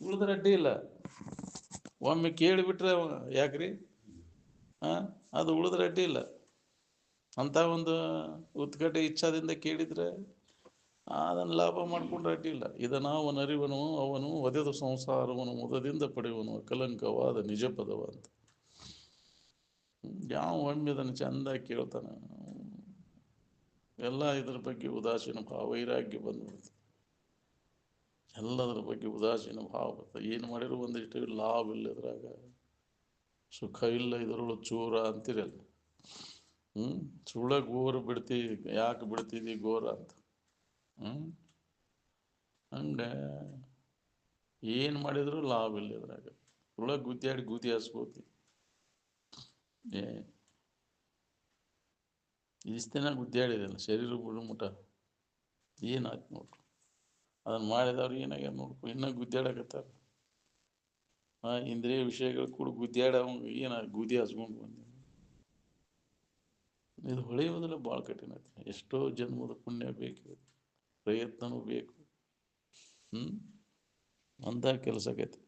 ಉಳಿದ್ರೆ ಅಡ್ಡಿ ಇಲ್ಲ. ಒಮ್ಮೆ ಕೇಳಿಬಿಟ್ರೆ ಯಾಕ್ರಿ ಅದು ಉಳಿದ್ರೆ ಅಡ್ಡಿ ಇಲ್ಲ. ಅಂತ ಒಂದು ಉತ್ಕಟ ಇಚ್ಛಾದಿಂದ ಕೇಳಿದ್ರೆ ಅದನ್ನು ಲಾಭ ಮಾಡ್ಕೊಂಡ್ರೆ ಅಡ್ಡಿಲ್ಲ. ಇದನ್ನು ಅರಿವನು ಅವನು ಒದೆದು ಸಂಸಾರವನು ಮುದದಿಂದ ಪಡೆಯುವನು ಕಲಂಕವಾದ ನಿಜ ಪದವ ಅಂತ. ಯಾವ ಒಮ್ಮೆ ಅದನ್ನು ಚಂದ ಕೇಳ್ತಾನೆ, ಎಲ್ಲ ಇದ್ರ ಬಗ್ಗೆ ಉದಾಸೀನ ಭಾವ ವೈರಾಗ್ಯ ಬಂದ್ಬಿಡುತ್ತೆ. ಎಲ್ಲದರ ಬಗ್ಗೆ ಉದಾಸೀನ ಭಾವ ಬರ್ತದೆ. ಏನು ಮಾಡಿದ್ರು ಒಂದಿಷ್ಟು ಲಾಭ ಇಲ್ಲ, ಇದ್ರಾಗ ಸುಖ ಇಲ್ಲ, ಇದರೊಳು ಚೂರ ಅಂತಿರಲ್ಲ. ಸುಳ್ಳ ಗೋರ ಬಿಡ್ತಿ, ಯಾಕೆ ಬಿಡ್ತಿದ್ದಿ ಗೋರ ಅಂತ. ಹಂಗೆ ಏನು ಮಾಡಿದ್ರು ಲಾಭ ಇಲ್ಲ ಇದ್ರಾಗ. ಸುಳ್ಳ ಗುದ್ದಾಡಿ ಗುದಿ ಹಸ್ಕೋತಿ. ಇಷ್ಟು ದಿನ ಗುದ್ದಾಡಿದಲ್ಲ ಶರೀರ ಬಿಡುಮುಟ ಏನಾಯ್ತು ನೋಡ್ರಿ. ಅದನ್ನು ಮಾಡಿದವ್ರು ಏನಾಗ್ಯಾರ ನೋಡ್ಕೊ, ಇನ್ನೂ ಗುದ್ದಾಡಕತ್ತಾರ. ಇಂದ್ರಿಯ ವಿಷಯಗಳು ಕೂಡ ಗುದ್ದಾಡ ಏನ ಗುದಿ ಹಸ್ಕೊಂಡು ಬಂದ. ಇದು ಹೊಳೆಯೋದಿಲ್ಲ, ಭಾಳ ಕಠಿಣ ಐತಿ. ಎಷ್ಟೋ ಜನ್ಮದ ಪುಣ್ಯ ಬೇಕು, ಪ್ರಯತ್ನವೂ ಬೇಕು. ಅಂಥ ಕೆಲಸ ಆಗೈತಿ.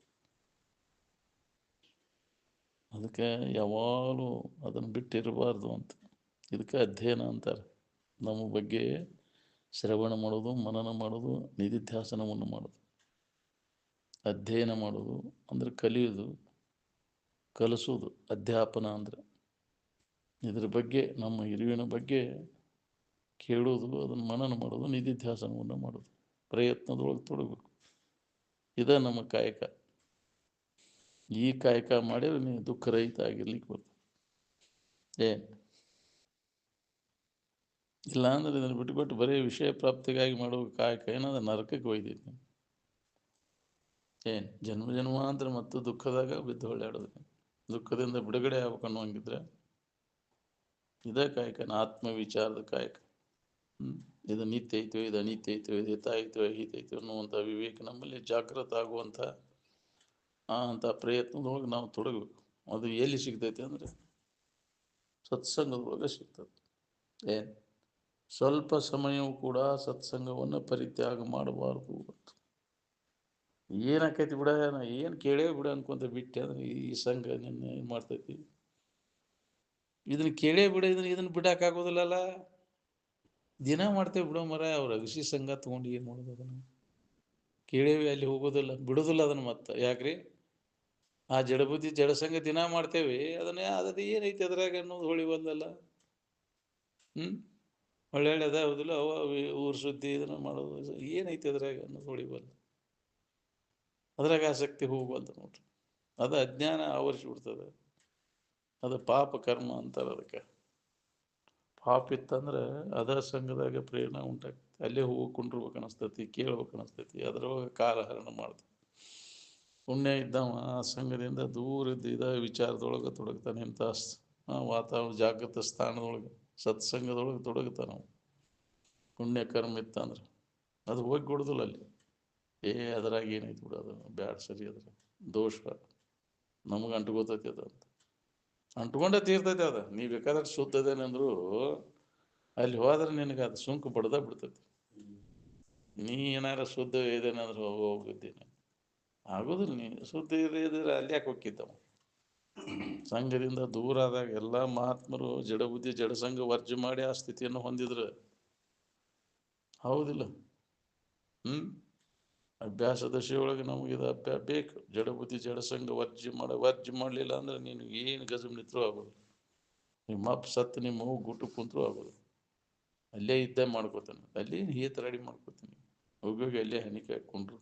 ಅದಕ್ಕೆ ಯಾವಾಗಲೂ ಅದನ್ನು ಬಿಟ್ಟಿರಬಾರ್ದು ಅಂತ. ಇದಕ್ಕೆ ಅಧ್ಯಯನ ಅಂತಾರೆ. ನಮ್ಮ ಬಗ್ಗೆ ಶ್ರವಣ ಮಾಡೋದು, ಮನನ ಮಾಡೋದು, ನಿಧಿಧ್ಯಾಸನವನ್ನು ಮಾಡೋದು. ಅಧ್ಯಯನ ಮಾಡೋದು ಅಂದರೆ ಕಲಿಯೋದು, ಕಲಿಸೋದು ಅಧ್ಯಾಪನ ಅಂದರೆ. ಇದ್ರ ಬಗ್ಗೆ ನಮ್ಮ ಹಿರಿವಿನ ಬಗ್ಗೆ ಕೇಳೋದು, ಅದನ್ನು ಮನನ ಮಾಡೋದು, ನಿಧಿಧ್ಯಾಸನವನ್ನು ಮಾಡೋದು, ಪ್ರಯತ್ನದೊಳಗೆ ತೊಡಗಬೇಕು. ಇದೇ ನಮ್ಮ ಕಾಯಕ. ಈ ಕಾಯಕ ಮಾಡಿದ್ರೆ ನೀವು ದುಃಖರಹಿತ ಆಗಿರ್ಲಿಕ್ಕೆ ಬರ್ತದೆ. ಇಲ್ಲ ಅಂದ್ರೆ ಇದನ್ನು ಬಿಟ್ಟುಬಿಟ್ಟು ಬರೀ ವಿಷಯ ಪ್ರಾಪ್ತಿಗಾಗಿ ಮಾಡೋ ಕಾಯಕ ಏನಂದ್ರೆ ನರಕಕ್ಕೆ ಒಯ್ದೈತಿ. ಜನ್ಮ ಜನ್ಮಾಂತರ ಮತ್ತು ದುಃಖದಾಗ ಬಿದ್ದು ಹೊಳ್ಯಾಡೋದು. ದುಃಖದಿಂದ ಬಿಡುಗಡೆ ಆಗ್ಬೇಕನ್ನೋಂಗಿದ್ರೆ ಇದೇ ಕಾಯಕನ ಆತ್ಮವಿಚಾರದ ಕಾಯಕ. ಇದು ನಿತ್ಯ ಐತೋ, ಇದು ಅನಿತ್ಯ ಐತೋ, ಇದು ಹಿತ ಐತೋ, ಅಹಿತ ಐತೋ ಅನ್ನುವಂಥ ವಿವೇಕ ನಮ್ಮಲ್ಲಿ ಜಾಗೃತ ಆಗುವಂಥ ಅಂಥ ಪ್ರಯತ್ನದೊಳಗೆ ನಾವು ತೊಡಗಬೇಕು. ಅದು ಎಲ್ಲಿ ಸಿಗ್ತೈತೆ ಅಂದರೆ ಸತ್ಸಂಗದೊಳಗೆ ಸಿಗ್ತದೆ. ಸ್ವಲ್ಪ ಸಮಯವೂ ಕೂಡ ಸತ್ಸಂಗವನ್ನು ಪರಿತ್ಯಾಗ ಮಾಡಬಾರ್ದು. ಏನಾಕೈತಿ ಬಿಡ, ಏನು ಕೇಳೇ ಬಿಡ ಅನ್ಕೊಂತ ಬಿಟ್ಟೆ ಅಂದ್ರೆ ಈ ಸಂಘ ನಿನ್ನ ಏನು ಮಾಡ್ತೈತಿ. ಇದನ್ನು ಕೇಳೇ ಬಿಡ, ಇದನ್ನು ಬಿಡೋಕ್ಕಾಗೋದಿಲ್ಲಲ್ಲ. ದಿನ ಮಾಡ್ತೇವೆ ಬಿಡೋ ಮರ. ಅವ್ರ ಅಗಸಿ ಸಂಘ ತೊಗೊಂಡು ಏನು ಮಾಡೋದು? ಅದನ್ನು ಕೇಳೇವಿ, ಅಲ್ಲಿ ಹೋಗೋದಿಲ್ಲ, ಬಿಡೋದಿಲ್ಲ ಅದನ್ನು. ಮತ್ತೆ ಯಾಕ್ರಿ ಆ ಜಡಬುದ್ಧಿ ಜಡಸಂಗ ದಿನ ಮಾಡ್ತೇವೆ, ಅದನ್ನ ಅದದು ಏನೈತಿ ಅದ್ರಾಗ ಅನ್ನೋದು ಹೊಳಿವಲ್ಲಲ್ಲ. ಒಳ್ಳೆ ಅದಾವುದಿಲ್ಲ ಅವ ಊರು ಸುದ್ದಿ ಇದನ್ನು ಮಾಡೋದು ಏನೈತಿ ಅದ್ರಾಗ ಅನ್ನೋದು ಹೊಳಿವಲ್ಲ. ಅದ್ರಾಗ ಆಸಕ್ತಿ ಹೋಗುವಲ್ದು ನೋಡ್ರಿ. ಅದು ಅಜ್ಞಾನ ಆವರಿಸ್ಬಿಡ್ತದೆ. ಅದು ಪಾಪ ಕರ್ಮ ಅಂತಾರೆ. ಅದಕ್ಕೆ ಪಾಪ ಇತ್ತಂದ್ರೆ ಅದರ ಸಂಘದಾಗ ಪ್ರೇರಣೆ ಉಂಟಾಗ್ತದೆ. ಅಲ್ಲೇ ಹೋಗಿ ಕುಂಡ್ರಬೇಕು ಅನಿಸ್ತೈತಿ, ಕೇಳ್ಬೇಕು ಅನಿಸ್ತೈತಿ, ಅದರೊಳಗೆ ಕಾಲಹರಣ ಮಾಡ್ತದೆ. ಪುಣ್ಯ ಇದ್ದವ ಆ ಸಂಘದಿಂದ ದೂರ ಇದ್ದ ವಿಚಾರದೊಳಗೆ ತೊಡಗ್ತಾನೆ. ಇಂಥ ವಾತಾವರಣ ಜಾಗೃತ ಸ್ಥಾನದೊಳಗೆ ಸತ್ಸಂಗದೊಳಗೆ ತೊಡಗ್ತಾನೆ. ಪುಣ್ಯ ಕರ್ಮ ಇತ್ತಂದ್ರೆ ಅದು ಹೋಗಿ ಕೊಡೋದಿಲ್ಲ ಅಲ್ಲಿ. ಅದ್ರಾಗ ಏನೈತಿ ಬಿಡೋದು, ಬ್ಯಾಡ, ಸರಿ, ಅದ್ರ ದೋಷ ನಮಗೆ ಅಂಟ್ಕೋತೈತಿ. ಅದು ಅಂತ ಅಂಟ್ಕೊಂಡೇ ತೀರ್ತೈತಿ. ಅದು ನೀ ಬೇಕಾದ್ರೆ ಶುದ್ಧದೇನೆಂದ್ರು ಅಲ್ಲಿ ಹೋದ್ರೆ ನಿನಗೆ ಅದು ಸುಂಕು ಬಡ್ದ ಬಿಡ್ತೈತಿ. ನೀ ಏನಾರ ಶುದ್ಧ ಇದೇನಂದ್ರೆ ಹೋಗಿದ್ದೀನಿ ಆಗೋದಿಲ್ಲ. ನೀ ಶುದ್ಧ ಇದ್ರೆ ಅಲ್ಲಿ ಯಾಕೆ ಹೋಗಿದ್ದವ. ಸಂಘದಿಂದ ದೂರ ಆದಾಗ ಎಲ್ಲ ಮಹಾತ್ಮರು ಜಡಬುದ್ಧಿ ಜಡಸಂಘ ವರ್ಜೆ ಮಾಡಿ ಆ ಸ್ಥಿತಿಯನ್ನು ಹೊಂದಿದ್ರು. ಹೌದಿಲ್ಲ? ಅಭ್ಯಾಸ ದಶೆಯೊಳಗೆ ನಮಗೆ ಇದು ಬೇಕು. ಜಡಬುದ್ಧಿ ಜಡಸಂಘ ವರ್ಜೆ ಮಾಡಲಿಲ್ಲ ಅಂದ್ರೆ ನೀನು ಏನು ಗಜಮ್ ನಿತ್ರೂ ಆಗೋದು. ನಿಮ್ಮ ಅಪ್ಪ ಸತ್ತು ನಿಮ್ಮ ಮಗು ಗುಟ್ಟು ಕುಂತರೂ ಆಗೋದು. ಅಲ್ಲೇ ಇದ್ದೇ ಮಾಡ್ಕೋತಾನೆ, ಅಲ್ಲಿ ಈತ ರೆಡಿ ಮಾಡ್ಕೋತೀನಿ, ಹೋಗೋಗಿ ಅಲ್ಲೇ ಹನಿಕೆ ಹಾಕ್ಕೊಂಡ್ರು.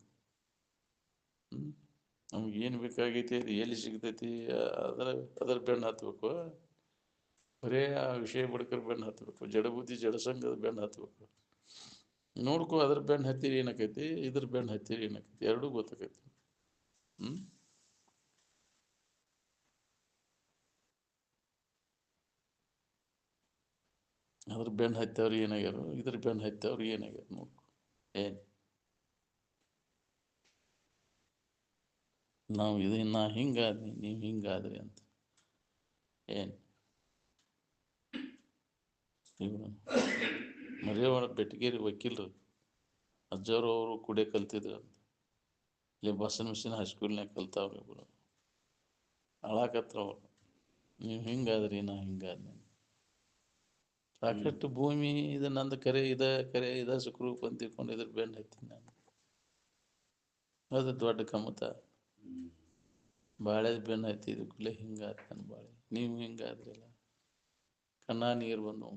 ನಮ್ಗೆ ಏನು ಬೇಕಾಗೈತಿ, ಅದು ಎಲ್ಲಿ ಸಿಗ್ತೈತಿ ಅದರ ಬೆನ್ನು ಹತ್ಬೇಕು. ಬರೇ ಆ ವಿಷಯ ಬಡ್ಕರ್ ಬೆನ್ನು ಹತ್ಬೇಕು, ಜಡಬುದ್ಧಿ ಜಡಸಂಗದ ಬೆನ್ನು ಹತ್ಬೇಕು. ನೋಡ್ಕೊ, ಅದ್ರ ಬೆನ್ನು ಹತ್ತಿರ ಏನಾಕೈತಿ, ಇದ್ರ ಬೆನ್ನು ಹತ್ತಿರ ಏನಾಕೈತಿ, ಎರಡೂ ಗೊತ್ತಾಕೈತಿ. ಅದ್ರ ಬೆನ್ನು ಹತ್ತವ್ರು ಏನಾಗ್ಯಾರು, ಇದ್ರ ಬೆನ್ನು ಹತ್ತವ್ರು ಏನಾಗ್ಯಾರು ನೋಡ್ಕೊ. ನಾವು ನಾ ಹಿಂಗಾದ್ನಿ, ನೀವು ಹಿಂಗಾದ್ರಿ ಅಂತ ಇವರು ಮರಿಯವರ ಬೆಟಗೇರಿ ವಕೀಲರು ಅಜ್ಜವರು ಅವರು ಕುಡಿಯ ಕಲ್ತಿದ್ರು ಅಂತ. ಇಲ್ಲಿ ಬಸವನ ಮಿಷನ್ ಹೈಸ್ಕೂಲ್ನಾಗ ಕಲ್ತಾವ್ರಿ ಇಬ್ಬರು. ಅಳಾಕತ್ರ ಅವ್ರು, ನೀವು ಹಿಂಗಾದ್ರಿ ನಾ ಹಿಂಗಾದ್ರಿ. ಸಾಕಷ್ಟು ಭೂಮಿ ಇದು ನಂದು ಕರೆ ಇದ ಸುಖರೂಪ ಅಂತ ತಿಳ್ಕೊಂಡು ಇದ್ರ ಬೆನ್ನು ಹತ್ತೀನಿ ನಾನು. ಅದು ದೊಡ್ಡ ಕಮತ. ಬಾಳೆದ ಬೆನ್ನು ಹತ್ತಿದ ಕೂಡಲೇ ಹಿಂಗಾದ ನನ್ನ ಬಾಳೆ. ನೀವು ಹಿಂಗಾದ್ರಲ್ಲ, ಕಣ್ಣ ನೀರು ಬಂದು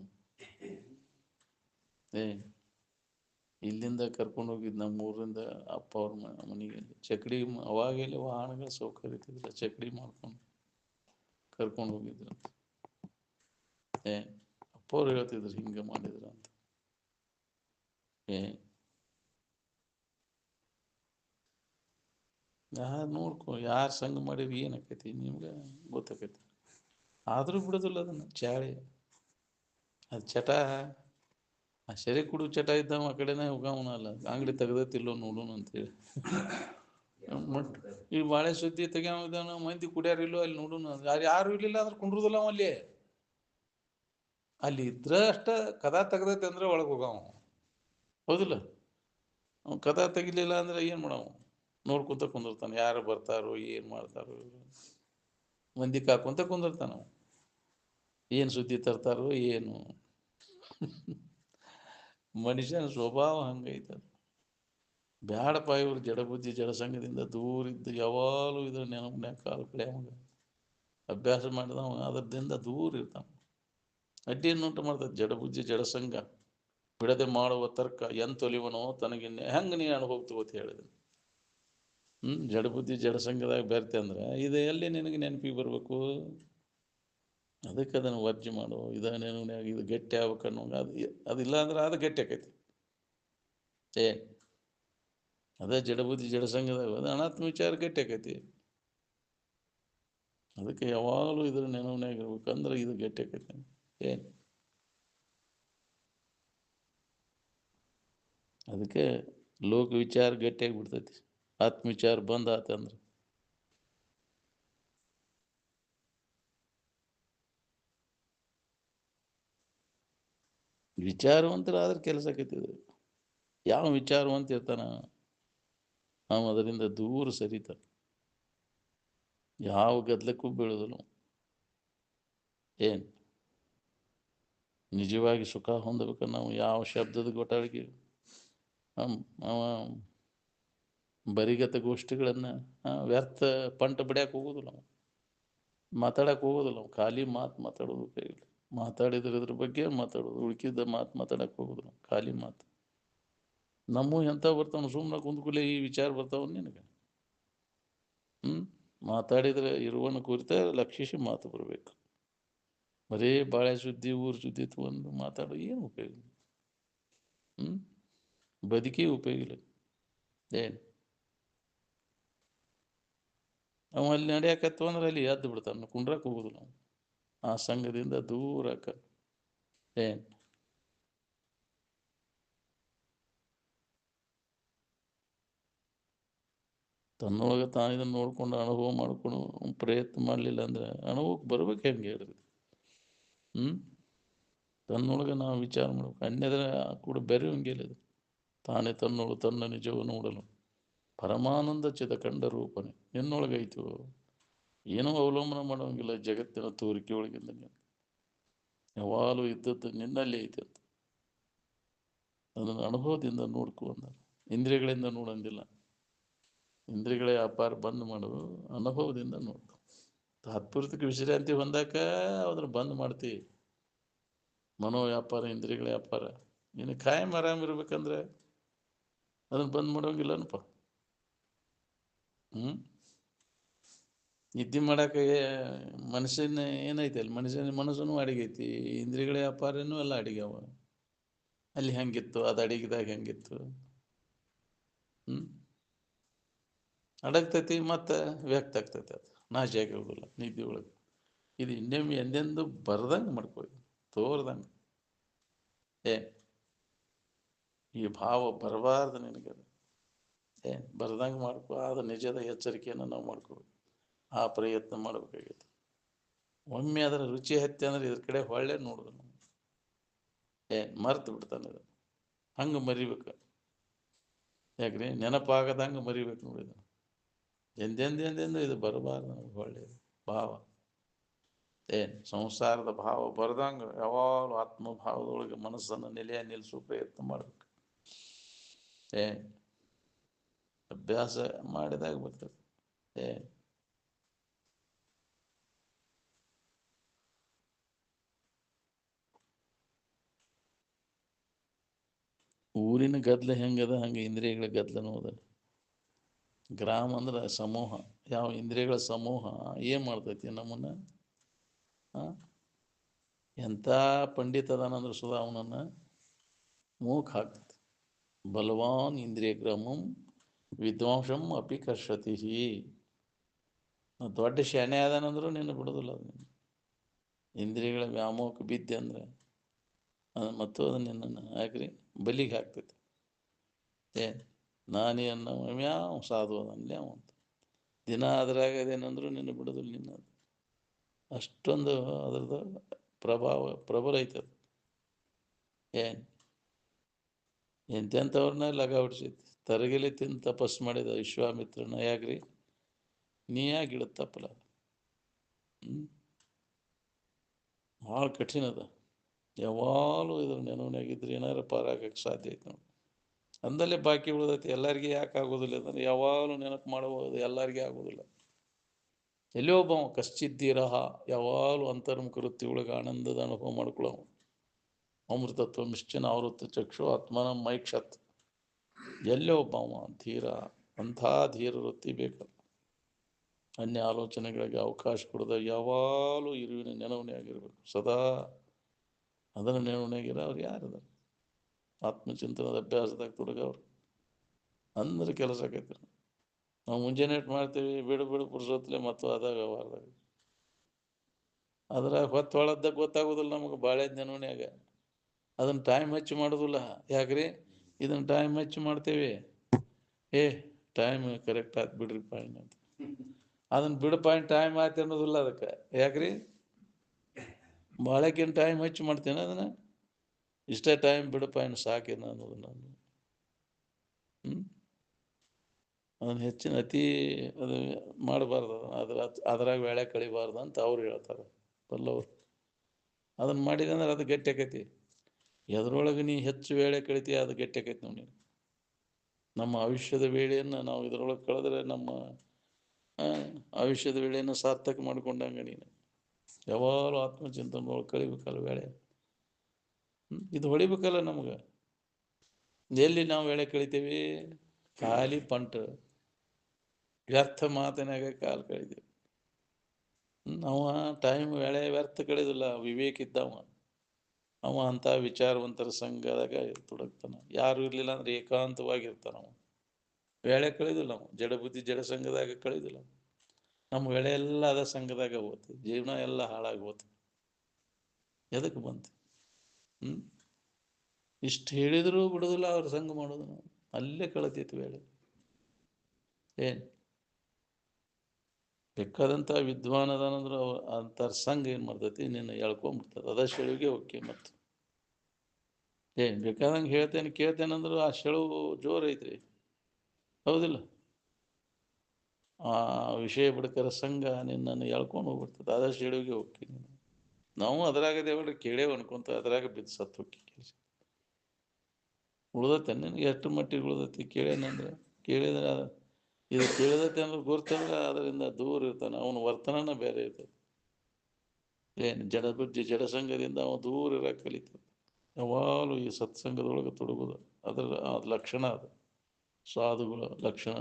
ಇಲ್ಲಿಂದ ಕರ್ಕೊಂಡು ಹೋಗಿದ್ದು ನಮ್ಮ ಊರಿಂದ ಅಪ್ಪ ಅವ್ರ ಮನೆಗೆ. ಚಕಡಿ ಅವಾಗೆಲ್ಲ ವಾಹನಗಳ ಸೌಕರ್ಯ ಇರ್ತಿದ್ದಿಲ್ಲ, ಚಕಡಿ ಮಾಡ್ಕೊಂಡು ಕರ್ಕೊಂಡು ಹೋಗಿದ್ರು. ಅಪ್ಪ ಅವ್ರು ಹೇಳ್ತಿದ್ರು ಹಿಂಗೆ ಮಾಡಿದ್ರು ಅಂತ. ಯಾರು ನೋಡ್ಕೊ, ಯಾರು ಸಂಘ ಮಾಡಿರಿ ಏನಾಕೈತಿ ನಿಮ್ಗೆ ಗೊತ್ತಾಕೈತಿ. ಆದರೂ ಬಿಡೋದಿಲ್ಲ ಅದನ್ನು ಚಾಳಿ. ಅದು ಚಟ, ಆ ಸೆರೆ ಕುಡು ಚಟ ಇದ್ದಾವ ಆ ಕಡೆನೇ ಹೋಗವನಲ್ಲ, ಅಂಗಡಿ ತೆಗ್ದತಿಲ್ಲೋ ನೋಡೋಣ ಅಂತೇಳಿ. ಈ ಬಾಳೆ ಸುದ್ದಿ ತೆಗಿಯೋದಾನ, ಮಂದಿ ಕುಡಿಯಾರಿಲ್ಲೋ ಅಲ್ಲಿ ನೋಡೋಣ. ಯಾರು ಇರ್ಲಿಲ್ಲ ಅಂದ್ರೆ ಕುಂಡ್ರುದಿಲ್ಲ ಅಲ್ಲಿ. ಅಲ್ಲಿ ಇದ್ರ ಅಷ್ಟ ಕದ ತೆಗ್ದೈತೆ ಅಂದ್ರೆ ಒಳಗೆ ಹೋಗವ, ಹೌದಿಲ್ಲ? ಅವ್ನು ಕದ ತೆಗಿಲಿಲ್ಲ ಅಂದ್ರೆ ಏನು ಮಾಡವ? ನೋಡ್ಕೊಂತ ಕುಂದಿರ್ತಾನೆ, ಯಾರು ಬರ್ತಾರೋ ಏನು ಮಾಡ್ತಾರೋ, ಮಂದಿ ಕಾಕೊಂತ ಕುಂದಿರ್ತಾನ. ಏನು ಸುದ್ದಿ ತರ್ತಾರೋ ಏನು. ಮನುಷ್ಯನ ಸ್ವಭಾವ ಹಂಗೈತೆ. ಬ್ಯಾಡಪ್ಪ ಇವ್ರು ಜಡಬುದ್ಧಿ ಜಡಸಂಗದಿಂದ ದೂರ ಇದ್ದು ಯಾವಾಗಲೂ ಇದ್ರ ನೆನಪಿನ್ಯಾಗ ಕಾಲು ಕಡೆ ಅವಾಗ ಅಭ್ಯಾಸ ಮಾಡಿದವ ಅದರಿಂದ ದೂರ ಇರ್ತಾನ. ಅಡ್ಡಿಯನ್ನುಂಟು ಮಾಡ್ತದೆ ಜಡಬುದ್ಧಿ ಜಡಸಂಗ. ಬಿಡದೆ ಮಾಡುವ ತರ್ಕ ಎಂತೊಲಿವನೋ ತನಗೆ ಹೆಂಗೆ ನೀ ಅನುಭವ ತಗೋತಿ ಹೇಳಿದೆ. ಜಡಬುದ್ಧಿ ಜಡಸಂಗದಾಗ ಬೆರ್ತೆ ಅಂದ್ರೆ ಇದು ಎಲ್ಲಿ ನಿನಗೆ ನೆನಪಿಗೆ ಬರಬೇಕು? ಅದಕ್ಕೆ ಅದನ್ನು ವರ್ಜೆ ಮಾಡು. ನೆನಪಿನ್ಯಾಗ ಇದು ಗಟ್ಟಿ ಆಗ್ಬೇಕನ್ನೋ ಅದಿಲ್ಲ ಅಂದ್ರೆ ಅದು ಗಟ್ಟಿ ಆಕೈತಿ. ಅದೇ ಜಡಬುದ್ಧಿ ಜಡಸಂಗದಾಗ ಅದು ಅನಾತ್ಮ ವಿಚಾರ ಗಟ್ಟಿ ಆಕೈತಿ. ಅದಕ್ಕೆ ಯಾವಾಗಲೂ ಇದ್ರ ನೆನಪಿನ್ಯಾಗ ಇರ್ಬೇಕಂದ್ರೆ ಇದು ಗಟ್ಟಿ ಆಕೈತಿ. ಅದಕ್ಕೆ ಲೋಕ ವಿಚಾರ ಗಟ್ಟಿಯಾಗಿ ಬಿಡ್ತೈತಿ. ಆತ್ಮವಿಚಾರ ಬಂದ್ ಆತಂದ್ರೆ ವಿಚಾರವಂತರ ಆದ್ರೆ ಕೆಲಸ ಆಕೈತಿದ್ರು. ಯಾವ ವಿಚಾರವಂತ ಇರ್ತಾನ ನಾವು ಅದರಿಂದ ದೂರ ಸರಿತಾನ. ಯಾವ ಗದ್ದಲಕ್ಕೂ ಬೀಳೋದಿಲ್ಲ. ನಿಜವಾಗಿ ಸುಖ ಹೊಂದಬೇಕಂದ್ರೆ ನಾವು ಯಾವ ಶಬ್ದದ ಗೊತ್ತಾಳಿಕೆ ಅವ ಬರಿಗತ ಗೋಷ್ಠಿಗಳನ್ನು ವ್ಯರ್ಥ ಪಂಟ ಬಿಡ್ಯಾಕೆ ಹೋಗೋದಿಲ್ಲ. ನಾವು ಮಾತಾಡಕ್ಕೆ ಹೋಗೋದಿಲ್ಲ. ನಾವು ಖಾಲಿ ಮಾತಾಡೋದು ಉಪಯೋಗ. ಮಾತಾಡಿದ್ರೆ ಇದ್ರ ಬಗ್ಗೆ ಮಾತಾಡೋದು, ಉಳ್ಕಿದ್ದ ಮಾತಾಡಕ್ಕೆ ಹೋಗೋದಿಲ್ಲ. ಖಾಲಿ ಮಾತು. ನಮ್ಮ ಎಂಥ ಬರ್ತಾವ ಸುಮ್ಮನೆ ಕುಂದ್ಕೂಲೆ ಈ ವಿಚಾರ ಬರ್ತಾವ ನಿನಗೆ. ಮಾತಾಡಿದ್ರೆ ಇರುವನ ಕುರಿತ ಲಕ್ಷಿಸಿ ಮಾತು ಬರಬೇಕು. ಬರೀ ಬಾಳೆ ಸುದ್ದಿ ಊರು ಸುದ್ದಿ ತಗೊಂಡು ಮಾತಾಡೋ ಏನು ಉಪಯೋಗ? ಬದುಕಿ ಉಪಯೋಗ ಇಲ್ಲ. ಅವ ಅಲ್ಲಿ ನಡೆಯಕತ್ತು ಅಂದ್ರೆ ಅಲ್ಲಿ ಎದ್ದು ಬಿಡ್ತಾನೆ, ಕುಂಡ್ರಕ್ಕೆ ಹೋಗುದಿಲ್ಲ. ಆ ಸಂಘದಿಂದ ದೂರ ತನ್ನೊಳಗೆ ತಾನು ಇದನ್ನು ನೋಡ್ಕೊಂಡು ಅನುಭವ ಮಾಡ್ಕೊಂಡು ಪ್ರಯತ್ನ ಮಾಡಲಿಲ್ಲ ಅಂದ್ರೆ ಅನುಭವಕ್ಕೆ ಬರ್ಬೇಕು ಹೆಂಗೆ ಹೇಳಿದ್ರಿ? ತನ್ನೊಳಗೆ ನಾವು ವಿಚಾರ ಮಾಡ್ಬೇಕು. ಅನ್ಯದ್ರ ಕೂಡ ಬೆರೆಯುವಂಗಿಲ್ಲ. ತಾನೇ ತನ್ನೊಳಗೆ ತನ್ನ ನಿಜವು ನೋಡಲು ಪರಮಾನಂದ ಚಿದ ಕಂಡ ರೂಪನೆ ನಿನ್ನೊಳಗೈತು. ಏನೋ ಅವಲಂಬನೆ ಮಾಡೋಂಗಿಲ್ಲ ಜಗತ್ತಿನ ತೋರಿಕೆ ಒಳಗಿಂದ. ನೀನು ಯಾವಾಗಲೂ ಇದ್ದದ್ದು ನಿನ್ನಲ್ಲಿ ಐತೆ ಅಂತ ಅದನ್ನು ಅನುಭವದಿಂದ ನೋಡ್ಕೊ ಅಂದಾರೆ. ಇಂದ್ರಿಯಗಳಿಂದ ನೋಡಂಗಿಲ್ಲ. ಇಂದ್ರಿಯಗಳೇ ವ್ಯಾಪಾರ ಬಂದ್ ಮಾಡೋದು ಅನುಭವದಿಂದ ನೋಡ್ಕೊ. ತಾತ್ಪೂರ್ತಿಕ ವಿಶ್ರಾಂತಿ ಹೊಂದಾಕ ಅದ್ರ ಬಂದ್ ಮಾಡ್ತಿ. ಮನೋ ವ್ಯಾಪಾರ ಇಂದ್ರಿಯಗಳ ವ್ಯಾಪಾರ ನೀನು ಕಾಯಂ ಆರಾಮ್ ಇರ್ಬೇಕಂದ್ರೆ ಅದನ್ನು ಬಂದ್ ಮಾಡೋಂಗಿಲ್ಲನಪ್ಪ. ನಿದ್ದೆ ಮಾಡಕ್ಕೆ ಮನುಷ್ಯನ ಏನೈತಿ ಅಲ್ಲಿ? ಮನುಷ್ಯನ ಮನಸ್ಸನ್ನು ಅಡಿಗೆ ಐತಿ, ಇಂದ್ರಿಯಗಳ ವ್ಯಾಪಾರನೂ ಎಲ್ಲ ಅಡಿಗೆವ. ಅಲ್ಲಿ ಹೆಂಗಿತ್ತು ಅದು ಅಡಿಗೆದಾಗ ಹೆಂಗಿತ್ತು? ಅಡಗ್ತೈತಿ ಮತ್ತು ವ್ಯಕ್ತ ಆಗ್ತೈತಿ. ಅದು ನಾಶ ಆಗಿ ಹೋಗಲ್ಲ ನಿದ್ದೆ ಒಳಗೆ. ಇದು ಇನ್ನೊಮ್ಮೆ ಎಂದೆಂದು ಬರ್ದಂಗೆ ಮಾಡ್ಕೊಳ್ಳಿ, ತೋರ್ದಂಗೆ. ಈ ಭಾವ ಬರಬಾರ್ದು ನಿನಗದು. ಬರ್ದಂಗೆ ಮಾಡ್ಕೊ. ಆದ ನಿಜದ ಎಚ್ಚರಿಕೆಯನ್ನು ನಾವು ಮಾಡ್ಕೋಬೇಕು. ಆ ಪ್ರಯತ್ನ ಮಾಡಬೇಕಾಗೈತೆ. ಒಮ್ಮೆ ಅದರ ರುಚಿ ಹತ್ತಿ ಅಂದ್ರೆ ಇದ್ರ ಕಡೆ ಹೊಳ್ಳೆ ನೋಡುದು ನಾವು. ಮರ್ತು ಬಿಡ್ತಾನೆ ಅದು. ಹಂಗೆ ಮರಿಬೇಕು. ಯಾಕ್ರಿ? ನೆನಪಾಗದಂಗೆ ಮರಿಬೇಕು ನೋಡಿದ. ಎಂದೆಂದೆಂದೆಂದು ಇದು ಬರಬಾರ್ದು ನಮಗೆ ಒಳ್ಳೆಯದು ಭಾವ. ಏನು ಸಂಸಾರದ ಭಾವ ಬರ್ದಂಗೆ ಯಾವಾಗಲೂ ಆತ್ಮಭಾವದೊಳಗೆ ಮನಸ್ಸನ್ನು ನಿಲ್ಲಿಸೋ ಪ್ರಯತ್ನ ಮಾಡಬೇಕು. ಏನು ಅಭ್ಯಾಸ ಮಾಡಿದಾಗ ಬರ್ತದೆ. ಏನು ಊರಿನ ಗದ್ದಲ ಹೆಂಗದ ಹಂಗೆ ಇಂದ್ರಿಯಗಳ ಗದ್ದಲನೂ ಅದ. ಗ್ರಾಮ ಅಂದ್ರೆ ಸಮೂಹ. ಯಾವ ಇಂದ್ರಿಯಗಳ ಸಮೂಹ ಏನು ಮಾಡ್ತೈತಿ ನಮ್ಮನ್ನು? ಎಂಥ ಪಂಡಿತ ಅದಾನಂದ್ರೆ ಸುಧಾ ಅವನನ್ನು ಮೂಕ್ ಹಾಕ್ತೈತಿ. ಬಲವಾನ್ ಇಂದ್ರಿಯ ಗ್ರಾಮಂ ವಿದ್ವಾಂಸಂ ಅಪಿ ಕರ್ಷತಿ. ದೊಡ್ಡ ಶಾಣೆ ಅದಾನಂದ್ರೂ ನಿನ್ನ ಬಿಡೋದಿಲ್ಲ ಅದು. ಇಂದ್ರಿಯಗಳ ವ್ಯಾಮೋಹಕ್ಕೆ ಬಿದ್ದೆ ಅಂದ್ರೆ ಅದು ಮತ್ತು ಅದು ನಿನ್ನನ್ನು ಹಾಕ್ರಿ ಬಲಿಗೆ ಹಾಕ್ತೈತಿ. ಏನು ನಾನೇ ಅನ್ನೋ ಯಾವ ಸಾಧು ಅದನ್ನೇ ಅಂತ ದಿನ ಅದ್ರಾಗ ಅದೇನಂದ್ರೂ ನಿನ್ನ ಬಿಡೋದಿಲ್ಲ. ನಿನ್ನ ಅಷ್ಟೊಂದು ಅದ್ರದ್ದು ಪ್ರಭಾವ ಪ್ರಬಲ ಐತದ. ಏನು ಎಂತೆಂಥವ್ರನ್ನ ಲಗ ಹೊಡ್ಸೈತಿ. ತರಗಿಲಿ ತಿಂದು ತಪಸ್ಸು ಮಾಡಿದ ವಿಶ್ವಾಮಿತ್ರನ ಯಾಕ್ರಿ ನೀ ಯಾಕೆ ಗಿಡದ ತಪ್ಪಲ? ಭಾಳ ಕಠಿಣ ಅದ. ಯಾವಾಗಲೂ ಇದ್ರ ನೆನವನಾಗಿದ್ರೆ ಏನಾರು ಪಾರಾಗಕ್ಕೆ ಸಾಧ್ಯ ಐತೆ ನೋಡಿ. ಅಂದಲ್ಲೇ ಬಾಕಿ ಉಳಿದೈತಿ. ಎಲ್ಲರಿಗೆ ಯಾಕೆ ಆಗೋದಿಲ್ಲ ಅಂದ್ರೆ ಯಾವಾಗಲೂ ನೆನಪು ಮಾಡಬಹುದು, ಎಲ್ಲರಿಗೆ ಆಗೋದಿಲ್ಲ. ಎಲ್ಲೋ ಒಬ್ಬ ಕಶ್ಚಿದ್ದೀರಹ ಯಾವಾಗಲೂ ಅಂತರ್ಮುಖ ವೃತ್ತಿ ಒಳಗೆ ಆನಂದದ ಅನುಭವ ಮಾಡ್ಕೊಳ್ಳೋ ಅಮೃತತ್ವ ಮಿಶ್ಚನ ಆವೃತ್ತ ಚಕ್ಷು ಆತ್ಮನ ಮೈಕ್ಷತ್. ಎಲ್ಲೋ ಒಬ್ಬ ಧೀರ, ಅಂಥ ಧೀರ ವೃತ್ತಿ ಬೇಕಲ್ಲ. ಅನ್ಯ ಆಲೋಚನೆಗಳಿಗೆ ಅವಕಾಶ ಕೊಡದ ಯಾವಾಗಲೂ ಇರುವಿನ ನೆನವನೇ ಆಗಿರ್ಬೇಕು ಸದಾ. ಅದನ್ನು ನೆನವನಾಗಿರೋ ಅವ್ರು ಯಾರದ ಆತ್ಮಚಿಂತನದ ಅಭ್ಯಾಸದಾಗ ತೊಡಗವ್ರು ಅಂದ್ರೆ ಕೆಲಸ ಆಕೈತಿ. ನಾವು ಮುಂಜಾನೆ ಮಾಡ್ತೀವಿ, ಬಿಡು ಬಿಡು ಪುರುಸೊತ್ತಲೆ ಮತ್ತು ಅದಾಗ ವ್ಯವಹಾರದಾಗ ಅದ್ರಾಗ ಹೊತ್ತೊಳದ್ದಾಗ ಗೊತ್ತಾಗೋದಿಲ್ಲ ನಮಗೆ. ಬಾಳೆ ನೆನವನ್ಯಾಗ ಅದನ್ನು ಟೈಮ್ ಹಚ್ಚಿ ಮಾಡೋದಿಲ್ಲ. ಯಾಕ್ರಿ ಇದನ್ನು ಟೈಮ್ ಹಚ್ಚಿ ಮಾಡ್ತೇವೆ, ಟೈಮ್ ಕರೆಕ್ಟ್ ಆಯ್ತು ಬಿಡ್ರಿ ಪಾಯಿಂಟ್ ಅಂತ. ಅದನ್ನು ಬಿಡು ಪಾಯಿಂಟ್ ಟೈಮ್ ಆಯ್ತು ಅನ್ನೋದಿಲ್ಲ ಅದಕ್ಕೆ. ಯಾಕ್ರಿ ಬಾಳೆಕಿನ ಟೈಮ್ ಹಚ್ಚಿ ಮಾಡ್ತೇನೆ ಅದನ್ನು ಇಷ್ಟೇ ಟೈಮ್ ಬಿಡು ಪಾಯಿಂಟ್ ಸಾಕೇನ ಅನ್ನೋದು ನಾನು. ಅದನ್ನು ಹೆಚ್ಚಿನ ಅತಿ ಅದು ಮಾಡಬಾರ್ದು. ಅದ್ರಾಗ ವೇಳೆ ಕಳಿಬಾರ್ದು ಅಂತ ಅವ್ರು ಹೇಳ್ತಾರೆ ಬಲ್ಲವ್ರು. ಅದನ್ನು ಮಾಡಿದೆ ಅಂದ್ರೆ ಅದು ಗಟ್ಟಿ ಆಕೈತಿ. ಎದ್ರೊಳಗೆ ನೀ ಹೆಚ್ಚು ವೇಳೆ ಕಳಿತೀಯ ಅದು ಗಟ್ಟಿ ಆಕೈತಿ ನೋಡಿ. ನಮ್ಮ ಆಯುಷ್ಯದ ವೇಳೆಯನ್ನು ನಾವು ಇದರೊಳಗೆ ಕಳೆದ್ರೆ ನಮ್ಮ ಆಯುಷ್ಯದ ವೇಳೆಯನ್ನು ಸಾರ್ಥಕ ಮಾಡ್ಕೊಂಡಂಗೆ ನೀನು. ಯಾವಾಗಲೂ ಆತ್ಮಚಿಂತನೊಳಗೆ ಕಳಿಬೇಕಲ್ಲ ವೇಳೆ. ಇದು ಹೊಳಿಬೇಕಲ್ಲ ನಮ್ಗೆ. ಎಲ್ಲಿ ನಾವು ವೇಳೆ ಕಳಿತೀವಿ? ಖಾಲಿ ಪಂಟ ವ್ಯರ್ಥ ಮಾತಿನಾಗ ಕಾಲ ಕಳಿತೀವಿ. ಅವ ಟೈಮ್ ವೇಳೆ ವ್ಯರ್ಥ ಕಳಿದಿಲ್ಲ. ವಿವೇಕ ಇದ್ದವ ಅವ ಅಂಥ ವಿಚಾರವಂತರ ಸಂಘದಾಗ ತೊಡಗ್ತಾನ. ಯಾರು ಇರಲಿಲ್ಲ ಅಂದ್ರೆ ಏಕಾಂತವಾಗಿರ್ತಾನ. ಅವ ವೇಳೆ ಕಳಿದಿಲ್ಲ. ಅವ ಜಡಬುದ್ಧಿ ಜಡ ಸಂಘದಾಗ ಕಳಿದಿಲ್ಲ. ನಮ್ಮ ವೇಳೆ ಎಲ್ಲ ಅದ ಸಂಘದಾಗ ಹೋಗ್ತದೆ. ಜೀವನ ಎಲ್ಲ ಹಾಳಾಗಿ ಹೋಗ್ತದೆ. ಎದಕ್ಕೆ ಬಂತು? ಇಷ್ಟು ಹೇಳಿದರೂ ಬಿಡೋದಿಲ್ಲ ಅವ್ರ ಸಂಘ ಮಾಡೋದು. ನಾವು ಅಲ್ಲೇ ಕಳತೈತಿ ವೇಳೆ. ಏನು ಬೇಕಾದಂಥ ವಿದ್ವಾನ್ ಅದಾನಂದ್ರೆ ಅಂಥವ್ರ ಸಂಘ ಏನು ಮಾಡ್ತೈತಿ ನಿನ್ನ ಎಳ್ಕೊಂಬಿಡ್ತದೆ. ಅದ ಸೆಳುವಿಗೆ ಓಕೆ. ಮತ್ತು ಏನು ಬೇಕಾದಂಗೆ ಹೇಳ್ತೇನೆ ಕೇಳ್ತೇನೆಂದ್ರು ಆ ಸೆಳುವು ಜೋರು ಐತ್ರಿ. ಹೌದಿಲ್ಲ? ಆ ವಿಷಯ ಬಿಡ್ಕರ ಸಂಘ ನಿನ್ನನ್ನು ಎಳ್ಕೊಂಡು ಹೋಗ್ಬಿಡ್ತದೆ. ಅದ ಸೆಳುವಿಗೆ ಹೋಗಿ ನೀನು. ನಾವು ಅದ್ರಾಗದೇವಲ್ರಿ ಕೇಳೇವು ಅನ್ಕೊಂತ ಅದ್ರಾಗ ಬಿದ್ದು ಸತ್ತು ಹೋಗಿ ಕೆಲಸ ಉಳ್ದತ್ತೆ. ನಿನಗೆ ಎಷ್ಟು ಮಟ್ಟಿಗೆ ಉಳ್ದೈತಿ ಕೇಳೇನಂದ್ರೆ? ಕೇಳಿದ್ರೆ ಇದು ಕೇಳಿದೈತೆ ಅಂದ್ರೆ ಗುರ್ತಂದ್ರೆ ಅದರಿಂದ ದೂರ ಇರ್ತಾನೆ. ಅವನ ವರ್ತನನ ಬೇರೆ ಇರ್ತದೆ. ಏನು ಜಡಬುದ್ಧಿ ಜಡಸಂಘದಿಂದ ಅವನು ದೂರ ಇರೋಕೆ ಕಲಿತದೆ. ಯಾವಾಗಲೂ ಈ ಸತ್ಸಂಗದೊಳಗೆ ತೊಡಗೋದು ಅದರ ಲಕ್ಷಣ. ಅದು ಸಾಧುಗಳ ಲಕ್ಷಣ.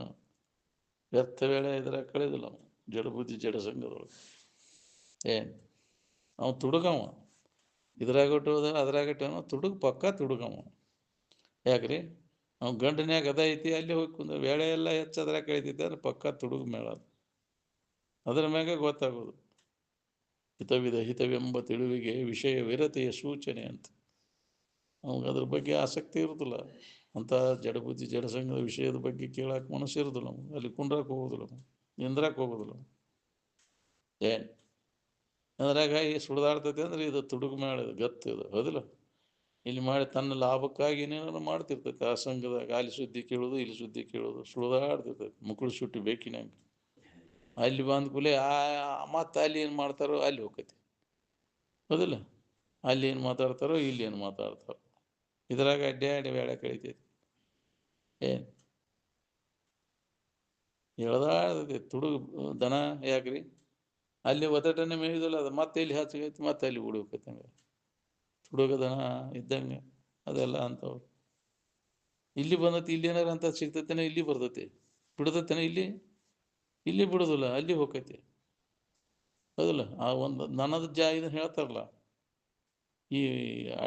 ವ್ಯರ್ಥ ವೇಳೆ ಇದ್ರಾಗ ಕಳೆದಿಲ್ಲ ಅವನು ಜಡಬುದ್ಧಿ ಜಡಸಂಘದೊಳಗೆ. ಏನು ಅವನು ತುಡುಗವ. ಇದ್ರಾಗಟ್ಟು ಅದ್ರಾಗಟ್ಟು ತುಡುಗು ಪಕ್ಕ ತುಡುಗವ. ಯಾಕ್ರಿ ಅವ್ನು ಗಂಡನ್ಯಾಗ ಅದ ಐತಿ ಅಲ್ಲಿ ಹೋಗಿ ಕುಂದ್ರೆ ವೇಳೆ ಎಲ್ಲ ಹೆಚ್ಚು ಅದ್ರಾಗ ಕಳಿತೈತೆ ಅಂದ್ರೆ ಪಕ್ಕ ತುಡುಗು ಮೇಳ. ಅದರ ಮ್ಯಾಗ ಗೊತ್ತಾಗೋದು ಹಿತವಿದ ಹಿತವೆಂಬ ತಿಳಿವಿಗೆ ವಿಷಯ ವಿರತೆಯ ಸೂಚನೆ ಅಂತ. ಅವಾಗ ಅದ್ರ ಬಗ್ಗೆ ಆಸಕ್ತಿ ಇರೋದಿಲ್ಲ. ಅಂಥ ಜಡಬುದ್ಧಿ ಜಡಸಂಘದ ವಿಷಯದ ಬಗ್ಗೆ ಕೇಳಕ್ಕೆ ಮನಸ್ಸು ಇರೋದಿಲ್ಲ. ನಮ್ಗೆ ಅಲ್ಲಿ ಕುಂಡ್ರಕ್ಕೆ ಹೋಗೋದಿಲ್ಲ. ನಿಂದ್ರಕ್ಕೆ ಹೋಗೋದಿಲ್ಲ. ಏನು ಅದ್ರಾಗ ಈ ಸುಡ್ದಾಡ್ತೈತೆ ಅಂದ್ರೆ ಇದು ತುಡುಗು ಮೇಳ, ಇದು ಗತ್ತು ಇದು. ಹೌದಿಲ್ಲ? ಇಲ್ಲಿ ಮಾಡಿ ತನ್ನ ಲಾಭಕ್ಕಾಗಿ ಏನೇನೋ ಮಾಡ್ತಿರ್ತೈತೆ. ಆ ಸಂಘದಾಗ ಅಲ್ಲಿ ಸುದ್ದಿ ಕೇಳೋದು ಇಲ್ಲಿ ಸುದ್ದಿ ಕೇಳೋದು ಸುಳ್ದಾಡ್ತಿರ್ತೈತೆ. ಮುಕ್ಕಳು ಸುಟ್ಟಿ ಬೇಕಿನಾಗ ಅಲ್ಲಿ ಬಂದ ಕೂಲೆ ಮತ್ತೆ ಅಲ್ಲಿ ಏನು ಮಾಡ್ತಾರೋ ಅಲ್ಲಿ ಹೋಗ್ತೈತಿ, ಹೌದಿಲ್ಲ? ಅಲ್ಲಿ ಏನು ಮಾತಾಡ್ತಾರೋ ಇಲ್ಲಿ ಏನು ಮಾತಾಡ್ತಾರೋ, ಇದ್ರಾಗ ಅಡ್ಡಾಡಿ ಬೇಡ ಕಳಿತೈತಿ. ಏನು ಹೇಳ್ದಾಡ್ತೈತಿ ತುಡುಗು ದನ ಯಾಕ್ರಿ? ಅಲ್ಲಿ ಒತ್ತಟನೆ ಮೇಯ್ದಲ್ಲ, ಅದು ಮತ್ತೆ ಇಲ್ಲಿ ಹಚ್ಚಗೈತಿ, ಮತ್ತೆ ಅಲ್ಲಿ ಹುಡುಕೈತಿ. ಹಂಗೆ ತುಡುಗ ದನ ಇದ್ದಂಗೆ ಅದೆಲ್ಲ ಅಂತವ್ರು. ಇಲ್ಲಿ ಬಂದತಿ, ಇಲ್ಲಿ ಏನಾರ ಅಂತ ಸಿಗ್ತೈತೇನೆ, ಇಲ್ಲಿ ಬರ್ತೈತಿ, ಬಿಡ್ತೈತೇನೆ ಇಲ್ಲಿ, ಇಲ್ಲಿ ಬಿಡೋದಿಲ್ಲ, ಅಲ್ಲಿ ಹೋಗ್ತೈತಿ, ಹೌದಿಲ್ಲ? ಆ ಒಂದು ನನದ ಇದನ್ನ ಹೇಳ್ತಾರಲ್ಲ, ಈ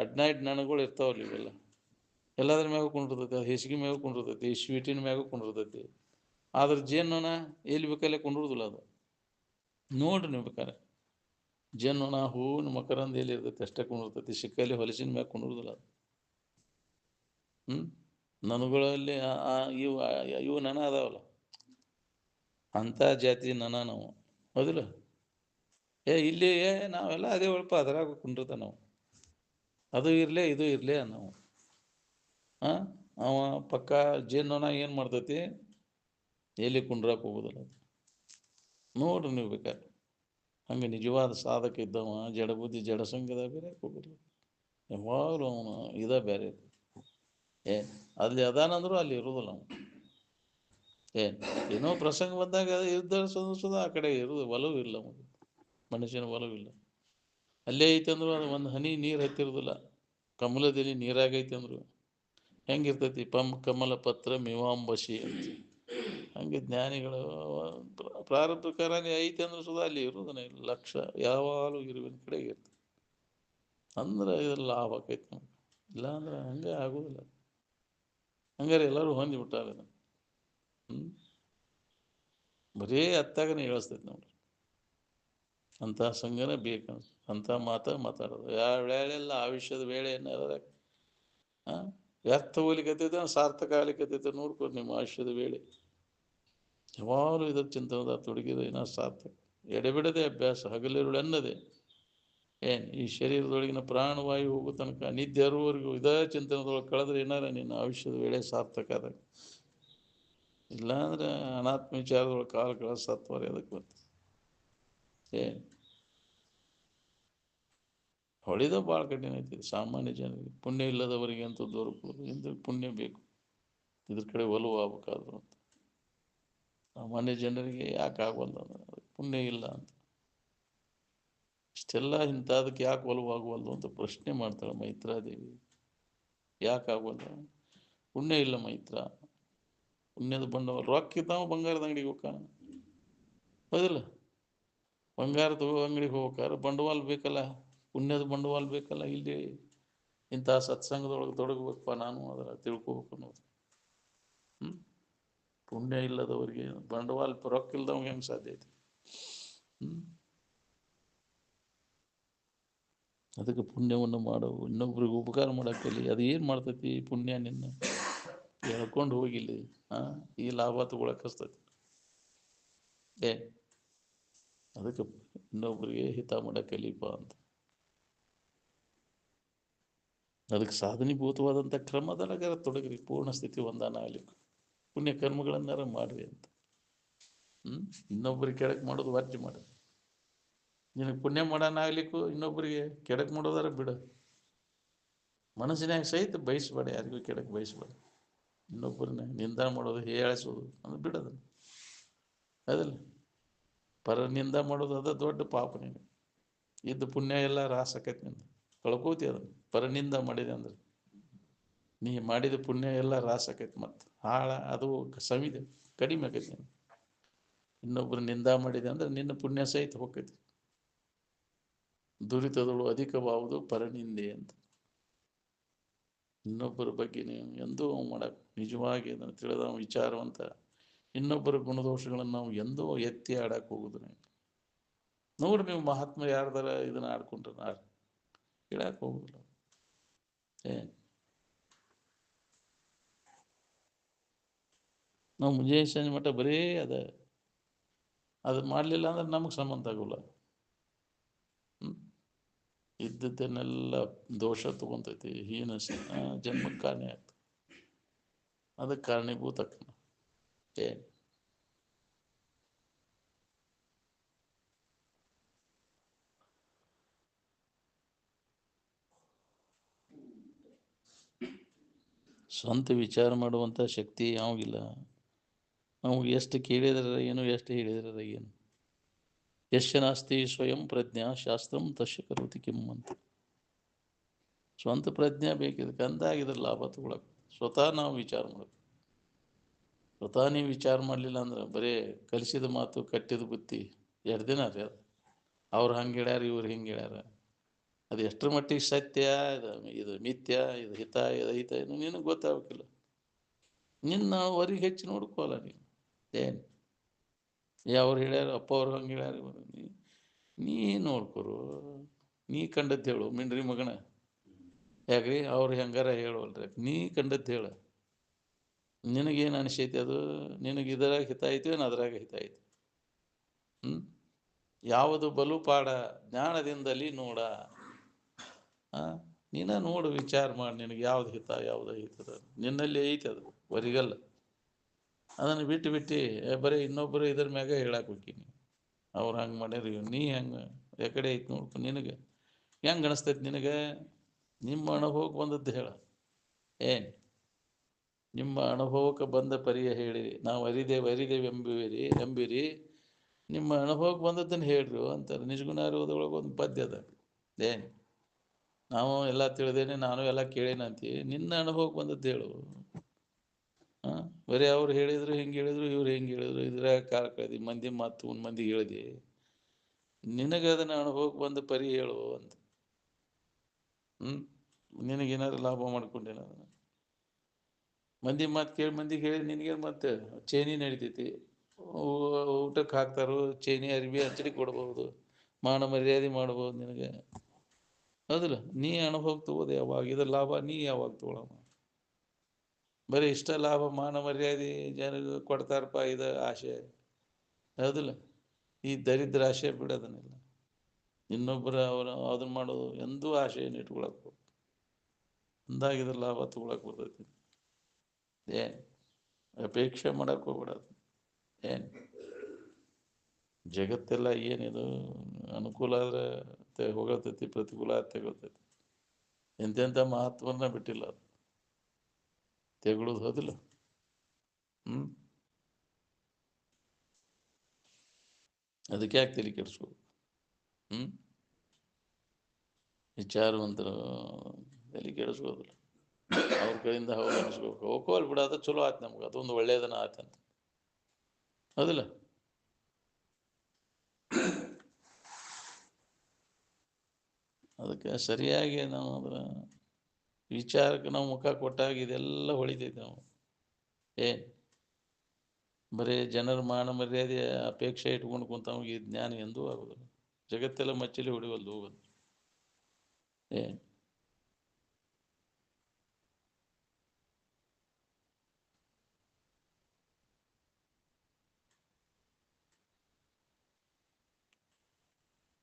ಅಡ್ನೈಟ್ ನನಗಳು ಇರ್ತಾವಲ್ಲ ಇವೆಲ್ಲ, ಎಲ್ಲದ್ರ ಮ್ಯಾಗ ಕುಂಡಿರ್ತೈತಿ, ಅದು ಹೆಸ್ಗಿ ಮ್ಯಾಗ ಕುಂಡಿರ್ತೈತಿ, ಸ್ವೀಟಿನ ಮ್ಯಾಗ ಕುಂಡಿರ್ತೈತಿ. ಆದ್ರೆ ಜೇನ್ನೊಣ ಎಲ್ಲಿ ಬೇಕಲ್ಲೇ ಕುಂಡಿರುದಿಲ್ಲ ಅದು. ನೋಡ್ರಿ ನೀವು ಬೇಕಾರೆ, ಜೇನ್ನೊಣ ಹೂವಿನ ಮಕರಂದ ಎಲ್ಲಿ ಇರ್ತೈತಿ ಅಷ್ಟೇ ಕುಂಡಿರ್ತೈತಿ, ಸಿಕ್ಕಲ್ಲಿ ಹೊಲಸಿನ ಮ್ಯಾಗ ಕುಂಡಿರುದಿಲ್ಲ ಅದು. ನನಗಳಲ್ಲಿ ಇವು ನನ ಅದಾವಲ್ಲ, ಅಂಥ ಜಾತಿ ನನ ನಾವು, ಹೌದಿಲ್ಲ? ಇಲ್ಲಿ ನಾವೆಲ್ಲ ಅದೇ ಒಳಪ ಅದ್ರಾಗ ಕುಂಡಿರ್ತ ನಾವು, ಅದು ಇರಲೇ ಇದು ಇರಲೇ ನಾವು. ಅವ ಪಕ್ಕ ಜೇನ್ನೊಣ ಏನು ಮಾಡ್ತೈತಿ, ಎಲ್ಲಿ ಕುಂಡ್ರಕ್ಕೆ ಹೋಗೋದಿಲ್ಲ ಅದು. ನೋಡ್ರಿ ನೀವು ಬೇಕಾದ್ರೆ, ಹಂಗೆ ನಿಜವಾದ ಸಾಧಕ ಇದ್ದವ ಜಡಬುದ್ಧಿ ಜಡಸಂಗದ ಬೇರೆ ಹೋಗಿಲ್ಲ, ಯಾವಾಗಲೂ ಅವನು ಬೇರೆ. ಅಲ್ಲಿ ಅದಾನಂದ್ರು ಅಲ್ಲಿ ಇರುವುದಿಲ್ಲ ಅವನು. ಏನೋ ಪ್ರಸಂಗ ಬಂದಾಗ ಇದ್ದ ಸುದ ಆ ಕಡೆ ಇರುವುದು, ಒಲವು ಇಲ್ಲ ಅವನು, ಮನುಷ್ಯನ ಒಲವಿಲ್ಲ. ಅಲ್ಲೇ ಐತೆ ಅಂದ್ರು ಅದು ಒಂದು ಹನಿ ನೀರು ಹತ್ತಿರೋದಿಲ್ಲ. ಕಮಲದಲ್ಲಿ ನೀರಾಗೈತೆ ಅಂದ್ರು ಹೆಂಗಿರ್ತೈತಿ? ಕಮಲ ಪತ್ರ ಮೀಮಾಂಬಸಿ ಅಂತ. ಹಂಗೆ ಜ್ಞಾನಿಗಳು ಪ್ರಾರಬ್ಧಕಾರನೇ ಐತೆ ಅಂದ್ರೆ ಸುಧಾ ಅಲ್ಲಿ ಇರುವುದನ್ನ ಲಕ್ಷ ಯಾವಾಗಲೂ ಇರುವಿನ ಕಡೆ ಇರ್ತದೆ. ಅಂದ್ರೆ ಇದೆಲ್ಲ ಲಾಭ ಆಕೈತಿ ನಮ್ಗೆ, ಇಲ್ಲ ಅಂದ್ರೆ ಹಂಗೆ ಆಗೋದಿಲ್ಲ. ಹಂಗಾರೆ ಎಲ್ಲರೂ ಹೊಂದಿಬಿಟ್ಟಾರೆ. ಬರೀ ಅತ್ತಾಗನೇ ಹೇಳಿಸ್ತೈತಿ ನೋಡ್ರಿ, ಅಂಥ ಸಂಘನೇ ಬೇಕಂತ, ಅಂಥ ಮಾತಾಡೋದು. ಯಾವ ವೇಳೆಲ್ಲ ಆಯುಷ್ಯದ ವೇಳೆ ಏನಾರ ವ್ಯರ್ಥ ಹೋಗ್ಲಿಕ್ಕತ್ತೈತೆ ಸಾರ್ಥಕ ಆಗ್ಲಿಕ್ಕತ್ತೈತೆ ನೋಡ್ಕೊಂಡು ನಿಮ್ಮ ಆಯುಷ್ಯದ ವೇಳೆ. ಯಾವಾಗಲೂ ಇದ್ರ ಚಿಂತನದ ತೊಡಗಿದ ಏನೋ ಸಾರ್ಥಕ, ಎಡೆಬಿಡದೆ ಅಭ್ಯಾಸ, ಹಗಲಿರುಳು ಅನ್ನದೆ. ಈ ಶರೀರದೊಳಗಿನ ಪ್ರಾಣವಾಯು ಹೋಗೋ ತನಕ ನಿದ್ದೆ ಅರುವವರೆಗೂ ಇದೇ ಚಿಂತನದೊಳಗೆ ಕಳೆದ್ರೆ ಏನಾರ ನಿನ್ನ ಆಯುಷ್ಯದ ವೇಳೆ ಸಾರ್ಥಕ ಆದಾಗ. ಇಲ್ಲಾಂದ್ರೆ ಅನಾತ್ಮ ವಿಚಾರದೊಳಗೆ ಕಾಲ ಸತ್ವರೆ ಅದಕ್ಕೆ ಬರ್ತದೆ. ಹೊಳಿದ ಭಾಳ ಕಠಿಣ ಐತಿ ಸಾಮಾನ್ಯ ಜನರಿಗೆ. ಪುಣ್ಯ ಇಲ್ಲದವರಿಗೆ ಅಂತೂ ದೊರಕುವುದು, ಇಂದ್ರ ಪುಣ್ಯ ಬೇಕು, ಇದ್ರ ಕಡೆ ಒಲವು ಆಗ್ಬೇಕಾದ್ರು ಅಂತ. ಸಾಮಾನ್ಯ ಜನರಿಗೆ ಯಾಕೆ ಆಗೋಲ್ಲ ಅಂದ್ರೆ ಪುಣ್ಯ ಇಲ್ಲ ಅಂತ. ಇಷ್ಟೆಲ್ಲ ಇಂಥದಕ್ಕೆ ಯಾಕೆ ಒಲವಾಗುವಲ್ದು ಅಂತ ಪ್ರಶ್ನೆ ಮಾಡ್ತಾಳೆ ಮೈತ್ರಾದೇವಿ. ಯಾಕೆ ಆಗೋಲ್ಲ? ಪುಣ್ಯ ಇಲ್ಲ ಮೈತ್ರ. ಪುಣ್ಯದ ಬಂಡವಾಳ ರೊಕ್ಕಿದ್ದಾವ ಬಂಗಾರದ ಅಂಗಡಿಗೆ ಹೋಗ್ತಾನ, ಹೌದಿಲ್ಲ? ಬಂಗಾರದ ಅಂಗಡಿಗೆ ಹೋಗ್ಬೇಕಾದ್ರೆ ಬಂಡವಾಳ ಬೇಕಲ್ಲ, ಪುಣ್ಯದ ಬಂಡವಾಳ ಬೇಕಲ್ಲ. ಇಲ್ಲಿ ಇಂಥ ಸತ್ಸಂಗದೊಳಗೆ ತೊಡಗಬೇಕಪ್ಪ ನಾನು, ಅದರ ತಿಳ್ಕೊಬೇಕು ಅನ್ನೋದು. ಪುಣ್ಯ ಇಲ್ಲದವ್ರಿಗೆ ಬಂಡವಾಳ ರೊಕ್ಕ ಇಲ್ದವಂಗೆ ಹೆಂಗೆ ಸಾಧ್ಯ ಐತಿ? ಅದಕ್ಕೆ ಪುಣ್ಯವನ್ನು ಮಾಡವು, ಇನ್ನೊಬ್ರಿಗೆ ಉಪಕಾರ ಮಾಡಕ್ಕಲ್ಲಿ. ಅದು ಏನು ಮಾಡ್ತೈತಿ ಪುಣ್ಯ? ನಿನ್ನ ಹೇಳ್ಕೊಂಡು ಹೋಗಿಲ್ಲ ಈ ಲಾಭ ತಗೊಳಕ್ ಹಸ್ತೈತಿ. ಅದಕ್ಕೆ ಇನ್ನೊಬ್ರಿಗೆ ಹಿತ ಮಾಡಕ್ಕಲಿಪ ಅಂತ. ಅದಕ್ಕೆ ಸಾಧನೀಭೂತವಾದಂಥ ಕ್ರಮದೊಳಗಾರ ತೊಡಗ್ರಿ, ಪೂರ್ಣ ಸ್ಥಿತಿ ಒಂದಾನ ಆಗ್ಲಿಕ್ಕೆ. ಪುಣ್ಯ ಕರ್ಮಗಳನ್ನಾರ ಮಾಡ್ರಿ ಅಂತ. ಇನ್ನೊಬ್ರಿಗೆ ಕೆಡಕ್ ಮಾಡೋದು ವರ್ಜೆ ಮಾಡಿ. ನಿನಗೆ ಪುಣ್ಯ ಮಾಡೋಣ ಆಗ್ಲಿಕ್ಕೂ ಇನ್ನೊಬ್ಬರಿಗೆ ಕೆಡಕ್ ಮಾಡೋದಾರ ಬಿಡ. ಮನಸ್ಸಿನಾಗ ಸಹಿತ ಬಯಸ್ಬೇಡ, ಯಾರಿಗೂ ಕೆಡಕ್ ಬಯಸ್ಬೇಡ. ಇನ್ನೊಬ್ಬರನ್ನ ನಿಂದ ಮಾಡೋದು, ಹೇಳಿಸೋದು ಅಂದ್ರೆ ಬಿಡೋದು, ಅದಲ್ಲ. ಪರ ನಿಂದ ಮಾಡೋದು ಅದ ದೊಡ್ಡ ಪಾಪ. ನೀನು ಇದ್ದು ಪುಣ್ಯ ಎಲ್ಲ ರಾಸಕೈತಿ, ನಿಂದ ಕಳ್ಕೋತಿ ಅದನ್ನು. ಪರನಿಂದ ಮಾಡಿದೆ ಅಂದ್ರೆ ನೀ ಮಾಡಿದ ಪುಣ್ಯ ಎಲ್ಲ ರಾಸಕೈತಿ, ಮತ್ತು ಅದು ಸವಿದೆ ಕಡಿಮೆ ಆಕೈತಿ. ನೀನು ಇನ್ನೊಬ್ರು ನಿಂದ ಮಾಡಿದೆ ಅಂದ್ರೆ ನಿನ್ನ ಪುಣ್ಯ ಸಹಿತ ಹೋಗ್ತೈತಿ. ದುರಿತದಳು ಅಧಿಕವಾಗುವುದು ಪರನಿಂದೆ ಅಂತ. ಇನ್ನೊಬ್ಬರ ಬಗ್ಗೆ ನೀವು ಎಂದೂ ಮಾಡಕ್, ನಿಜವಾಗಿ ಅದನ್ನು ತಿಳಿದ ವಿಚಾರವಂತ, ಇನ್ನೊಬ್ಬರ ಗುಣದೋಷಗಳನ್ನು ನಾವು ಎಂದೂ ಎತ್ತಿ ಆಡಕ್ಕೆ ಹೋಗುದು. ನೋಡ್ರಿ ನೀವು ಮಹಾತ್ಮ ಯಾರ್ದಾರ ಇದನ್ನ ಆಡ್ಕೊಂಡ್ರೆ ಹೇಳಕ್ ಹೋಗುದಿಲ್ಲ. ನಾವು ಮುಂಜಾನೆ ಸಂಜೆ ಮಟ್ಟ ಬರೀ ಅದು ಮಾಡಲಿಲ್ಲ ಅಂದ್ರೆ ನಮಗೆ ಸಂಬಂಧ ಆಗೋಲ್ಲ. ಇದ್ದದ್ದನ್ನೆಲ್ಲ ದೋಷ ತಗೊಂತೈತಿ, ಹೀನ ಜನ್ಮಕ್ಕೆ ಕಾರಣ ಆಗ್ತದೆ. ಅದಕ್ಕೆ ಕಾರಣೀಭೂತ ಸ್ವಂತ ವಿಚಾರ ಮಾಡುವಂಥ ಶಕ್ತಿ ಯಾವಾಗಿಲ್ಲ. ನಾವು ಎಷ್ಟು ಕೇಳಿದ್ರೆ ಏನು, ಎಷ್ಟು ಹೇಳಿದ್ರೆ ಏನು. ಯಶ್ಯ ನಾಸ್ತಿ ಸ್ವಯಂ ಪ್ರಜ್ಞಾ ಶಾಸ್ತ್ರಂ ತಸ್ಯ ಕರೋತಿ ಕಿಂ ಅಂತ. ಸ್ವಂತ ಪ್ರಜ್ಞೆ ಬೇಕಿದ್ದಕ್ಕೆ ಅಂದಾಗಿದ್ರೆ ಲಾಭ ತಗೊಳಕ್ಕೆ ಸ್ವತಃ ನಾವು ವಿಚಾರ ಮಾಡಬೇಕು. ಸ್ವತಃ ನೀವು ವಿಚಾರ ಮಾಡಲಿಲ್ಲ ಅಂದ್ರೆ ಬರೀ ಕಲಿಸಿದ ಮಾತು ಕಟ್ಟಿದ ಬುತ್ತಿ ಎರಡು ದಿನ ರೀ ಅದು. ಅವ್ರು ಹಂಗೆ ಹೇಳ್ಯಾರ, ಇವ್ರು ಹಿಂಗೆ ಹೇಳ್ಯಾರ. ಅದು ಎಷ್ಟರ ಮಟ್ಟಿಗೆ ಸತ್ಯ, ಇದು ಮಿಥ್ಯ, ಇದು ಹಿತ, ಇದು ಹಿತ, ಏನು ನಿನಗೆ ಗೊತ್ತಾಗಬೇಕಿಲ್ಲ. ನಿನ್ನ ಹೊರಗೆ ಹೆಚ್ಚು ನೋಡ್ಕೋಲ್ಲ ನೀನು. ಏನು ಅವ್ರು ಹೇಳ್ಯಾರ, ಅಪ್ಪ ಅವ್ರು ಹಂಗೆ ಹೇಳ್ಯಾರ, ನೀ ನೋಡ್ಕೊರು. ನೀ ಕಂಡದ್ದು ಹೇಳು ಮಿಂಡ್ರಿ ಮಗನ. ಯಾಕ್ರಿ ಅವ್ರು ಹೆಂಗಾರ ಹೇಳವಲ್ರಿ, ನೀ ಕಂಡದ್ದು ಹೇಳು. ನಿನಗೇನು ಅನಿಸೈತಿ ಅದು? ನಿನಗೆ ಇದ್ರಾಗ ಹಿತ ಐತಿ ಏನು ಅದ್ರಾಗ ಹಿತ ಐತಿ? ಯಾವುದು ಬಲು ಪಾಡ ಜ್ಞಾನದಿಂದಲೇ ನೋಡ. ನೀನ ನೋಡು, ವಿಚಾರ ಮಾಡಿ, ನಿನಗೆ ಯಾವ್ದು ಹಿತ ಯಾವ್ದು ಹಿತದ ನಿನ್ನಲ್ಲಿ ಐತಿ, ಅದು ಹೊರಿಗಲ್ಲ. ಅದನ್ನು ಬಿಟ್ಟು ಬರೀ ಇನ್ನೊಬ್ಬರು ಇದ್ರ ಮ್ಯಾಗ ಹೇಳಕ್ಕೆ ಹೋಗ್ತೀನಿ. ಅವ್ರು ಹಂಗೆ ಮಾಡ್ಯಾರ, ನೀ ಹೆಂಗೆ ಯಾಕಡೆ ಐತಿ ನೋಡ್ಕೊ. ನಿನಗೆ ಹೆಂಗೆ ಅನಿಸ್ತೈತಿ? ನಿನಗೆ ನಿಮ್ಮ ಅನುಭವಕ್ಕೆ ಬಂದದ್ದು ಹೇಳ. ಏನು ನಿಮ್ಮ ಅನುಭವಕ್ಕೆ ಬಂದ ಪರಿಯ ಹೇಳಿರಿ. ನಾವು ಅರಿದೇವೆ ಎಂಬಿರಿ. ನಿಮ್ಮ ಅನುಭವಕ್ಕೆ ಬಂದದ್ದನ್ನು ಹೇಳ್ರಿ ಅಂತಾರೆ. ನಿಜಗುಣಾರೋಧದೊಳಗೆ ಒಂದು ಪದ್ಯ ಅದ. ಏನು ನಾವು ಎಲ್ಲ ತಿಳಿದೇನೆ, ನಾನು ಎಲ್ಲ ಕೇಳೇನಂತಿ. ನಿನ್ನ ಅನುಭವಕ್ಕೆ ಬಂದದ್ದು ಹೇಳು. ಬರೀ ಅವ್ರು ಹೇಳಿದ್ರು, ಹಿಂಗೆ ಹೇಳಿದ್ರು, ಇವ್ರು ಹಿಂಗೆ ಹೇಳಿದ್ರು, ಇದ್ರಾಗ ಕಾಲ ಕಳೆದಿ, ಮಂದಿ ಮಾತು ಮಂದಿಗೆ ಹೇಳಿದೆ. ನಿನಗೆ ಅದನ್ನ ಅನುಭವಕ್ಕೆ ಬಂದ ಪರಿ ಹೇಳು ಅಂತ. ನಿನಗೇನಾದ್ರು ಲಾಭ ಮಾಡ್ಕೊಂಡೇನ? ಮಂದಿ ಮಾತು ಕೇಳಿ ಮಂದಿಗೆ ಹೇಳಿ ನಿನಗೇನು ಮತ್ತೆ ಚೇನಿ ನಡಿತೈತಿ. ಊಟಕ್ಕೆ ಹಾಕ್ತಾರೋ ಚೇನಿ ಅರಿವಿ ಹಚ್ಚಡಿ ಕೊಡ್ಬೋದು, ಮಾನ ಮರ್ಯಾದೆ ಮಾಡ್ಬೋದು ನಿನಗೆ. ಹೌದಿಲ್ಲ? ನೀ ಅನುಭವ ತಗೋದು ಯಾವಾಗ? ಇದ್ರ ಲಾಭ ನೀ ಯಾವಾಗ ತಗೊಳಮ್ಮ? ಬರೀ ಇಷ್ಟ ಲಾಭ ಮಾನ ಮರ್ಯಾದೆ ಜನರಿಗೆ ಕೊಡ್ತಾರಪ್ಪ, ಇದು ಆಸೆ. ಹೌದಿಲ್ಲ? ಈ ದರಿದ್ರ ಆಸೆ ಬಿಡೋದನ್ನೆಲ್ಲ. ಇನ್ನೊಬ್ಬರ ಅದನ್ನ ಮಾಡೋದು ಎಂದೂ ಆಸೆಯನ್ನು ಇಟ್ಕೊಳಕ್ಕೆ ಅಂದಾಗಿದ್ರ ಲಾಭ ತಗೊಳಕ್ಕೆ ಬರ್ತೈತಿ. ಏನು ಅಪೇಕ್ಷೆ ಮಾಡಕ್ಕೆ ಹೋಗ್ಬಿಡೋದು. ಏನು ಜಗತ್ತೆಲ್ಲ ಏನಿದು ಅನುಕೂಲ ಆದರೆ ಹೋಗತೈತಿ, ಪ್ರತಿಕೂಲ ತೆಗೊಳ್ತೈತಿ. ಎಂತೆಂಥ ಮಹತ್ವನ ಬಿಟ್ಟಿಲ್ಲ ಅದು ತೆಗೊಳ್ಳೋದು. ಹೋದಿಲ್ಲ? ಅದಕ್ಕೆ ಯಾಕೆ ತಲೆ ಕೆಡಿಸ್ಬೇಕು? ವಿಚಾರವಂತರು ತಲೆ ಕೆಡಿಸ್ಕೋದಿಲ್ಲ. ಅವ್ರ ಕಡೆಯಿಂದ ಹೌದು ಅನಿಸ್ಬೇಕು. ಹೋಗೋಲ್ ಬಿಡೋದು ಚಲೋ ಆಯ್ತು, ನಮ್ಗೆ ಅದೊಂದು ಒಳ್ಳೆಯದನ್ನ ಆಯ್ತಂತ. ಹೌದಿಲ್ಲ? ಅದಕ್ಕೆ ಸರಿಯಾಗಿ ನಾವು ಅದರ ವಿಚಾರಕ್ಕೆ ನಾವು ಮುಖ ಕೊಟ್ಟಾಗ ಇದೆಲ್ಲ ಹೊಳಿತೈತಿ. ನಾವು ಏನು ಬರೀ ಜನರ ಮಾನ ಮರ್ಯಾದೆ ಅಪೇಕ್ಷೆ ಇಟ್ಕೊಂಡು ಕುಂತವಾಗ ಈ ಜ್ಞಾನ ಎಂದೂ ಆಗೋದಿಲ್ಲ. ಜಗತ್ತೆಲ್ಲ ಮಚ್ಚಲಿ ಹೊಡಿವಲ್ದು ಹೋಗೋದು. ಏನು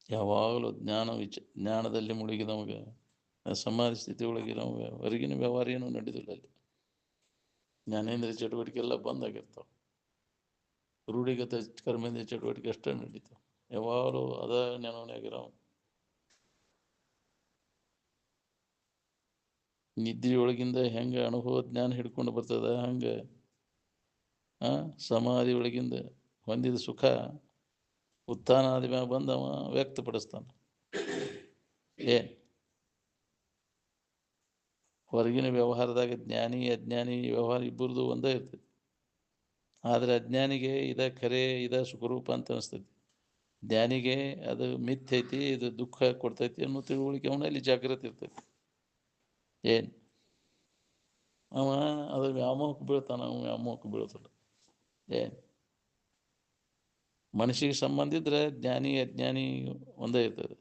ಯಾವಾಗಲೂ ಜ್ಞಾನದಲ್ಲಿ ಮುಳುಗಿ ನಮಗೆ ಸಮಾಧಿ ಸ್ಥಿತಿ ಒಳಗೆ ನಮಗೆ ಹೊರಗಿನ ವ್ಯವಹಾರ ಏನೂ ನಡೆದಿಲ್ಲ. ಅಲ್ಲಿ ಜ್ಞಾನೇಂದ್ರ ಚಟುವಟಿಕೆ ಎಲ್ಲ ಬಂದಾಗಿರ್ತಾವೆ. ರೂಢಿಗತ ಕರ್ಮೇಂದ್ರ ಚಟುವಟಿಕೆ ಅಷ್ಟೇ ನಡೀತಾವೆ. ಯಾವಾಗಲೂ ಅದ ನೆನವನಾಗಿರೋ ನಿದ್ರೆಯೊಳಗಿಂದ ಹೆಂಗೆ ಅನುಭವ ಜ್ಞಾನ ಹಿಡ್ಕೊಂಡು ಬರ್ತದ, ಹಂಗೆ ಸಮಾಧಿ ಒಳಗಿಂದ ಹೊಂದಿದ ಸುಖ ಉತ್ಥಾನಾದಿ ಮ್ಯಾಗ ಬಂದವ ವ್ಯಕ್ತಪಡಿಸ್ತಾನೆ. ಏನು ಹೊರಗಿನ ವ್ಯವಹಾರದಾಗ ಜ್ಞಾನಿ ಅಜ್ಞಾನಿ ವ್ಯವಹಾರ ಇಬ್ಬರದು ಒಂದೇ ಇರ್ತೈತಿ. ಆದರೆ ಅಜ್ಞಾನಿಗೆ ಇದ ಖರೆ, ಇದ ಸುಖರೂಪ ಅಂತ ಅನಿಸ್ತೈತಿ. ಜ್ಞಾನಿಗೆ ಅದು ಮಿಥ್ಯೈತಿ, ಇದು ದುಃಖ ಕೊಡ್ತೈತಿ ಅನ್ನೋ ತಿಳುವಳಿಕೆ ಅವನಲ್ಲಿ ಜಾಗೃತಿ ಇರ್ತೈತಿ. ಏನು ಅವ ಅದು ವ್ಯಾಮೋಹಕ್ಕೆ ಬೀಳ್ತಾನ, ಅವ ವ್ಯಾಮೋಹಕ್ಕೆ ಬೀಳ್ತಾನ. ಏನು ಮನುಷ್ಯಗೆ ಸಂಬಂಧ ಇದ್ರೆ ಜ್ಞಾನಿ ಅಜ್ಞಾನಿ ಒಂದೇ ಇರ್ತದೆ.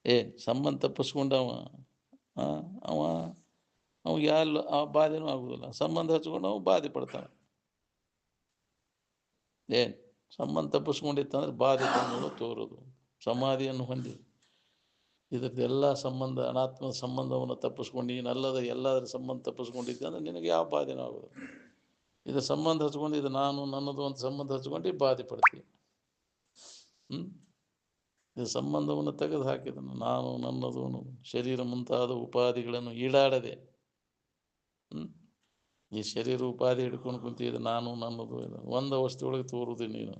ಏನು ಸಂಬಂಧ ತಪ್ಪಿಸ್ಕೊಂಡವ ಅವ ಅವಾಗ ಆ ಬಾಧೆನೂ ಆಗುದಿಲ್ಲ. ಸಂಬಂಧ ಹಚ್ಕೊಂಡು ಅವ ಬಾಧೆ ಪಡ್ತಾನೆ. ಏನು ಸಂಬಂಧ ತಪ್ಪಿಸ್ಕೊಂಡಿತ್ತಂದ್ರೆ ಬಾಧೆ ತಂದು ತೋರೋದು. ಸಮಾಧಿಯನ್ನು ಹೊಂದಿ ಇದ್ರದ್ದೆಲ್ಲ ಸಂಬಂಧ ಅನಾತ್ಮದ ಸಂಬಂಧವನ್ನು ತಪ್ಪಿಸ್ಕೊಂಡು ನೀನಲ್ಲದ ಎಲ್ಲದರ ಸಂಬಂಧ ತಪ್ಪಿಸ್ಕೊಂಡಿದ್ದೆ ಅಂದ್ರೆ ನಿನಗೆ ಯಾವ ಬಾಧೆನೂ ಆಗೋದು. ಇದು ಸಂಬಂಧ ಹಚ್ಕೊಂಡು ಇದು ನಾನು ನನ್ನದು ಅಂತ ಸಂಬಂಧ ಹಚ್ಕೊಂಡು ಬಾಧೆ ಪಡ್ತೀವಿ. ಇದು ಸಂಬಂಧವನ್ನು ತೆಗೆದು ಹಾಕಿದನು. ನಾನು ನನ್ನದು ಶರೀರ ಮುಂತಾದ ಉಪಾಧಿಗಳನ್ನು ಈಡಾಡದೆ ಈ ಶರೀರ ಉಪಾಧಿ ಹಿಡ್ಕೊಂಡು ಕುಂತಿದ್ದು ನಾನು ನನ್ನದು ಒಂದು ಅವಸ್ಥೆ ಒಳಗೆ ತೋರುದು ನೀನು.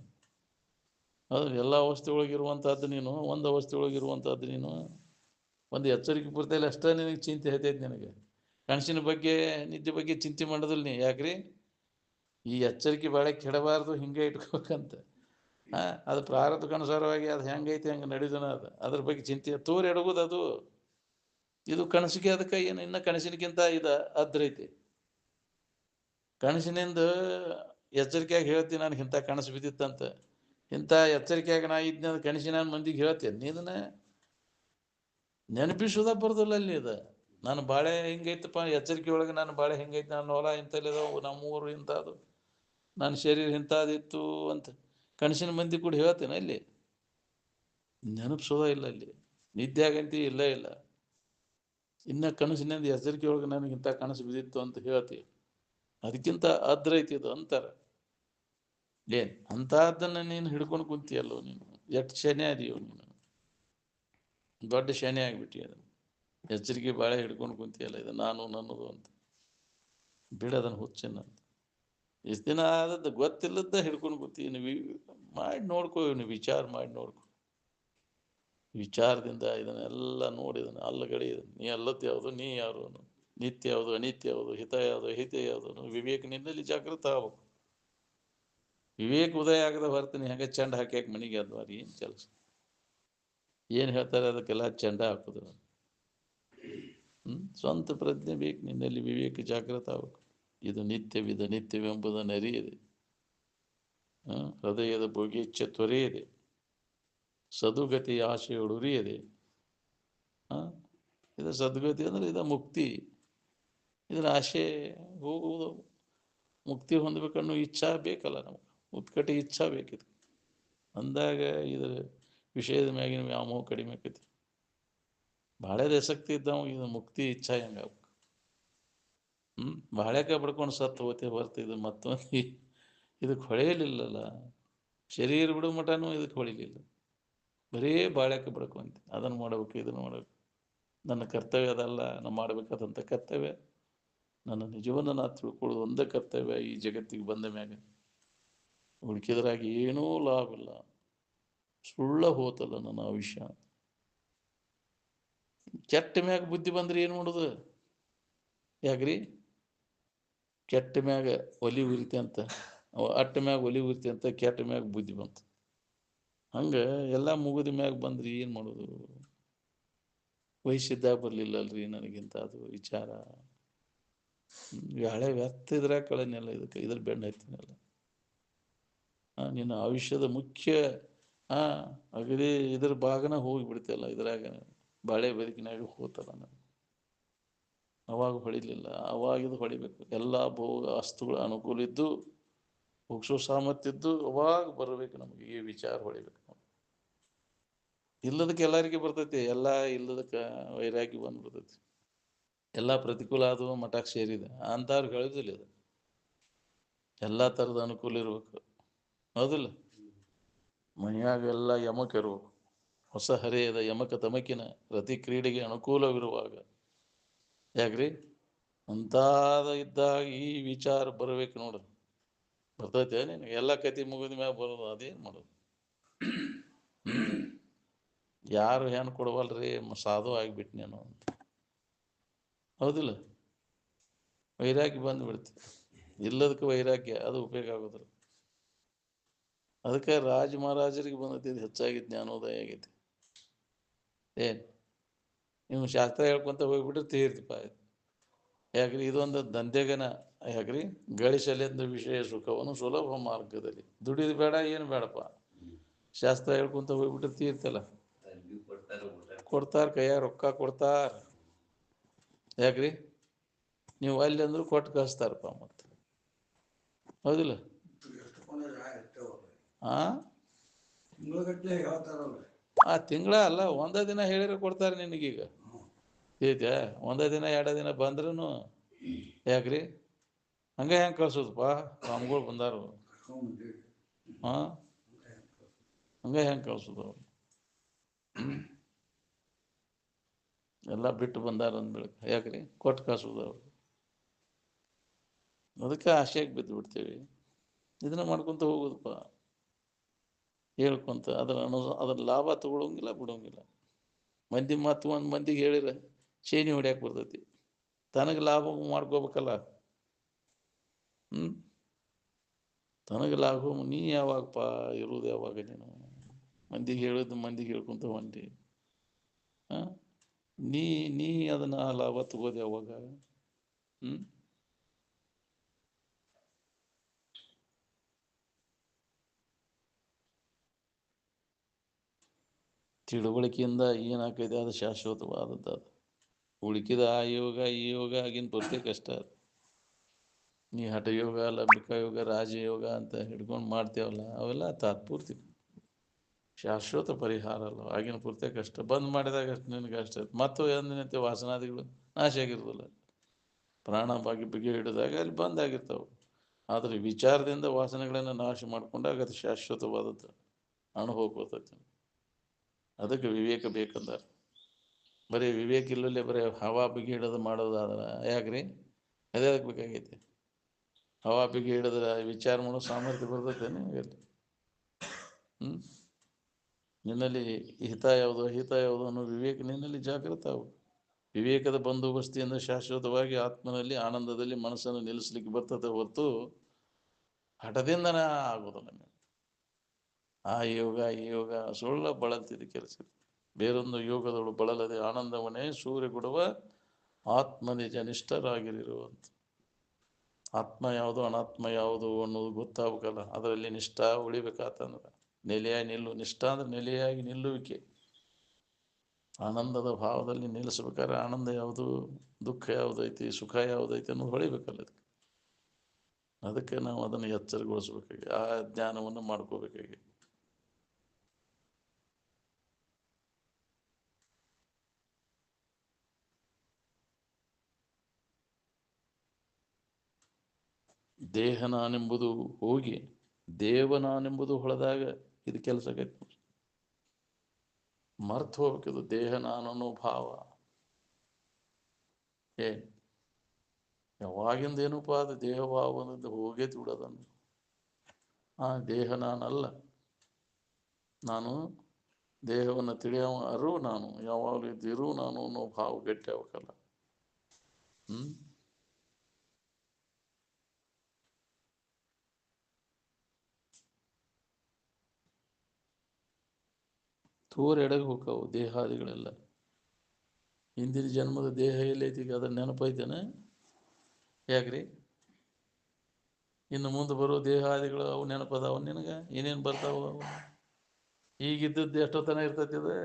ಅದು ಎಲ್ಲ ಅವಸ್ಥೆ ಒಳಗಿರುವಂಥದ್ದು ನೀನು, ಒಂದು ಅವಸ್ಥೆ ಒಳಗಿರುವಂಥದ್ದು ನೀನು. ಒಂದು ಎಚ್ಚರಿಕೆ ಪೂರ್ತಿಯಲ್ಲಿ ಅಷ್ಟೇ ನಿನಗೆ ಚಿಂತೆ ಹೇಳ್ತೈತೆ. ನಿನಗೆ ಕನಸಿನ ಬಗ್ಗೆ ನಿದ್ದೆ ಬಗ್ಗೆ ಚಿಂತೆ ಮಾಡೋದಿಲ್ಲ ನೀ. ಯಾಕ್ರಿ? ಈ ಎಚ್ಚರಿಕೆ ಭಾಳ ಕೆಡಬಾರ್ದು, ಹಿಂಗೆ ಇಟ್ಕೋಬೇಕಂತ. ಅದು ಪ್ರಾರಬ್ಧಕ್ಕನುಸಾರವಾಗಿ ಅದು ಹೆಂಗೈತಿ ಹಂಗೆ ನಡೆದನ. ಅದ್ರ ಬಗ್ಗೆ ಚಿಂತೆ ತೋರಿ ಎಡಗೋದು ಅದು. ಇದು ಕನಸಿಗೆ ಅದಕ್ಕೆ ಏನು ಇನ್ನು ಕನಸಿನಕ್ಕಿಂತ ಇದು ಅದ್ರೈತಿ. ಕನಸಿನಿಂದ ಎಚ್ಚರಿಕೆಯಾಗಿ ಹೇಳ್ತೀನಿ, ನನಗೆ ಇಂಥ ಕನಸು ಬಿದ್ದಿತ್ತಂತ. ಇಂಥ ಎಚ್ಚರಿಕೆಯಾಗಿ ನಾ ಇದ್ನ ಕನಸಿನ ಮಂದಿಗೆ ಹೇಳ್ತೇನೆ. ನೀದನ್ನ ನೆನಪಿಸೋದ ಬರೋದಿಲ್ಲ ಅಲ್ಲಿ. ಇದು ನಾನು ಬಾಳೆ ಹಿಂಗೈತಪ್ಪ, ಎಚ್ಚರಿಕೆ ಒಳಗೆ ನಾನು ಬಾಳೆ ಹಿಂಗೈತೆ, ನಾನು ಹೊಲ ಇಂಥಲ್ಲಿದಾವು, ನಮ್ಮೂರು ಇಂಥದ್ದು, ನನ್ನ ಶರೀರ ಇಂಥದಿತ್ತು ಅಂತ ಕನಸಿನ ಮಂದಿ ಕೂಡ ಹೇಳ್ತೇನೆ. ಅಲ್ಲಿ ನೆನಪಿಸೋದ ಇಲ್ಲ. ಅಲ್ಲಿ ನಿದ್ದೆ ಇಲ್ಲ ಇಲ್ಲ. ಇನ್ನು ಕನಸಿನಿಂದ ಎಚ್ಚರಿಕೆ ಒಳಗೆ ನನಗಿಂತ ಕನಸು ಬಿದ್ದಿತ್ತು ಅಂತ ಹೇಳ್ತೀವಿ. ಅದಕ್ಕಿಂತ ಅದ್ರೈತಿದು ಅಂತಾರೆ. ಏನ್ ಅಂತಹದ್ದನ್ನು ನೀನು ಹಿಡ್ಕೊಂಡು ಕುಂತಿಯಲ್ಲೋ ನೀನು. ಎಷ್ಟು ಶನಿ ಅದೀಯೋ ನೀನು, ದೊಡ್ಡ ಶನಿ ಆಗಿಬಿಟ್ಟಿ. ಅದನ್ನು ಎಚ್ಚರಿಕೆ ಬಾಳೆ ಹಿಡ್ಕೊಂಡು ಕುಂತಿಯಲ್ಲ, ಇದು ನಾನು ನನ್ನದು ಅಂತ. ಬಿಡೋದನ್ನು ಹುಚ್ಚನ್ನ ಅಂತ. ಇಷ್ಟು ದಿನ ಆದದ್ದು ಗೊತ್ತಿಲ್ಲದ ಹಿಡ್ಕೊಂಡು ಕೂತಿ. ನೀವು ಮಾಡಿ ನೋಡ್ಕೋ, ನೀವು ವಿಚಾರ ಮಾಡಿ ನೋಡ್ಕೊ. ವಿಚಾರದಿಂದ ಇದನ್ನೆಲ್ಲ ನೋಡಿ, ಇದನ್ನು ಅಲ್ಲಗಡೆ ನೀ ಅಲ್ಲದ್ದು ಯಾವುದು, ನೀ ಯಾರು, ನಿತ್ಯ ಯಾವುದು, ಅನಿತ್ಯ ಯಾವುದು, ಹಿತ ಯಾವುದು, ಹಿತ ಯಾವುದು, ವಿವೇಕ ನಿನ್ನಲ್ಲಿ ಜಾಗೃತ ಆಗ್ಬೇಕು. ವಿವೇಕ ಉದಯ ಆಗದ ಹೊರತೀನಿ ಹೆಂಗೆ ಚೆಂಡ ಹಾಕ್ಯಾಕೆ ಮನೆಗೆ ಅದು ಅದು ಏನು ಕೆಲಸ? ಏನು ಹೇಳ್ತಾರೆ ಅದಕ್ಕೆಲ್ಲ ಚೆಂಡ ಹಾಕೋದು. ಸ್ವಂತ ಪ್ರಜ್ಞೆ ಬೇಕು ನಿನ್ನಲ್ಲಿ, ವಿವೇಕ ಜಾಗೃತ ಆಗ್ಬೇಕು. ಇದು ನಿತ್ಯವಿದ ನಿತ್ಯವೆಂಬುದನ್ನು ಅರಿಯದೆ, ಹೃದಯದ ಭೋಗೇಚ್ಛೆ ತೊರೆಯದೆ, ಸದುಗತಿ ಆಶೆಯೋಡು ಉರಿಯದೆ. ಇದು ಸದ್ಗತಿ ಅಂದರೆ ಇದು ಮುಕ್ತಿ. ಇದರ ಆಶೆ ಹೋಗುವುದು, ಮುಕ್ತಿ ಹೊಂದಬೇಕನ್ನೋ ಇಚ್ಛಾ ಬೇಕಲ್ಲ ನಮಗೆ. ಉತ್ಕಟ ಇಚ್ಛಾ ಬೇಕಿದೆ. ಅಂದಾಗ ಇದರ ವಿಷಯದ ಮ್ಯಾಗಿನ ವ್ಯಾಮೋಹ ಕಡಿಮೆ ಆಕೈತಿ. ಭಾಳ ಆಸಕ್ತಿ ಇದ್ದಾವ ಇದು ಮುಕ್ತಿ ಇಚ್ಛಾ ಹೆಂಗಾಗ್ಬೇಕು. ಬಾಳೆಕಾಯಿ ಬಡ್ಕೊಂಡು ಸತ್ತು ಹೋತೆ ಹೊರ್ತು ಇದು ಮತ್ತೊಂದು ಇದಕ್ಕೆ ಹೊಳೆಯಲಿಲ್ಲಲ್ಲ. ಶರೀರ ಬಿಡೋ ಮಟನೂ ಇದಕ್ಕೆ ಹೊಳಿಲಿಲ್ಲ. ಬರೀ ಬಾಳೆಕಾಯಿ ಬಡ್ಕೊಂತ ಅದನ್ನು ಮಾಡಬೇಕು ಇದನ್ನು ಮಾಡಬೇಕು. ನನ್ನ ಕರ್ತವ್ಯ ಅದಲ್ಲ, ನಾನು ಮಾಡಬೇಕಾದಂಥ ಕರ್ತವ್ಯ, ನನ್ನ ನಿಜವನ್ನು ನಾ ತಿಳ್ಕೊಳ್ಳೋದು ಒಂದೇ ಕರ್ತವ್ಯ ಈ ಜಗತ್ತಿಗೆ ಬಂದ ಮ್ಯಾಗ. ಹುಡುಕಿದ್ರಾಗ ಏನೂ ಲಾಭ ಇಲ್ಲ. ಸುಳ್ಳ ಹೋತಲ್ಲ ನನ್ನ ಆಯುಷ್ಯ. ಕೆಟ್ಟ ಮ್ಯಾಗ ಬುದ್ಧಿ ಬಂದ್ರೆ ಏನು ಮಾಡೋದು? ಯಾಕ್ರಿ? ಕೆಟ್ಟ ಮ್ಯಾಗ ಒಲಿ ಉರಿತಿ ಅಂತ, ಅಟ್ಟ ಮ್ಯಾಗ ಒಲಿ ಉರಿತಿ ಅಂತ, ಕೆಟ್ಟ ಮ್ಯಾಗ ಬುದ್ಧಿ ಬಂತು. ಹಂಗೆ ಎಲ್ಲ ಮುಗಿದ ಮ್ಯಾಗ ಬಂದ್ರಿ ಏನು ಮಾಡೋದು? ವಯಸ್ಸಿದ್ದಾಗ ಬರಲಿಲ್ಲ ಅಲ್ರಿ ನನಗಿಂತ ಅದು ವಿಚಾರ. ಹಳೆ ವ್ಯರ್ಥ ಇದ್ರಾಗ ಕಳನೆಲ್ಲ ಇದಕ್ಕೆ ಇದ್ರ ಬೆಣ್ಣೆ ಹತ್ತಿನಲ್ಲ. ನಿನ್ನ ಆಯುಷ್ಯದ ಮುಖ್ಯ ಅಗದಿ ಇದ್ರ ಭಾಗನ ಹೋಗಿಬಿಡ್ತಲ್ಲ ಇದ್ರಾಗ. ಬಾಳೆ ಬದುಕಿನಾಗ ಹೋತಲ್ಲ ನಾನು. ಅವಾಗ ಹೊಳಿಲಿಲ್ಲ, ಅವಾಗಿದು ಹೊಳಿಬೇಕು. ಎಲ್ಲ ಭೋಗ ವಸ್ತುಗಳ ಅನುಕೂಲ ಇದ್ದು, ಭೋಗಿಸೋ ಸಾಮರ್ಥ್ಯ ಇದ್ದು ಅವಾಗ ಬರಬೇಕು ನಮಗೆ ಈ ವಿಚಾರ ಹೊಳಿಬೇಕು. ನಾವು ಇಲ್ಲದಕ್ಕೆ ಎಲ್ಲರಿಗೆ ಬರ್ತೈತಿ, ಎಲ್ಲ ಇಲ್ಲದಕ್ಕೆ ವೈರಾಗ್ಯ ಬಂದ್ಬಿಡ್ತೈತಿ. ಎಲ್ಲ ಪ್ರತಿಕೂಲ ಆದವು ಮಠಕ್ಕೆ ಸೇರಿದೆ ಅಂಥವ್ರಿಗೆ ಹೇಳಿದಿಲ್ಲ. ಇದು ಎಲ್ಲ ಥರದ ಅನುಕೂಲ ಇರ್ಬೇಕು, ಹೌದಿಲ್ಲ? ಮನೆಯಾಗ ಎಲ್ಲ ಯಮಕ ಇರ್ಬೇಕು. ಹೊಸ ಹರೆಯದ ಯಮಕ ತಮಕಿನ ರತಿ ಕ್ರೀಡೆಗೆ ಅನುಕೂಲವಿರುವಾಗ. ಯಾಕ್ರಿ? ಅಂತಾದ ಇದ್ದಾಗ ಈ ವಿಚಾರ ಬರಬೇಕು ನೋಡು. ಬರ್ತೈತೆ ನಿನಗೆ? ಎಲ್ಲ ಕತೆ ಮುಗಿದ ಮ್ಯಾಗ ಬರೋದು ಅದೇನು ಮಾಡೋದು? ಯಾರು ಹೆಣ್ಣು ಕೊಡವಲ್ರಿ, ಸಾಧು ಆಗಿಬಿಟ್ಟು ನೀನು ಅಂತ, ಹೌದಿಲ್ಲ? ವೈರಾಗ್ಯ ಬಂದುಬಿಡ್ತೀವಿ. ಇಲ್ಲದಕ್ಕೆ ವೈರಾಗ್ಯ ಅದು ಉಪಯೋಗ ಆಗೋದಿಲ್ಲ. ಅದಕ್ಕೆ ರಾಜ ಮಹಾರಾಜರಿಗೆ ಬಂದೈತಿ ಹೆಚ್ಚಾಗಿ ಜ್ಞಾನೋದಯ ಆಗೈತಿ. ಏನು ನೀವು ಶಾಸ್ತ್ರ ಹೇಳ್ಕೊಂತ ಹೋಗ್ಬಿಟ್ರೆ ತೀರ್ತಿಪ್ಪ. ಯಾಕ್ರಿ? ಇದೊಂದು ದಂಧೆಗನ. ಯಾಕ್ರಿ? ಗಳಿಸಲೆಂದು ವಿಷಯ ಸುಖವನ್ನು ಸುಲಭ ಮಾರ್ಗದಲ್ಲಿ ದುಡಿದು ಬೇಡ, ಏನು ಬೇಡಪ್ಪ, ಶಾಸ್ತ್ರ ಹೇಳ್ಕೊಂತ ಹೋಗ್ಬಿಟ್ರೆ ತೀರ್ತಲ್ಲ. ಕೊಡ್ತಾರ, ಕೈಯಾಗ ರೊಕ್ಕ ಕೊಡ್ತಾರ. ಯಾಕ್ರಿ? ನೀವು ಅಲ್ಲಿ ಅಂದ್ರೂ ಕೊಟ್ಟು ಕಳಿಸ್ತಾರಪ್ಪ ಮತ್ತೆ, ಹೌದಿಲ್ಲ? ತಿಂಗಳ ಅಲ್ಲ, ಒಂದೇ ದಿನ ಹೇಳಿದ್ರೆ ಕೊಡ್ತಾರೆ ನಿನಗೀಗ. ಐತೆ ಒಂದೇ ದಿನ ಎರಡೇ ದಿನ ಬಂದ್ರೂ. ಯಾಕ್ರಿ? ಹಂಗೆ ಹೆಂಗೆ ಕಳ್ಸೋದಪ್ಪ? ಸ್ವಾಮಿಗಳು ಬಂದಾರು, ಹಂಗೆ ಹೆಂಗೆ ಕಳ್ಸೋದು? ಅವ್ರು ಎಲ್ಲ ಬಿಟ್ಟು ಬಂದಾರ ಅಂದ್ಬಿಡಕ್ಕೆ. ಯಾಕ್ರಿ? ಕೊಟ್ಟು ಕಳ್ಸೋದು ಅವ್ರು. ಅದಕ್ಕೆ ಆಶೆಗೆ ಬಿದ್ದು ಬಿಡ್ತೇವೆ. ಇದನ್ನ ಮಾಡ್ಕೊತ ಹೋಗೋದಪ್ಪ, ಹೇಳ್ಕೊಂತ ಅದ್ರ ಲಾಭ ತಗೊಳಂಗಿಲ್ಲ, ಬಿಡೋಂಗಿಲ್ಲ. ಮಂದಿ ಮಾತು ಒಂದು ಮಂದಿಗೆ ಹೇಳಿದ್ರೆ ಶೇನಿ ಹೊಡ್ಯಾಕೆ ಬರ್ತೈತಿ, ತನಗೆ ಲಾಭ ಮಾಡ್ಕೋಬೇಕಲ್ಲ. ತನಗೆ ಲಾಭ ನೀ ಯಾವಾಗಪ್ಪ ಇರೋದು, ಯಾವಾಗ ನೀನು ಮಂದಿಗೆ ಹೇಳೋದು ಮಂದಿಗೆ ಹೇಳ್ಕೊಂತ ಹೊಂಟಿ. ನೀ ನೀ ಅದನ್ನ ಲಾಭ ತಗೋದು ಯಾವಾಗ? ತಿಳುವಳಿಕೆಯಿಂದ ಏನಾಕೈತೆ ಅದು ಶಾಶ್ವತವಾದದ್ದು. ಅದು ಉಳಿಕಿದ ಆ ಯೋಗ ಈ ಯೋಗ ಆಗಿನ ಪೂರ್ತಿ ಕಷ್ಟ. ನೀ ಹಠಯೋಗ, ಲಂಬಿಕಾ ಯೋಗ, ರಾಜಯೋಗ ಅಂತ ಹಿಡ್ಕೊಂಡು ಮಾಡ್ತೇವಲ್ಲ, ಅವೆಲ್ಲ ತಾತ್ಪೂರ್ತಿ, ಶಾಶ್ವತ ಪರಿಹಾರ ಅಲ್ಲ. ಆಗಿನ ಪೂರ್ತಿ ಕಷ್ಟ. ಬಂದ್ ಮಾಡಿದಾಗ ಅಷ್ಟು ನಿನಗೆ ಅಷ್ಟ ಮತ್ತು ಎಂದಿನಂತೆ ವಾಸನಾದಿಗಳು ನಾಶ ಆಗಿರೋದಿಲ್ಲ. ಪ್ರಾಣ ಬಗ್ಗೆ ಹಿಡಿದಾಗ ಅಲ್ಲಿ ಬಂದಾಗಿರ್ತಾವೆ. ಆದರೆ ವಿಚಾರದಿಂದ ವಾಸನೆಗಳನ್ನು ನಾಶ ಮಾಡ್ಕೊಂಡಾಗ ಅದು ಶಾಶ್ವತವಾದದ್ದು ಅನುಭವ ಬರ್ತೈತಿ. ಅದಕ್ಕೆ ವಿವೇಕ ಬೇಕಂದಾರೆ. ಬರೀ ವಿವೇಕ ಇಲ್ಲಲ್ಲೇ ಬರೀ ಹವಾ ಬಿಗಿ ಹಿಡೋದು ಮಾಡೋದಾದ್ರೆ ಯಾಕ್ರಿ? ಅದೇ ಅದಕ್ಕೆ ಬೇಕಾಗೈತಿ. ಹವಾ ಬಿಗಿ ಹಿಡಿದ್ರೆ ವಿಚಾರ ಮಾಡೋ ಸಾಮರ್ಥ್ಯ ಬರ್ತೈತೆ ನಿಮಗಲ್ಲಿ. ನಿನ್ನಲ್ಲಿ ಹಿತ ಯಾವುದು ಅಹಿತ ಯಾವುದು ಅನ್ನೋ ವಿವೇಕ ನಿನ್ನಲ್ಲಿ ಜಾಗೃತ ಆವು. ವಿವೇಕದ ಬಂದೋಬಸ್ತಿಯಿಂದ ಶಾಶ್ವತವಾಗಿ ಆತ್ಮನಲ್ಲಿ ಆನಂದದಲ್ಲಿ ಮನಸ್ಸನ್ನು ನಿಲ್ಲಿಸ್ಲಿಕ್ಕೆ ಬರ್ತದೆ ಹೊರತು ಹಠದಿಂದನೇ ಆಗೋದಿಲ್ಲ. ಆ ಯೋಗ ಈ ಯೋಗ ಸುಳ್ಳ ಬಳಲ್ತಿದೆ ಕೆಲಸ. ಬೇರೊಂದು ಯೋಗದಳು ಬಳಲದೆ ಆನಂದವನ್ನೇ ಸೂರ್ಯ ಕೊಡುವ ಆತ್ಮನಿಜ ನಿಷ್ಠರಾಗಿರುವಂತ. ಆತ್ಮ ಯಾವುದು ಅನಾತ್ಮ ಯಾವುದು ಅನ್ನೋದು ಗೊತ್ತಾಗಬೇಕಲ್ಲ. ಅದರಲ್ಲಿ ನಿಷ್ಠಾ ಉಳಿಬೇಕಾತಂದ್ರೆ ನೆಲೆಯಾಗಿ ನಿಲ್ಲು. ನಿಷ್ಠಾ ಅಂದ್ರೆ ನೆಲೆಯಾಗಿ ನಿಲ್ಲುವಿಕೆ. ಆನಂದದ ಭಾವದಲ್ಲಿ ನಿಲ್ಲಿಸ್ಬೇಕಾದ್ರೆ ಆನಂದ ಯಾವುದು, ದುಃಖ ಯಾವುದೈತಿ, ಸುಖ ಯಾವುದೈತಿ ಅನ್ನೋದು ಹೊಳಿಬೇಕಲ್ಲ. ಅದಕ್ಕೆ ನಾವು ಅದನ್ನು ಎಚ್ಚರಗೊಳಿಸ್ಬೇಕಾಗಿ ಆ ಜ್ಞಾನವನ್ನು ಮಾಡ್ಕೋಬೇಕಾಗಿ. ದೇಹ ನಾನೆಂಬುದು ಹೋಗಿ ದೇವ ನಾನೆಂಬುದು ಹೊಳೆದಾಗ ಇದು ಕೆಲಸ ಆಗೈತೆ. ಮರ್ತು ಹೋಗ್ಬೇಕಿದು ದೇಹ ನಾನು ಅನ್ನೋ ಭಾವ. ಯಾವಾಗಿಂದ ಏನಪ್ಪ ಅದು ದೇಹ ಭಾವ ಅನ್ನೋದು ಹೋಗೈತಿ ಬಿಡೋದನ್ನು. ಆ ದೇಹ ನಾನಲ್ಲ, ನಾನು ದೇಹವನ್ನು ತಿಳಿಯೋ ಅರು ನಾನು, ಯಾವಾಗಲೂ ಇದ್ದಿರು ನಾನು ಅನ್ನೋ ಭಾವ ಗಟ್ಟಿ ಆಗ್ಬೇಕಲ್ಲ. ತೋರ್ ಎಡಗೆ ಹೋಗ್ತಾವು ದೇಹಾದಿಗಳೆಲ್ಲ. ಹಿಂದಿನ ಜನ್ಮದ ದೇಹ ಎಲ್ಲೈತಿ ಈಗ ಅದನ್ನ ನೆನಪೈತೇನೆ? ಯಾಕ್ರಿ? ಇನ್ನು ಮುಂದೆ ಬರೋ ದೇಹಾದಿಗಳು ಅವು ನೆನಪದಾವ ನಿನಗೆ? ಏನೇನು ಬರ್ತಾವ ಅವು? ಈಗಿದ್ದದ್ದು ಎಷ್ಟೊತ್ತನ ಇರ್ತೈತಿ ಇದು?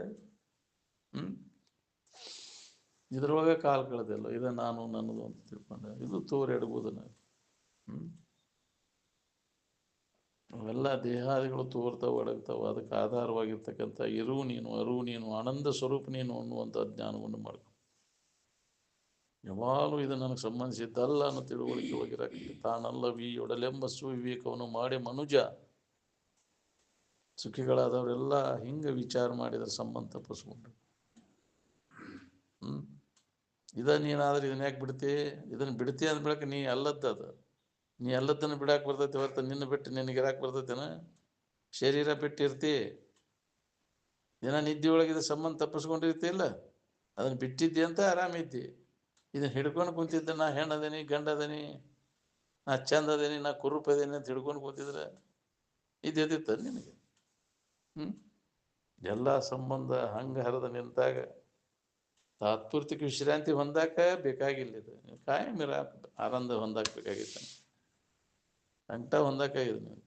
ಇದ್ರೊಳಗೆ ಕಾಲು ಕಳೆದಿಲ್ಲ. ಇದು ನಾನು ನನ್ನದು ಅಂತ ತಿಳ್ಕೊಂಡೆ. ಇದು ತೋರ್ ಎಡಬೋದನ. ಅವೆಲ್ಲ ದೇಹಾದಿಗಳು ತೋರ್ತಾವ, ಒಡಗ್ತಾವ. ಅದಕ್ಕೆ ಆಧಾರವಾಗಿರ್ತಕ್ಕಂಥ ಇರು ನೀನು, ಅರು ನೀನು, ಆನಂದ ಸ್ವರೂಪ ನೀನು ಅನ್ನುವಂಥ ಜ್ಞಾನವನ್ನು ಮಾಡ್ಕೊ. ಯಾವಾಗಲೂ ಇದು ನನಗೆ ಸಂಬಂಧಿಸಿದ್ದಲ್ಲ ಅನ್ನೋ ತಿಳುವಳಿಕೆ ಒಳಗಿರಾಕಿ ತಾನಲ್ಲವಿ ಒಡಲೆಂಬ ಸುವಿವೇಕವನ್ನು ಮಾಡಿ ಮನುಜ ಸುಖಿಗಳಾದವರೆಲ್ಲ ಹಿಂಗೆ ವಿಚಾರ ಮಾಡಿದ್ರೆ ಸಂಬಂಧ ತಪ್ಪಿಸ್ಕೊಂಡು. ನೀನಾದ್ರೆ ಇದನ್ನ ಯಾಕೆ ಬಿಡ್ತಿ? ಇದನ್ನು ಬಿಡ್ತಿ ಅಂದ ಬೆಳಕ ನೀ ಅಲ್ಲದ್ದದ. ನೀ ಅಲ್ಲದನ್ನು ಬಿಡಾಕ್ ಬರ್ತೈತಿ ಹೊರತು ನಿನ್ನ ಬಿಟ್ಟು ನಿನಗೆ ಇರಾಕ್ ಬರ್ತೈತೇನ? ಶರೀರ ಬಿಟ್ಟಿರ್ತಿ, ದಿನ ನಿದ್ದೆಯೊಳಗಿದ ಸಂಬಂಧ ತಪ್ಪಿಸ್ಕೊಂಡಿರ್ತಿಲ್ಲ, ಅದನ್ನು ಬಿಟ್ಟಿದ್ದಿ ಅಂತ ಆರಾಮಿದ್ದಿ. ಇದನ್ನು ಹಿಡ್ಕೊಂಡು ಕುಂತಿದ್ದ ನಾ ಹೆಣ್ಣದೇನಿ ಗಂಡದೇನಿ, ನಾ ಚಂದ ಅದೇನಿ, ನಾ ಕುರುಪದೇನಿ ಅಂತ ಹಿಡ್ಕೊಂಡು ಕೂತಿದ್ರೆ ಇದ್ದಿತ್ತ ನಿನಗೆ? ಎಲ್ಲ ಸಂಬಂಧ ಹಂಗೆ ಹರಿದು ನಿಂತಾಗ ತಾತ್ಪೂರ್ತಿಕ ವಿಶ್ರಾಂತಿ ಹೊಂದಾಕ ಬೇಕಾಗಿಲ್ಲ. ಇದು ಕಾಯಂ ಆನಂದ ಹೊಂದಾಕ ಬೇಕಾಗಿತ್ತು. ಅಂಟ ಹೊಂದಾಕಾಗಿದೆ ನೀವು.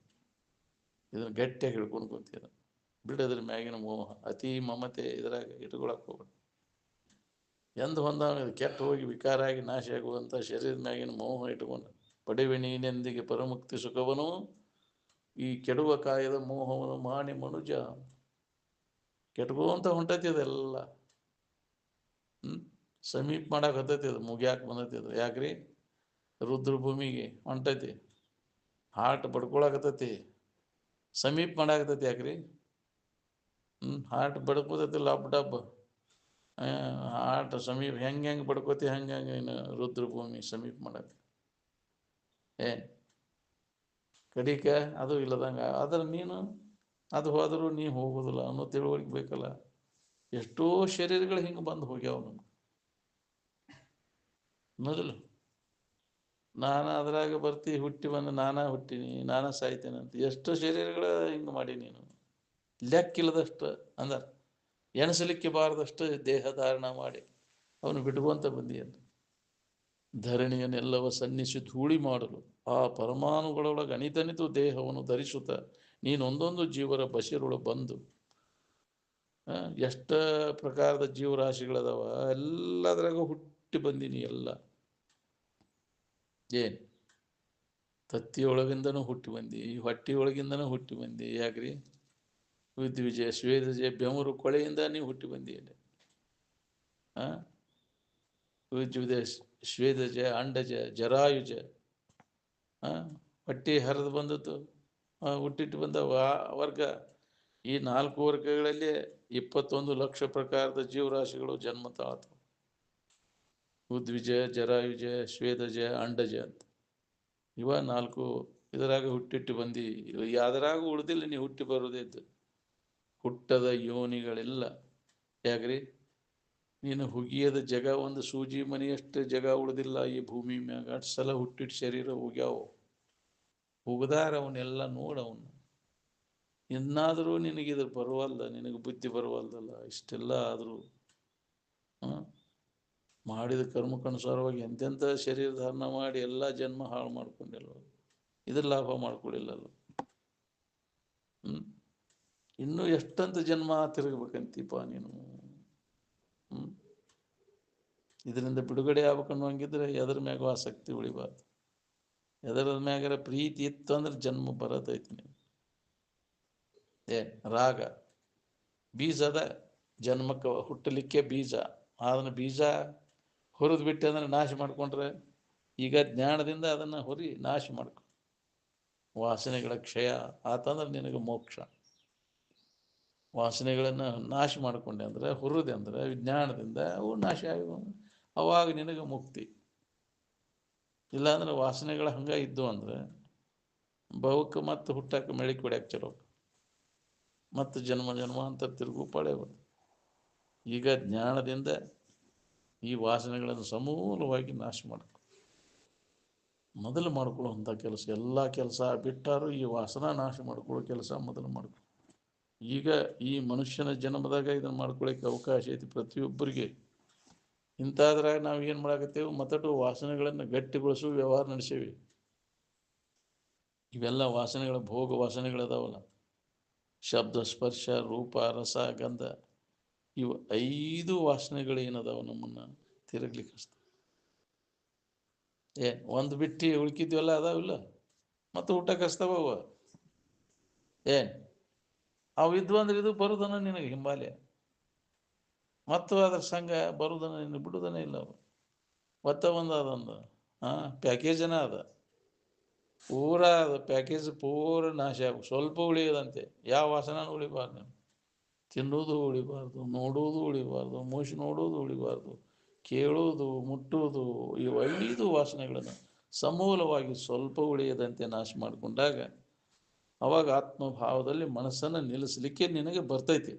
ಇದನ್ನು ಗಟ್ಟಿಯಾಗಿ ಹಿಡ್ಕೊಂಡು ಕೂತೀರ. ಬಿಡೋದ್ರ ಮ್ಯಾಗಿನ ಮೋಹ, ಅತಿ ಮಮತೆ ಇದ್ರಾಗ ಇಟ್ಕೊಳಕ್ ಹೋಗ್ಬೇಡ. ಎಂದು ಹೊಂದಾವ ಕೆಟ್ಟ ಹೋಗಿ ವಿಕಾರ ಆಗಿ ನಾಶ ಆಗುವಂಥ ಶರೀರದ ಮ್ಯಾಗಿನ ಮೋಹ ಇಟ್ಕೊಂಡು ಪಡೆವೆ ನೀನೆಂದಿಗೆ ಪರಮುಕ್ತಿ ಸುಖವನು ಈ ಕೆಡುವ ಕಾಯದ ಮೋಹವನ್ನು ಮಾಡಿ ಮನುಜ. ಕೆಟ್ಕೋಂತ ಹೊಂಟೈತಿ ಅದೆಲ್ಲ. ಸಮೀಪ ಮಾಡಕ್ಕೆ ಹತ್ತೈತಿ. ಅದು ಮುಗಿಯಾಕೆ ಬಂದೈತಿ. ಅದು ಯಾಕ್ರಿ? ರುದ್ರ ಭೂಮಿಗೆ ಹೊಂಟೈತಿ, ಹಾರ್ಟ್ ಬಡ್ಕೊಳಕತ್ತೈತಿ, ಸಮೀಪ ಮಾಡಾಕತ್ತೈತಿ. ಯಾಕ್ರಿ? ಹಾರ್ಟ್ ಬಡ್ಕೋತೈತಿ ಲಬ್ ಡಬ್. ಹಾರ್ಟ್ ಸಮೀಪ ಹೆಂಗೆ ಬಡ್ಕೋತಿ ಹಂಗೆ ರುದ್ರ ಭೂಮಿ ಸಮೀಪ ಮಾಡಕ್ಕೆ. ಏನು ಕಡಿಕ ಅದು ಇಲ್ಲದಂಗೆ ಆದ್ರೆ ನೀನು ಅದು ಹೋದರೂ ನೀ ಹೋಗೋದಿಲ್ಲ ಅನ್ನೋ ತಿಳುವಳಿಕೆ ಬೇಕಲ್ಲ. ಎಷ್ಟೋ ಶರೀರಗಳು ಹಿಂಗೆ ಬಂದು ಹೋಗ್ಯಾವ ನಮ್ಗೆ ಮೊದಲು. ನಾನು ಅದ್ರಾಗ ಬರ್ತಿ ಹುಟ್ಟಿ ಬಂದು ನಾನಾ ಹುಟ್ಟಿನಿ ನಾನಾ ಸಾಯ್ತೇನೆ ಅಂತ ಎಷ್ಟು ಶರೀರಗಳ ಹಿಂಗೆ ಮಾಡಿ ನೀನು ಲೆಕ್ಕಿಲ್ಲದಷ್ಟು ಅಂದ ಎಣಿಸಲಿಕ್ಕೆ ಬಾರದಷ್ಟು ದೇಹ ಧಾರಣ ಮಾಡಿ ಅವನು ಬಿಟ್ಕೊಂತ ಬಂದಿ ಅಂತ. ಧರಣಿಯನ್ನೆಲ್ಲವ ಸನ್ನಿಸಿ ಧೂಳಿ ಮಾಡಲು ಆ ಪರಮಾಣುಗಳೊಳಗೆ ಅನಿತನಿತು ದೇಹವನ್ನು ಧರಿಸುತ್ತ ನೀನೊಂದೊಂದು ಜೀವರ ಬಸಿರೊಳ ಬಂದು ಎಷ್ಟು ಪ್ರಕಾರದ ಜೀವರಾಶಿಗಳದಾವ ಎಲ್ಲದ್ರಾಗ ಹುಟ್ಟಿ ಬಂದೀನಿ. ಎಲ್ಲ ಏನು ತತ್ತಿಯೊಳಗಿಂದನೂ ಹುಟ್ಟಿ ಬಂದಿ, ಹೊಟ್ಟಿಯೊಳಗಿಂದನೂ ಹುಟ್ಟಿ ಬಂದಿ. ಯಾಕ್ರಿ ವಿದ್ವಿಜಯ ಶ್ವೇತಜಯ ಬೆಮರು ಕೊಳೆಯಿಂದ ನೀವು ಹುಟ್ಟಿ ಬಂದಿ. ಅಲ್ಲಿ ವಿದ್ವಿಜಯ ಶ್ವೇತಜ ಅಂಡಜ ಜರಾಯುಜ ಹೊಟ್ಟಿ ಹರಿದು ಬಂದದ್ದು ಹುಟ್ಟಿಟ್ಟು ಬಂದ ವರ್ಗ. ಈ 4 ವರ್ಗಗಳಲ್ಲಿ 21 ಲಕ್ಷ ಪ್ರಕಾರದ ಜೀವರಾಶಿಗಳು ಜನ್ಮ ತಾಳ್ತವೆ. ಉದ್ವಿಜಯ ಜರಾಯುಜ ಶ್ವೇತಜ ಅಂಡಜ ಅಂತ ಇವ 4 ಇದರಾಗ ಹುಟ್ಟಿಟ್ಟು ಬಂದು ಯಾವ್ದ್ರಾಗ ಉಳಿದಿಲ್ಲ ನೀವು ಹುಟ್ಟಿ ಬರೋದಿದ್ದು ಹುಟ್ಟದ ಯೋನಿಗಳೆಲ್ಲ. ಯಾಕ್ರಿ ನೀನು ಹುಗಿಯದ ಜಗ ಒಂದು ಸೂಜಿ ಮನೆಯಷ್ಟು ಜಗ ಉಳಿದಿಲ್ಲ ಈ ಭೂಮಿ ಮ್ಯಾಗ. ಅಷ್ಟು ಸಲ ಹುಟ್ಟಿಟ್ಟು ಶರೀರ ಹೋಗ್ಯಾವ. ಹುಗ್ದಾರ ಅವನ್ನೆಲ್ಲ ನೋಡವನು. ಇನ್ನಾದರೂ ನಿನಗಿದು ಬರುವಲ್ದ, ನಿನಗೆ ಬುದ್ಧಿ ಬರುವಲ್ದಲ್ಲ. ಇಷ್ಟೆಲ್ಲ ಆದರೂ ಮಾಡಿದ ಕರ್ಮಕ್ಕನುಸಾರವಾಗಿ ಎಂತೆಂಥ ಶರೀರ ಧಾರಣ ಮಾಡಿ ಎಲ್ಲ ಜನ್ಮ ಹಾಳು ಮಾಡ್ಕೊಂಡಿಲ್ಲ. ಇದ್ರ ಲಾಭ ಮಾಡ್ಕೊಳ್ಳಿಲ್ಲಲ್ಲ. ಇನ್ನೂ ಎಷ್ಟಂತ ಜನ್ಮ ತಿರುಗಬೇಕಂತೀಪ ನೀನು. ಇದರಿಂದ ಬಿಡುಗಡೆ ಆಗ್ಬೇಕನ್ನೋಂಗಿದ್ರೆ ಎದ್ರ ಮ್ಯಾಗ ಆಸಕ್ತಿ ಉಳಿಬಾರ್ದು. ಎದರ ಮ್ಯಾಗಾರ ಪ್ರೀತಿ ಇತ್ತು ಅಂದ್ರೆ ಜನ್ಮ ಬರತೈತಿ. ನೀವು ರಾಗ ಬೀಜದ ಜನ್ಮಕ್ಕೆ ಹುಟ್ಟಲಿಕ್ಕೆ ಬೀಜ. ಅದನ್ನು ಬೀಜ ಹುರಿದು ಬಿಟ್ಟು ಅಂದ್ರೆ ನಾಶ ಮಾಡ್ಕೊಂಡ್ರೆ ಈಗ ಜ್ಞಾನದಿಂದ ಅದನ್ನು ಹುರಿ ನಾಶ ಮಾಡ್ಕೊ. ವಾಸನೆಗಳ ಕ್ಷಯ ಆತಂದ್ರೆ ನಿನಗೆ ಮೋಕ್ಷ. ವಾಸನೆಗಳನ್ನು ನಾಶ ಮಾಡಿಕೊಂಡೆ ಅಂದ್ರೆ ಹುರಿದೆ ಅಂದ್ರೆ ವಿಜ್ಞಾನದಿಂದ ಅವು ನಾಶ ಆಗಿ ಅವಾಗ ನಿನಗೆ ಮುಕ್ತಿ. ಇಲ್ಲಾಂದ್ರೆ ವಾಸನೆಗಳು ಹಂಗೆ ಇದ್ದು ಅಂದ್ರೆ ಬಹುಕ್ಕೆ ಮತ್ತು ಹುಟ್ಟಕ್ಕೆ ಮೆಳಿಕ್ ಹೊಡ್ಯಾಕೆ ಚಲೋ ಮತ್ತು ಜನ್ಮ ಜನ್ಮ ಅಂತ ತಿರುಗು ಪಡೆ ಬಂದು. ಈಗ ಜ್ಞಾನದಿಂದ ಈ ವಾಸನೆಗಳನ್ನು ಸಮೂಲವಾಗಿ ನಾಶ ಮಾಡ್ಕೊ. ಮೊದಲು ಮಾಡ್ಕೊಳ್ಳುವಂಥ ಕೆಲಸ ಎಲ್ಲ ಕೆಲಸ ಬಿಟ್ಟಾರು ಈ ವಾಸನ ನಾಶ ಮಾಡ್ಕೊಳ್ಳೋ ಕೆಲಸ ಮೊದಲು ಮಾಡ್ಕೊ. ಈಗ ಈ ಮನುಷ್ಯನ ಜನ್ಮದಾಗ ಇದನ್ನು ಮಾಡ್ಕೊಳ್ಳಿಕ್ಕೆ ಅವಕಾಶ ಐತಿ ಪ್ರತಿಯೊಬ್ಬರಿಗೆ. ಇಂಥದ್ರಾಗ ನಾವು ಏನು ಮಾಡಾಕತ್ತೇವೆ ಮತ್ತಟು ವಾಸನೆಗಳನ್ನು ಗಟ್ಟಿಗೊಳಿಸುವ ವ್ಯವಹಾರ ನಡೆಸೇವಿ. ಇವೆಲ್ಲ ವಾಸನೆಗಳ ಭೋಗ ವಾಸನೆಗಳದಾವಲ್ಲ, ಶಬ್ದ ಸ್ಪರ್ಶ ರೂಪ ರಸ ಗಂಧ, ಇವು 5 ವಾಸನೆಗಳೇನದಾವ ನಮ್ಮನ್ನು ತಿರುಗ್ಲಿಕ್ಕೆ ಹಚ್ತಾವ. ಒಂದು ಬಿಟ್ಟು ಉಳ್ಕಿದ್ವೆಲ್ಲ ಅದಾವಿಲ್ಲ ಮತ್ತು ಊಟಕ್ಕೆ ಹಚ್ತಾವ ಅವ. ಅವು ಇದ್ವು ಅಂದ್ರೆ ಇದು ಬರುದನ ನಿನಗೆ ಹಿಂಬಾಲ್ಯ. ಮತ್ತು ಅದ್ರ ಸಂಘ ಬರುದನ ನಿನಗೆ ಬಿಡುದನೇ ಇಲ್ಲ. ಅವು ಒತ್ತ ಒಂದು ಅದೊಂದು ಪ್ಯಾಕೇಜನ ಅದ ಪೂರ. ಅದು ಪ್ಯಾಕೇಜ್ ಪೂರ ನಾಶ ಆಗ ಸ್ವಲ್ಪ ಉಳಿಯೋದಂತೆ. ಯಾವ ವಾಸನ ಉಳಿಬಾರ್ದು. ನೀವು ತಿನ್ನುವುದು ಉಳಿಬಾರ್ದು, ನೋಡುವುದು ಉಳಿಬಾರ್ದು, ಮೂಸಿ ನೋಡುವುದು ಉಳಿಬಾರ್ದು, ಕೇಳುವುದು ಮುಟ್ಟುವುದು, ಇವು 5 ವಾಸನೆಗಳನ್ನು ಸಮೂಲವಾಗಿ ಸ್ವಲ್ಪ ಉಳಿಯದಂತೆ ನಾಶ ಮಾಡಿಕೊಂಡಾಗ ಅವಾಗ ಆತ್ಮಭಾವದಲ್ಲಿ ಮನಸ್ಸನ್ನು ನಿಲ್ಲಿಸಲಿಕ್ಕೆ ನಿನಗೆ ಬರ್ತೈತಿ.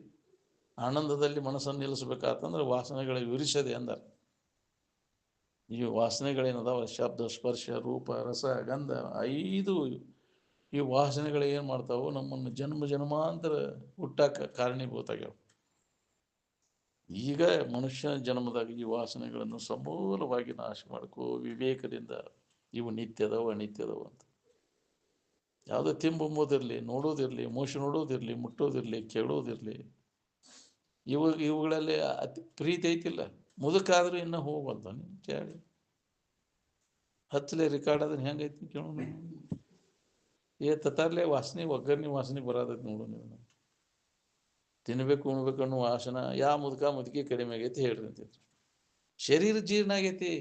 ಆನಂದದಲ್ಲಿ ಮನಸ್ಸನ್ನು ನಿಲ್ಲಿಸ್ಬೇಕಾತಂದ್ರೆ ವಾಸನೆಗಳ ವಿರಿಸದೆ ಅಂದಾರ. ಈ ವಾಸನೆಗಳೇನದಾವ ಶಬ್ದ ಸ್ಪರ್ಶ ರೂಪ ರಸ ಗಂಧ 5 ಈ ವಾಸನೆಗಳು ಏನು ಮಾಡ್ತಾವೋ ನಮ್ಮನ್ನು ಜನ್ಮ ಜನ್ಮಾಂತರ ಹುಟ್ಟಾಕ ಕಾರಣೀಭೂತ ಆಗ್ಯಾವ. ಈಗ ಮನುಷ್ಯನ ಜನ್ಮದಾಗ ಈ ವಾಸನೆಗಳನ್ನು ಸಮೂಲವಾಗಿ ನಾಶ ಮಾಡ್ಕೋ ವಿವೇಕದಿಂದ. ಇವು ನಿತ್ಯದವ ಅನಿತ್ಯದವ ಅಂತ. ಯಾವುದೋ ತಿಂಬುವುದಿರಲಿ, ನೋಡೋದಿರಲಿ, ಮೂಸಿ ನೋಡೋದಿರಲಿ, ಮುಟ್ಟೋದಿರಲಿ, ಕೇಳೋದಿರಲಿ, ಇವುಗಳಲ್ಲಿ ಅತಿ ಪ್ರೀತಿ ಐತಿಲ್ಲ. ಮುದುಕಾದ್ರೂ ಇನ್ನೂ ಹೋಗಲ್ದ ನೀನು ಕೇಳಿ. ಹಚ್ಚಲೆ ರೆಕಾರ್ಡ್ ಅದನ್ನು ಹೆಂಗೈತಿ ಕೇಳೋಣ. ತತಾರ್ಲೆ ವಾಸನೆ ಒಗ್ಗರಣೆ ವಾಸನೆ ಬರೋದೈತಿ ನೋಡು. ನೀವು ತಿನ್ಬೇಕು ಉಣ್ಬೇಕು ಅನ್ನೋ ವಾಸನ ಯಾವ ಮುದುಕ ಮುದುಕಿ ಕಡಿಮೆ ಆಗೈತಿ ಹೇಳ್ರಿ ಅಂತಿದ್ರು. ಶರೀರ ಜೀರ್ಣ ಆಗೈತಿ,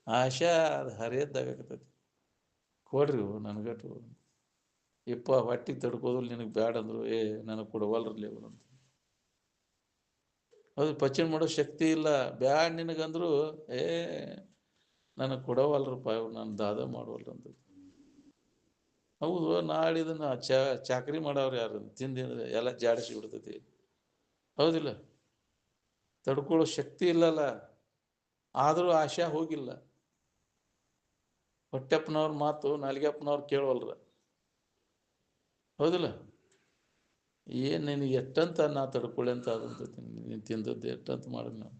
ಆಶಾ ಅದು ಹರಿಯದ್ದಾಗತೈತಿ. ಕೊಡ್ರಿ ನನಗಟ್ಟು ಇಪ್ಪ ಹೊಟ್ಟಿ ತಡ್ಕೋದಿಲ್ಲ ನಿನಗೆ ಬ್ಯಾಡ ಅಂದರು ನನಗೆ ಕೊಡವಲ್ರಲ್ಲಿ ಅವರು ಅಂತ. ಅದು ಪಚನ ಮಾಡೋ ಶಕ್ತಿ ಇಲ್ಲ ಬ್ಯಾಡ್ ನಿನಗಂದ್ರು ನನಗೆ ಕೊಡವಲ್ರಪ್ಪ ಇವ್ರು, ನಾನು ದಾದ ಮಾಡವಲ್ರ ಅಂತ. ಹೌದು, ನಾಳೆ ಇದನ್ನು ಚಾಕ್ರಿ ಮಾಡವ್ರು ಯಾರು ತಿಂದಿದ್ರೆ ಎಲ್ಲ ಜಾಡಿಸಿ ಬಿಡ್ತೈತಿ. ಹೌದಿಲ್ಲ? ತಡ್ಕೊಳ್ಳೋ ಶಕ್ತಿ ಇಲ್ಲಲ್ಲ, ಆದರೂ ಆಶಾ ಹೋಗಿಲ್ಲ. ಹೊಟ್ಟೆಪ್ಪನವ್ರ ಮಾತು ನಾಲಿಗೆಪ್ಪನವ್ರು ಕೇಳವಲ್ರ. ಹೌದಿಲ್ಲ? ಏನು ನಿನಗೆ ಎಷ್ಟಂತ ನಾ ತಡ್ಕೊಳ್ಳಿ ಅಂತ ಅದಂತ ನೀನು ತಿಂದದ್ದು ಎಷ್ಟಂತ ಮಾಡಿ ನಾವು.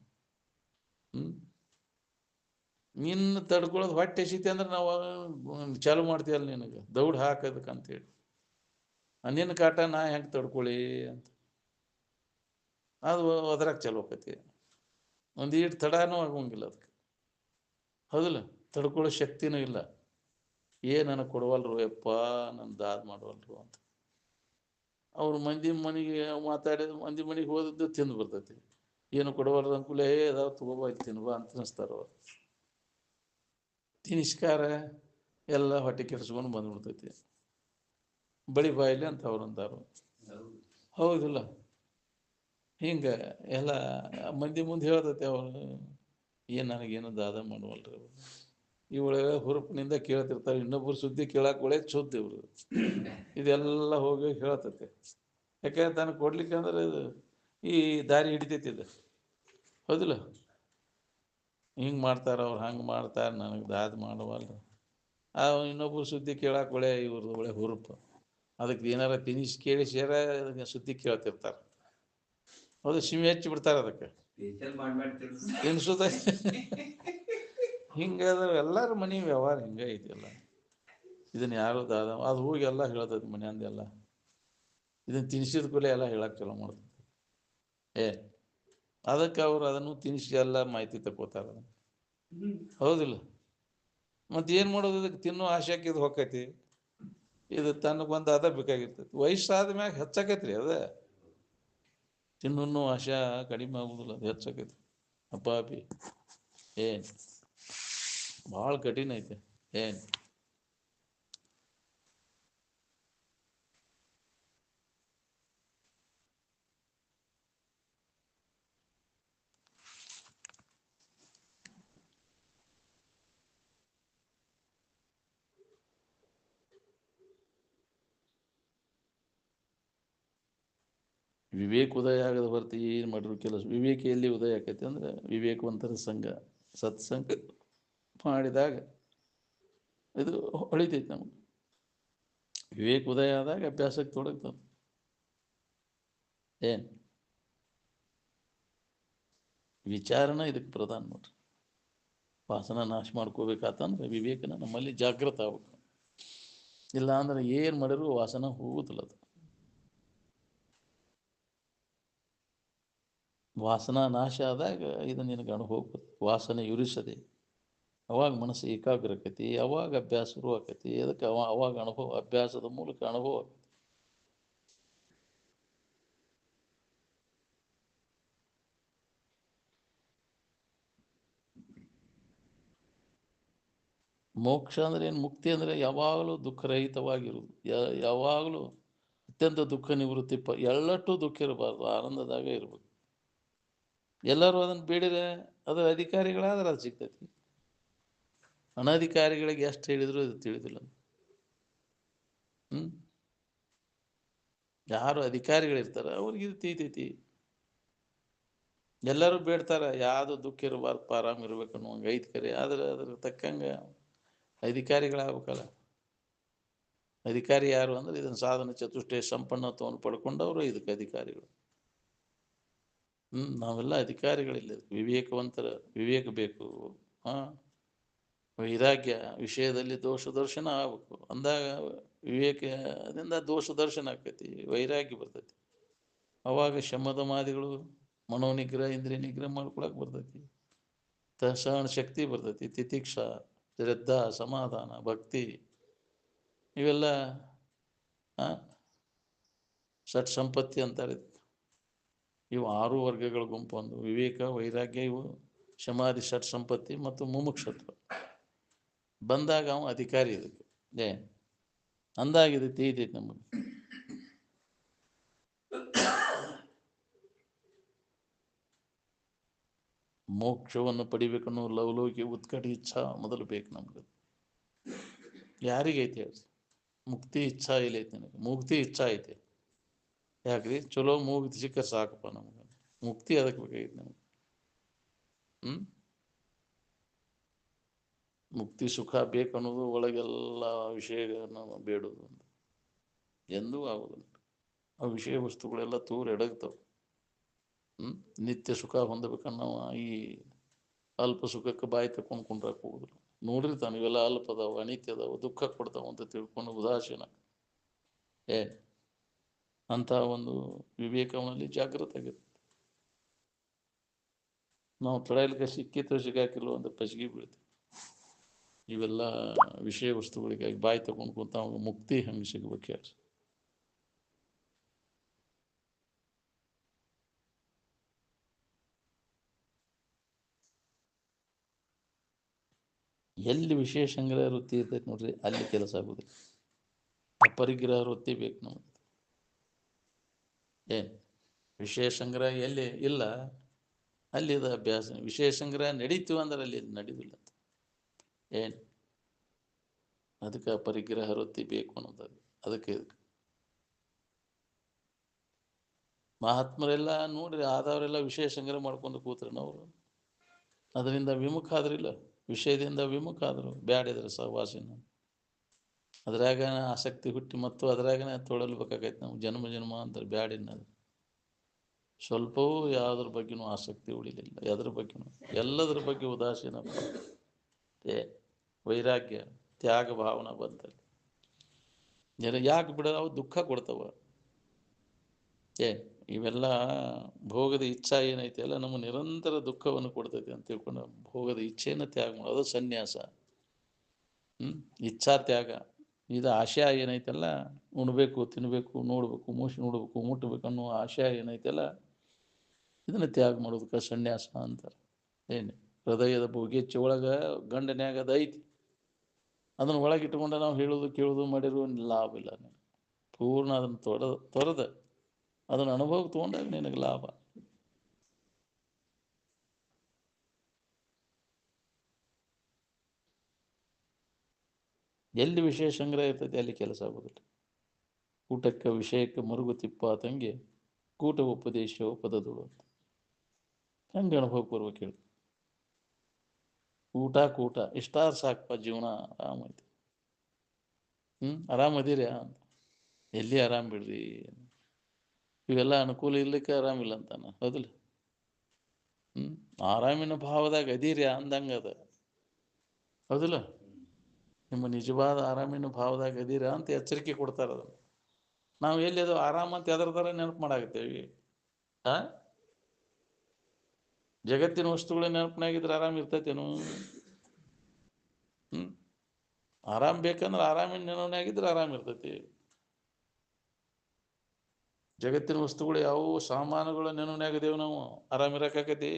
ನಿನ್ನ ತಡ್ಕೊಳ್ಳೋದು ಹೊಟ್ಟೆ ಎಸಿತೆ ಅಂದ್ರೆ ನಾವು ಚಾಲು ಮಾಡ್ತೀವಲ್ಲ ನಿನಗೆ ದೌಡ್ ಹಾಕೋದಕ್ಕಂತೇಳಿ. ನಿನ್ನ ಕಾಟ ನಾ ಹೆಂಗೆ ತಡ್ಕೊಳ್ಳಿ ಅಂತ ಅದು ಅದ್ರಾಗ ಚಲೋ ಆಕೈತಿ. ಒಂದೀಟು ತಡನೂ ಆಗೋಂಗಿಲ್ಲ ಅದಕ್ಕೆ. ಹೌದಿಲ್ಲ? ತಡ್ಕೊಳ್ಳೋ ಶಕ್ತಿನೂ ಇಲ್ಲ. ನನಗೆ ಕೊಡವಲ್ರು ಯಪ್ಪ, ನನ್ನ ದಾದ ಮಾಡವಲ್ರು ಅಂತ ಅವ್ರು ಮಂದಿ ಮನೆಗೆ ಮಾತಾಡಿದ ಮಂದಿ ಮನೆಗೆ ಹೋದದ್ದು ತಿಂದು ಬರ್ತೈತಿ. ಏನು ಕೊಡವಲ್ರು ಅನುಕೂಲ ಅದಾವ ತಗೋಬಾ ತಿನ್ಬಾ ಅಂತ ಅನಿಸ್ತಾರ ಅವ್ರು. ತಿನಿಸ್ಕಾರ ಎಲ್ಲ ಹೊಟ್ಟೆ ಕೆಡಿಸ್ಕೊಂಡು ಬಂದ್ಬಿಡ್ತೈತಿ. ಬಳಿ ಬಾಯಿಲಿ ಅಂತ ಅವ್ರು ಅಂತಾರು. ಹೌದಿಲ್ಲ? ಹಿಂಗೆ ಎಲ್ಲ ಮಂದಿ ಮುಂದೆ ಹೇಳ್ತೈತೆ ಅವನು, ನನಗೇನು ದಾದ ಮಾಡುವಲ್ರಿ ಇವಳ ಹುರುಪಿನಿಂದ ಕೇಳ್ತಿರ್ತಾರೆ. ಇನ್ನೊಬ್ಬರು ಸುದ್ದಿ ಕೇಳಕ್ಕೆ ಒಳ್ಳೆ ಸುದ್ದಿ ಇವರು ಇದೆಲ್ಲ ಹೋಗಿ ಹೇಳ್ತೈತೆ. ಯಾಕೆ ತಾನು ಕೊಡ್ಲಿಕ್ಕೆ ಅಂದ್ರೆ ಇದು ಈ ದಾರಿ ಹಿಡಿತೈತಿ ಇದು. ಹೌದಿಲ್ಲ? ಹಿಂಗೆ ಮಾಡ್ತಾರೆ ಅವ್ರು, ಹಂಗೆ ಮಾಡ್ತಾರೆ, ನನಗೆ ದಾದ ಮಾಡುವಲ್ರಿ. ಇನ್ನೊಬ್ಬರು ಸುದ್ದಿ ಕೇಳಕ್ಕೆ ಒಳ್ಳೆ ಇವ್ರದ್ದು ಒಳ್ಳೆ ಹುರುಪು. ಅದಕ್ಕೆ ಏನಾರ ತಿನಿಸ್ ಕೇಳಿಸ್ಯಾರ ಸುದ್ದಿ ಕೇಳ್ತಿರ್ತಾರೆ. ಹೌದು, ಸಿಮಿ ಹಚ್ಚಿ ಬಿಡ್ತಾರೆ ಅದಕ್ಕೆ ತಿನ್ಸುತ್ತ. ಹಿಂಗಾದ್ರೆ ಎಲ್ಲರ ಮನೆ ವ್ಯವಹಾರ ಹಿಂಗೆ ಐತಿಲ್ಲ. ಇದನ್ನ ಯಾರು ದಾದ ಅದು ಹೋಗಿ ಎಲ್ಲ ಹೇಳ್ತೈತಿ ಮನೆಯಂದೆಲ್ಲ. ಇದನ್ನು ತಿನ್ಸಿದ ಕೂಡಲೇ ಎಲ್ಲ ಹೇಳಕ್ಕೆ ಚಲೋ ಮಾಡ್ತೈತಿ. ಅದಕ್ಕೆ ಅವ್ರು ಅದನ್ನು ತಿನ್ಸಿ ಎಲ್ಲ ಮಾಹಿತಿ ತಗೋತಾರೆ. ಹೌದಿಲ್ಲ? ಮತ್ತೆ ಏನು ಮಾಡೋದು, ಅದಕ್ಕೆ ತಿನ್ನೋ ಆಶೆಕ್ಕೆ ಇದು ಹೊಕ್ಕೈತಿ. ಇದು ತನಗೆ ಬಂದು ಅದ ಬೇಕಾಗಿರ್ತೈತಿ. ವಯಸ್ಸಾದ ಮ್ಯಾಗ ಹೆಚ್ಚಾಕೈತ್ರಿ ಅದ. ತಿನ್ನೋ ಆಶೆ ಕಡಿಮೆ ಆಗುದಿಲ್ಲ, ಅದು ಹೆಚ್ಚಾಕೈತಿ. ಅಪ್ಪಾಪಿ ಭಾಳ ಕಠಿಣ ಐತೆ. ವಿವೇಕ ಉದಯ ಆಗದ ಹೊರತು ಏನು ಮಾಡಿದ್ರು ಕೆಲಸ. ವಿವೇಕ ಎಲ್ಲಿ ಉದಯ ಆಕೈತಿ ಅಂದ್ರೆ ವಿವೇಕವಂತರ ಸಂಘ, ಸತ್ಸಂಗ ಮಾಡಿದಾಗ ಇದು ಹೊಳಿತೈತಿ ನಮ್ಗೆ. ವಿವೇಕ ಉದಯ ಆದಾಗ ಅಭ್ಯಾಸಕ್ಕೆ ತೊಡಗ್ತಾನೆ. ವಿಚಾರನ ಇದಕ್ಕೆ ಪ್ರಧಾನ ನೋಡ್ರಿ. ವಾಸನ ನಾಶ ಮಾಡ್ಕೋಬೇಕಾತಂದ್ರೆ ವಿವೇಕನ ನಮ್ಮಲ್ಲಿ ಜಾಗೃತ ಆಗ್ಬೇಕು. ಇಲ್ಲ ಅಂದ್ರೆ ಏನು ಮಾಡಿದ್ರು ವಾಸನ ಹೋಗುದಿಲ್ಲ. ಅದು ವಾಸನ ನಾಶ ಆದಾಗ ಇದು ನಿನಗೆ ಅನುಭವ ವಾಸನೆ ಇರಿಸದೆ. ಅವಾಗ ಮನಸ್ಸು ಏಕಾಗ್ರ ಆಕೈತಿ, ಅವಾಗ ಅಭ್ಯಾಸ ಶುರು ಆಕೈತಿ. ಅದಕ್ಕೆ ಅವಾಗ ಅನುಭವ, ಅಭ್ಯಾಸದ ಮೂಲಕ ಅನುಭವ ಆಕೈತಿ. ಮೋಕ್ಷ ಅಂದ್ರೆ ಏನು? ಮುಕ್ತಿ ಅಂದರೆ ಯಾವಾಗಲೂ ದುಃಖರಹಿತವಾಗಿರುವುದು, ಯಾವಾಗಲೂ ಅತ್ಯಂತ ದುಃಖ ನಿವೃತ್ತಿ. ಎಳ್ಳಷ್ಟು ದುಃಖ ಇರಬಾರ್ದು, ಆನಂದದಾಗ ಇರ್ಬೇಕು. ಎಲ್ಲರೂ ಅದನ್ನು ಬೇಡಿದ್ರೆ ಅದು ಅಧಿಕಾರಿಗಳಾದ್ರೆ ಅದು ಸಿಗ್ತೈತಿ. ಅನಧಿಕಾರಿಗಳಿಗೆ ಎಷ್ಟು ಹೇಳಿದ್ರು ಅದು ತಿಳಿದಿಲ್ಲ. ಯಾರು ಅಧಿಕಾರಿಗಳಿರ್ತಾರೆ ಅವ್ರಿಗೆ ಇದು ತಿಳಿತೈತಿ. ಎಲ್ಲರೂ ಬೇಡ್ತಾರೆ ಯಾವುದು ದುಃಖ ಇರಬಾರ್ದು, ಆರಾಮ್ ಇರ್ಬೇಕು ಅನ್ನೋಂಗೆ ಐತಿ ಕರೆ. ಆದ್ರೆ ಅದ್ರ ತಕ್ಕಂಗೆ ಅಧಿಕಾರಿಗಳಾಗಬೇಕಲ್ಲ. ಅಧಿಕಾರಿ ಯಾರು ಅಂದ್ರೆ ಇದನ್ನು ಸಾಧನ ಚತುಷ್ಟಯ ಸಂಪನ್ನತ್ವವನ್ನು ಪಡ್ಕೊಂಡವರು ಇದಕ್ಕೆ ಅಧಿಕಾರಿಗಳು. ನಾವೆಲ್ಲ ಅಧಿಕಾರಿಗಳಿಲ್ಲ. ವಿವೇಕವಂತರ ವಿವೇಕ ಬೇಕು. ವೈರಾಗ್ಯ ವಿಷಯದಲ್ಲಿ ದೋಷ ದರ್ಶನ ಆಗ್ಬೇಕು. ಅಂದಾಗ ವಿವೇಕದಿಂದ ದೋಷ ದರ್ಶನ ಆಕೈತಿ, ವೈರಾಗ್ಯ ಬರ್ತೈತಿ. ಅವಾಗ ಶಮದ ಮಾದಿಗಳು ಮನೋನಿಗ್ರಹ ಇಂದ್ರಿಯ ನಿಗ್ರಹ ಮಾಡ್ಕೊಳಕ್ ಬರ್ತೈತಿ. ಸಹನ ಶಕ್ತಿ ಬರ್ತೈತಿ, ತಿತಿಕ್ಷಾ, ಶ್ರದ್ಧಾ, ಸಮಾಧಾನ, ಭಕ್ತಿ, ಇವೆಲ್ಲ ಷಟ್ ಸಂಪತ್ತಿ ಅಂತಾರೆ. ಇವು 6 ವರ್ಗಗಳ ಗುಂಪು. ಒಂದು ವಿವೇಕ, ವೈರಾಗ್ಯ, ಇವು ಸಮಾಧಿ, ಷಟ್ ಸಂಪತ್ತಿ ಮತ್ತು ಮುಮುಕ್ಷತ್ವ ಬಂದಾಗ ಅವ ಅಧಿಕಾರಿ. ಇದಕ್ಕೆ ಅಂದಾಗಿದೆ ತಿಳಿತೈತಿ ನಮಗೆ. ಮೋಕ್ಷವನ್ನು ಪಡಿಬೇಕನ್ನೋ ಲವಲೋಕಿ ಉತ್ಕಟ ಇಚ್ಛಾ ಮೊದಲು ಬೇಕು ನಮ್ಗೆ. ಯಾರಿಗೈತಿ ಹೇಳಿ? ಮುಕ್ತಿ ಇಚ್ಛಾ ಇಲ್ಲ ಐತಿ ನನಗೆ, ಮುಕ್ತಿ ಇಚ್ಛಾ ಐತಿ. ಯಾಕ್ರಿ? ಚಲೋ ಮುಕ್ತಿ ಸಿಕ್ಕ ಸಾಕಪ್ಪ ನಮ್ಗೆ. ಮುಕ್ತಿ ಅದಕ್ಕೆ ಬೇಕಾಗಿತ್ತು ನಮಗೆ. ಮುಕ್ತಿ ಸುಖ ಬೇಕನ್ನೋದು ಒಳಗೆಲ್ಲ ವಿಷಯಗಳನ್ನು ಬೇಡುವುದು ಎಂದೂ ಆಗೋದಿಲ್ಲ. ಆ ವಿಷಯ ವಸ್ತುಗಳೆಲ್ಲ ತೂರು ಎಡಗ್ತವೆ. ನಿತ್ಯ ಸುಖ ಹೊಂದಬೇಕನ್ನೋ ಈ ಅಲ್ಪ ಸುಖಕ್ಕೆ ಬಾಯಿ ತಕೊಂಡು ಕುಂಡ್ರಕ್ಕೆ ಹೋಗುದಿಲ್ಲ. ನೋಡಿರ್ತಾನೆ ಇವೆಲ್ಲ ಅಲ್ಪ ಅದಾವ, ಅನಿತ್ಯ ಅದಾವ, ದುಃಖ ಕೊಡ್ತಾವ ಅಂತ ತಿಳ್ಕೊಂಡು ಉದಾಸೀನ ಅಂತ ಒಂದು ವಿವೇಕವನಲ್ಲಿ ಜಾಗೃತ ಆಗಿರುತ್ತೆ. ನಾವು ತಡೆಯಲಿಕ್ಕೆ ಸಿಕ್ಕಿತ್ತು ಸಿಗಾಕಿಲ್ವ ಅಂತ ಪಸಿಗೆ ಬೀಳ್ತೀವಿ. ಇವೆಲ್ಲ ವಿಷಯ ವಸ್ತುಗಳಿಗಾಗಿ ಬಾಯಿ ತಗೊಂಡು ಕೂತ ಮುಕ್ತಿ ಹಂಗೆ ಸಿಗ್ಬೇಕು ಯಾರು? ಎಲ್ಲಿ ವಿಷಯ ಸಂಗ್ರಹ ವೃತ್ತಿ ಇರ್ತೈತೆ ನೋಡ್ರಿ, ಅಲ್ಲಿ ಕೆಲಸ ಆಗೋದಿಲ್ಲ. ಅಪರಿಗ್ರಹ ವೃತ್ತಿ ಬೇಕು ನಮಗೆ. ವಿಷಯ ಸಂಗ್ರಹ ಎಲ್ಲಿ ಇಲ್ಲ ಅಲ್ಲಿದ ಅಭ್ಯಾಸ. ವಿಷಯ ಸಂಗ್ರಹ ನಡೀತೀವಿ ಅಂದ್ರೆ ಅಲ್ಲಿ ನಡೀದಿಲ್ಲ. ಅದಕ್ಕೆ ಅಪರಿಗ್ರಹ ವೃತ್ತಿ ಬೇಕು ಅನ್ನೋದು. ಅದಕ್ಕೆ ಮಹಾತ್ಮರೆಲ್ಲ ನೋಡ್ರಿ, ಆದವರೆಲ್ಲ ವಿಷಯ ಸಂಗ್ರಹ ಮಾಡ್ಕೊಂಡು ಕೂತ್ರೆ ಅವರು ಅದರಿಂದ ವಿಮುಖ ಆದ್ರಿಲ್ಲ, ವಿಷಯದಿಂದ ವಿಮುಖ ಆದರು. ಬ್ಯಾಡಿದ್ರೆ ಸಹವಾಸಿನ ಅದ್ರಾಗ ಆಸಕ್ತಿ ಹುಟ್ಟಿ ಮತ್ತು ಅದ್ರಾಗನೇ ತೊಳಲ್ಬೇಕಾಗೈತೆ ನಾವು ಜನ್ಮ ಜನ್ಮ ಅಂತ. ಬ್ಯಾಡಿನ ಸ್ವಲ್ಪವೂ ಯಾವುದ್ರ ಬಗ್ಗೆನೂ ಆಸಕ್ತಿ ಉಳಿಲಿಲ್ಲ. ಎದ್ರ ಬಗ್ಗೆನೂ ಎಲ್ಲದ್ರ ಬಗ್ಗೆ ಉದಾಸೀನ, ವೈರಾಗ್ಯ, ತ್ಯಾಗ ಭಾವನ ಬಂತಲ್ಲಿ. ಜನ ಯಾಕೆ ಬಿಡೋವು? ದುಃಖ ಕೊಡ್ತಾವ. ಇವೆಲ್ಲ ಭೋಗದ ಇಚ್ಛಾ ಏನೈತೆ ಅಲ್ಲ ನಮಗೆ ನಿರಂತರ ದುಃಖವನ್ನು ಕೊಡ್ತೈತೆ ಅಂತ ತಿಳ್ಕೊಂಡು ಭೋಗದ ಇಚ್ಛೆಯನ್ನು ತ್ಯಾಗ ಮಾಡೋದು ಸನ್ಯಾಸ. ಇಚ್ಛಾ ತ್ಯಾಗ. ಇದು ಆಶಯ ಏನೈತಲ್ಲ, ಉಣ್ಬೇಕು, ತಿನ್ಬೇಕು, ನೋಡ್ಬೇಕು, ನೋಡ್ಬೇಕು, ಮುಟ್ಬೇಕು ಅನ್ನೋ ಆಶಯ ಏನೈತಲ್ಲ, ಇದನ್ನ ತ್ಯಾಗ ಮಾಡೋದಕ್ಕೆ ಸನ್ಯಾಸ ಅಂತಾರೆ. ಹೃದಯದ ಭೋಗೇಚ್ಛೆ ಒಳಗೆ ಗಂಡನ್ಯಾಗ ಅದು ಐತಿ. ಅದನ್ನು ಒಳಗಿಟ್ಟುಕೊಂಡು ನಾವು ಹೇಳೋದು ಕೇಳೋದು ಮಾಡಿರೋ ಲಾಭ ಇಲ್ಲ. ಪೂರ್ಣ ಅದನ್ನು ತೊರೆದ ಅದನ್ನು ಅನುಭವಕ್ಕೆ ತೊಗೊಂಡಾಗ ನಿನಗೆ ಲಾಭ. ಎಲ್ಲಿ ವಿಷಯ ಸಂಗ್ರಹ ಇರ್ತೈತೆ ಅಲ್ಲಿ ಕೆಲಸ ಆಗೋದಿಲ್ಲ. ಕೂಟಕ್ಕೆ ವಿಷಯಕ್ಕೆ ಮರುಗು ತಿಪ್ಪ ತಂಗೆ ಕೂಟ ಉಪದೇಶ ಪದದುಳು ಅಂತ ಹಂಗೆ ಅನುಭವಕ್ಕೆ ಬರ್ಬೇಕು. ಹೇಳಿ ಕೂಟ ಇಷ್ಟಾರು ಸಾಕಪ್ಪ, ಜೀವನ ಆರಾಮೈತಿ. ಆರಾಮದಿರಿ ಅಂತ. ಎಲ್ಲಿ ಆರಾಮ್ ಬಿಡ್ರಿ, ಇವೆಲ್ಲ ಅನುಕೂಲ ಇರ್ಲಿಕ್ಕೆ ಆರಾಮಿಲ್ಲ ಅಂತಾನ. ಹೌದಿಲ್ಲ? ಆರಾಮಿನ ಭಾವದಾಗ ಅದೀರಿ ಅಂದಂಗ ಅದ. ಹೌದಿಲ್ಲ? ನಿಮ್ಮ ನಿಜವಾದ ಆರಾಮಿನ ಭಾವದಾಗ ಅದೀರ ಅಂತ ಎಚ್ಚರಿಕೆ ಕೊಡ್ತಾರ. ಅದನ್ನು ನಾವು ಎಲ್ಲಿ ಅದು ಆರಾಮ ಅಂತ ಎದರ್ದಾರ ನೆನಪು ಮಾಡಾಕತ್ತೇವಿ. ಜಗತ್ತಿನ ವಸ್ತುಗಳ ನೆನಪಿನಾಗಿದ್ರೆ ಆರಾಮ ಇರ್ತೈತೇನು? ಆರಾಮ್ ಬೇಕಂದ್ರೆ ಆರಾಮಿನ ನೆನಪಿನಾಗಿದ್ರೆ ಆರಾಮ ಇರ್ತೈತಿ. ಜಗತ್ತಿನ ವಸ್ತುಗಳು ಯಾವುವು ಸಾಮಾನುಗಳ ನೆನಪಿನಾಗಿದ್ದೇವೆ ನಾವು ಆರಾಮಿರಕಾಕತಿ.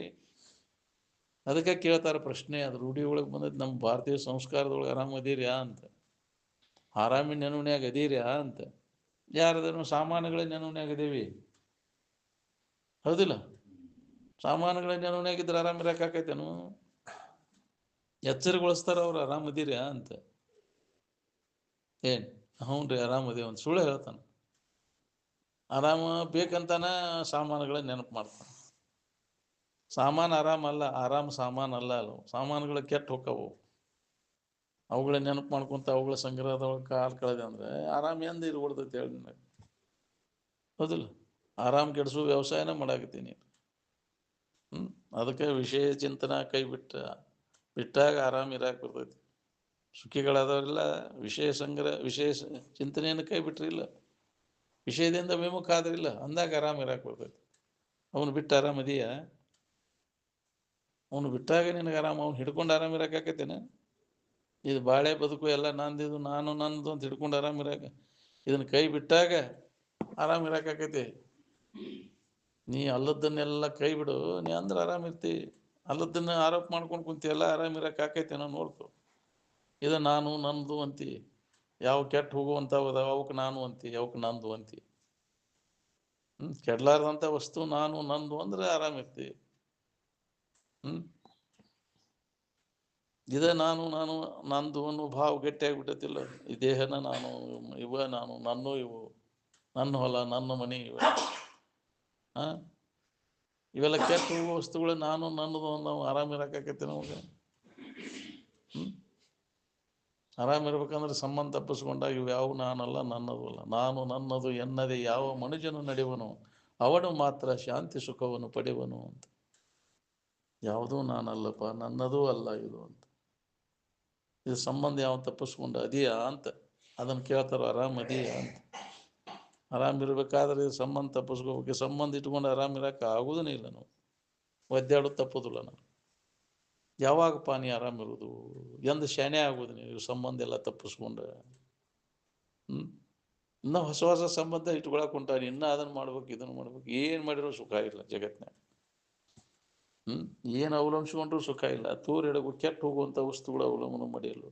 ಅದಕ್ಕೆ ಕೇಳ್ತಾರೆ ಪ್ರಶ್ನೆ, ಅದು ರೂಢಿ ಒಳಗೆ ಬಂದೈತಿ. ನಮ್ಮ ಭಾರತೀಯ ಸಂಸ್ಕಾರದೊಳಗೆ ಆರಾಮದೀರ್ಯಾ ಅಂತ, ಆರಾಮಿನ ನೆನಪಿನಾಗ ಅದೀರ್ಯಾ ಅಂತ. ಯಾರದನ್ನು ಸಾಮಾನುಗಳ ನೆನಪಿನಾಗಿದ್ದೀವಿ. ಹೌದಿಲ್ಲ? ಸಾಮಾನುಗಳ ನೆನಪಿನಾಗಿದ್ರೆ ಆರಾಮಿರಕಾಕೈತೇನು? ಎಚ್ಚರಗೊಳಿಸ್ತಾರ ಅವ್ರು, ಆರಾಮದೀರ್ಯಾ ಅಂತ. ಹ್ಞೂ ರೀ ಆರಾಮದೇವ ಅಂತ ಸುಳ್ಳು ಹೇಳ್ತಾನೆ. ಆರಾಮ ಬೇಕಂತಾನ ಸಾಮಾನುಗಳ ನೆನಪು ಮಾಡ್ತಾನೆ. ಸಾಮಾನು ಆರಾಮಲ್ಲ, ಸಾಮಾನು ಅಲ್ಲ. ಸಾಮಾನುಗಳು ಕೆಟ್ಟು ಹೋಕ್ಕವು. ಅವುಗಳ ನೆನಪು ಮಾಡ್ಕೊಂತ ಅವುಗಳ ಸಂಗ್ರಹದೊಳಗೆ ಕಾಲ ಕಳೆದೆ ಅಂದ್ರೆ ಆರಾಮ ಎಂದು ಇರ್ಬಿಡ್ತೈತಿ ಹೇಳಿ ನಿನಗೆ. ಹೌದಿಲ್ಲ? ಆರಾಮ್ ಕೆಡಿಸೋ ವ್ಯವಸಾಯನ ಮಾಡಾಕತ್ತೀನಿ. ಅದಕ್ಕೆ ವಿಷಯ ಚಿಂತನ ಕೈ ಬಿಟ್ಟಾಗ ಆರಾಮ ಇರಾಕ್ ಬರ್ತೈತಿ. ಸುಖಿಗಳಾದವರೆಲ್ಲ ವಿಷಯ ಚಿಂತನೆಯನ್ನು ಕೈ ಬಿಟ್ರಿಲ್ಲ, ವಿಷಯದಿಂದ ವಿಮುಖ ಆದ್ರಿಲ್ಲ, ಅಂದಾಗ ಆರಾಮ ಇರಾಕ್ ಬರ್ತೈತಿ. ಅವನು ಬಿಟ್ಟು ಆರಾಮದೀಯ? ಅವನು ಬಿಟ್ಟಾಗ ನಿನಗೆ ಆರಾಮ. ಅವ್ನು ಹಿಡ್ಕೊಂಡು ಆರಾಮ ಇರಾಕತ್ತೇನೆ? ಇದು ಬಾಳೆ ಬದುಕು ಎಲ್ಲ ನಂದಿದು, ನಾನು ನಂದು ಅಂತ ಹಿಡ್ಕೊಂಡು ಆರಾಮ ಇರಾಕ. ಇದನ್ನು ಕೈ ಬಿಟ್ಟಾಗ ಆರಾಮ ಇರಾಕೈತಿ. ನೀ ಅಲ್ಲದನ್ನೆಲ್ಲ ಕೈ ಬಿಡು, ನೀ ಅಂದ್ರೆ ಆರಾಮಿರ್ತಿ. ಅಲ್ಲದನ್ನ ಆರೋಪ ಮಾಡ್ಕೊಂಡು ಕುಂತಿಯಲ್ಲ, ಆರಾಮ ಇರಾಕೈತೇನೋ ನೋಡ್ಕೊ. ಇದು ನಾನು ನಂದು ಅಂತಿ. ಯಾವ ಕೆಟ್ಟ ಹೋಗುವಂಥವು ಅದಾವ ಅವಕ್ಕೆ ನಾನು ಅಂತಿ, ಅವಕ್ಕೆ ನಂದು ಅಂತಿ. ಕೆಡ್ಲಾರ್ದಂಥ ವಸ್ತು ನಾನು ನಂದು ಅಂದ್ರೆ ಆರಾಮಿರ್ತಿ. ನಾನು ನಾನು ನಂದು ಅನ್ನೋ ಭಾವ ಗಟ್ಟಿಯಾಗ್ಬಿಟ್ಟತಿಲ್ಲ. ಈ ದೇಹನ ನಾನು, ನಾನು, ಇವು ನನ್ನ ಹೊಲ, ನನ್ನ ಮನೆ, ಆ ಇವೆಲ್ಲ ಕೆಟ್ಟ ಹೋಗುವ ವಸ್ತುಗಳು. ನಾನು ನನ್ನದು ನಾವು ಆರಾಮಿರಕೈತಿ ನಮಗೆ. ಆರಾಮಿರ್ಬೇಕಂದ್ರೆ ಸಂಬಂಧ ತಪ್ಪಿಸ್ಕೊಂಡಾಗ ಇವು ಯಾವ ನಾನಲ್ಲ, ನನ್ನದು ಅಲ್ಲ. ನಾನು ನನ್ನದು ಎನ್ನದೆ ಯಾವ ಮನುಜನು ನಡೆವನು ಅವನು ಮಾತ್ರ ಶಾಂತಿ ಸುಖವನ್ನು ಪಡೆವನು ಅಂತ. ಯಾವುದೂ ನಾನಲ್ಲಪ್ಪ, ನನ್ನದೂ ಅಲ್ಲ ಇದು ಅಂತ. ಇದು ಸಂಬಂಧ ಯಾವ ತಪ್ಪಿಸ್ಕೊಂಡ ಅದೀಯಾ ಅಂತ ಅದನ್ನು ಕೇಳ್ತಾರ. ಅದೀಯಾ ಅಂತ. ಆರಾಮಿರ್ಬೇಕಾದ್ರೆ ಇದು ಸಂಬಂಧ ತಪ್ಪಿಸ್ಕೋಬೇಕು. ಸಂಬಂಧ ಇಟ್ಕೊಂಡು ಆರಾಮಿರಕ್ಕೆ ಆಗೋದನೇ ಇಲ್ಲ. ನಾವು ಒದ್ದಾಡೋದು ತಪ್ಪೋದಿಲ್ಲ. ನಾವು ಯಾವಾಗಪ್ಪ ನೀ ಆರಾಮಿರೋದು? ಎಂದು ಶಾನೆ ಆಗೋದು ನೀವು ಸಂಬಂಧ ಎಲ್ಲ ತಪ್ಪಿಸ್ಕೊಂಡು. ಇನ್ನೂ ಹೊಸ ಹೊಸ ಸಂಬಂಧ ಇಟ್ಕೊಳಕ್ಕೆ ಹೊಂಟಾನೆ. ಇನ್ನೂ ಅದನ್ನು ಮಾಡ್ಬೇಕು, ಇದನ್ನು ಮಾಡ್ಬೇಕು. ಏನು ಮಾಡಿರೋ ಸುಖ ಇಲ್ಲ ಜಗತ್ತಿನಾಗ. ಏನು ಅವಲಂಬಿಸ್ಕೊಂಡ್ರೂ ಸುಖ ಇಲ್ಲ. ತೂರೆಡಗು ಕೆಟ್ಟು ಹೋಗುವಂಥ ವಸ್ತುಗಳು ಅವಲಂಬನೆ ಮಾಡಿಲ್ಲ.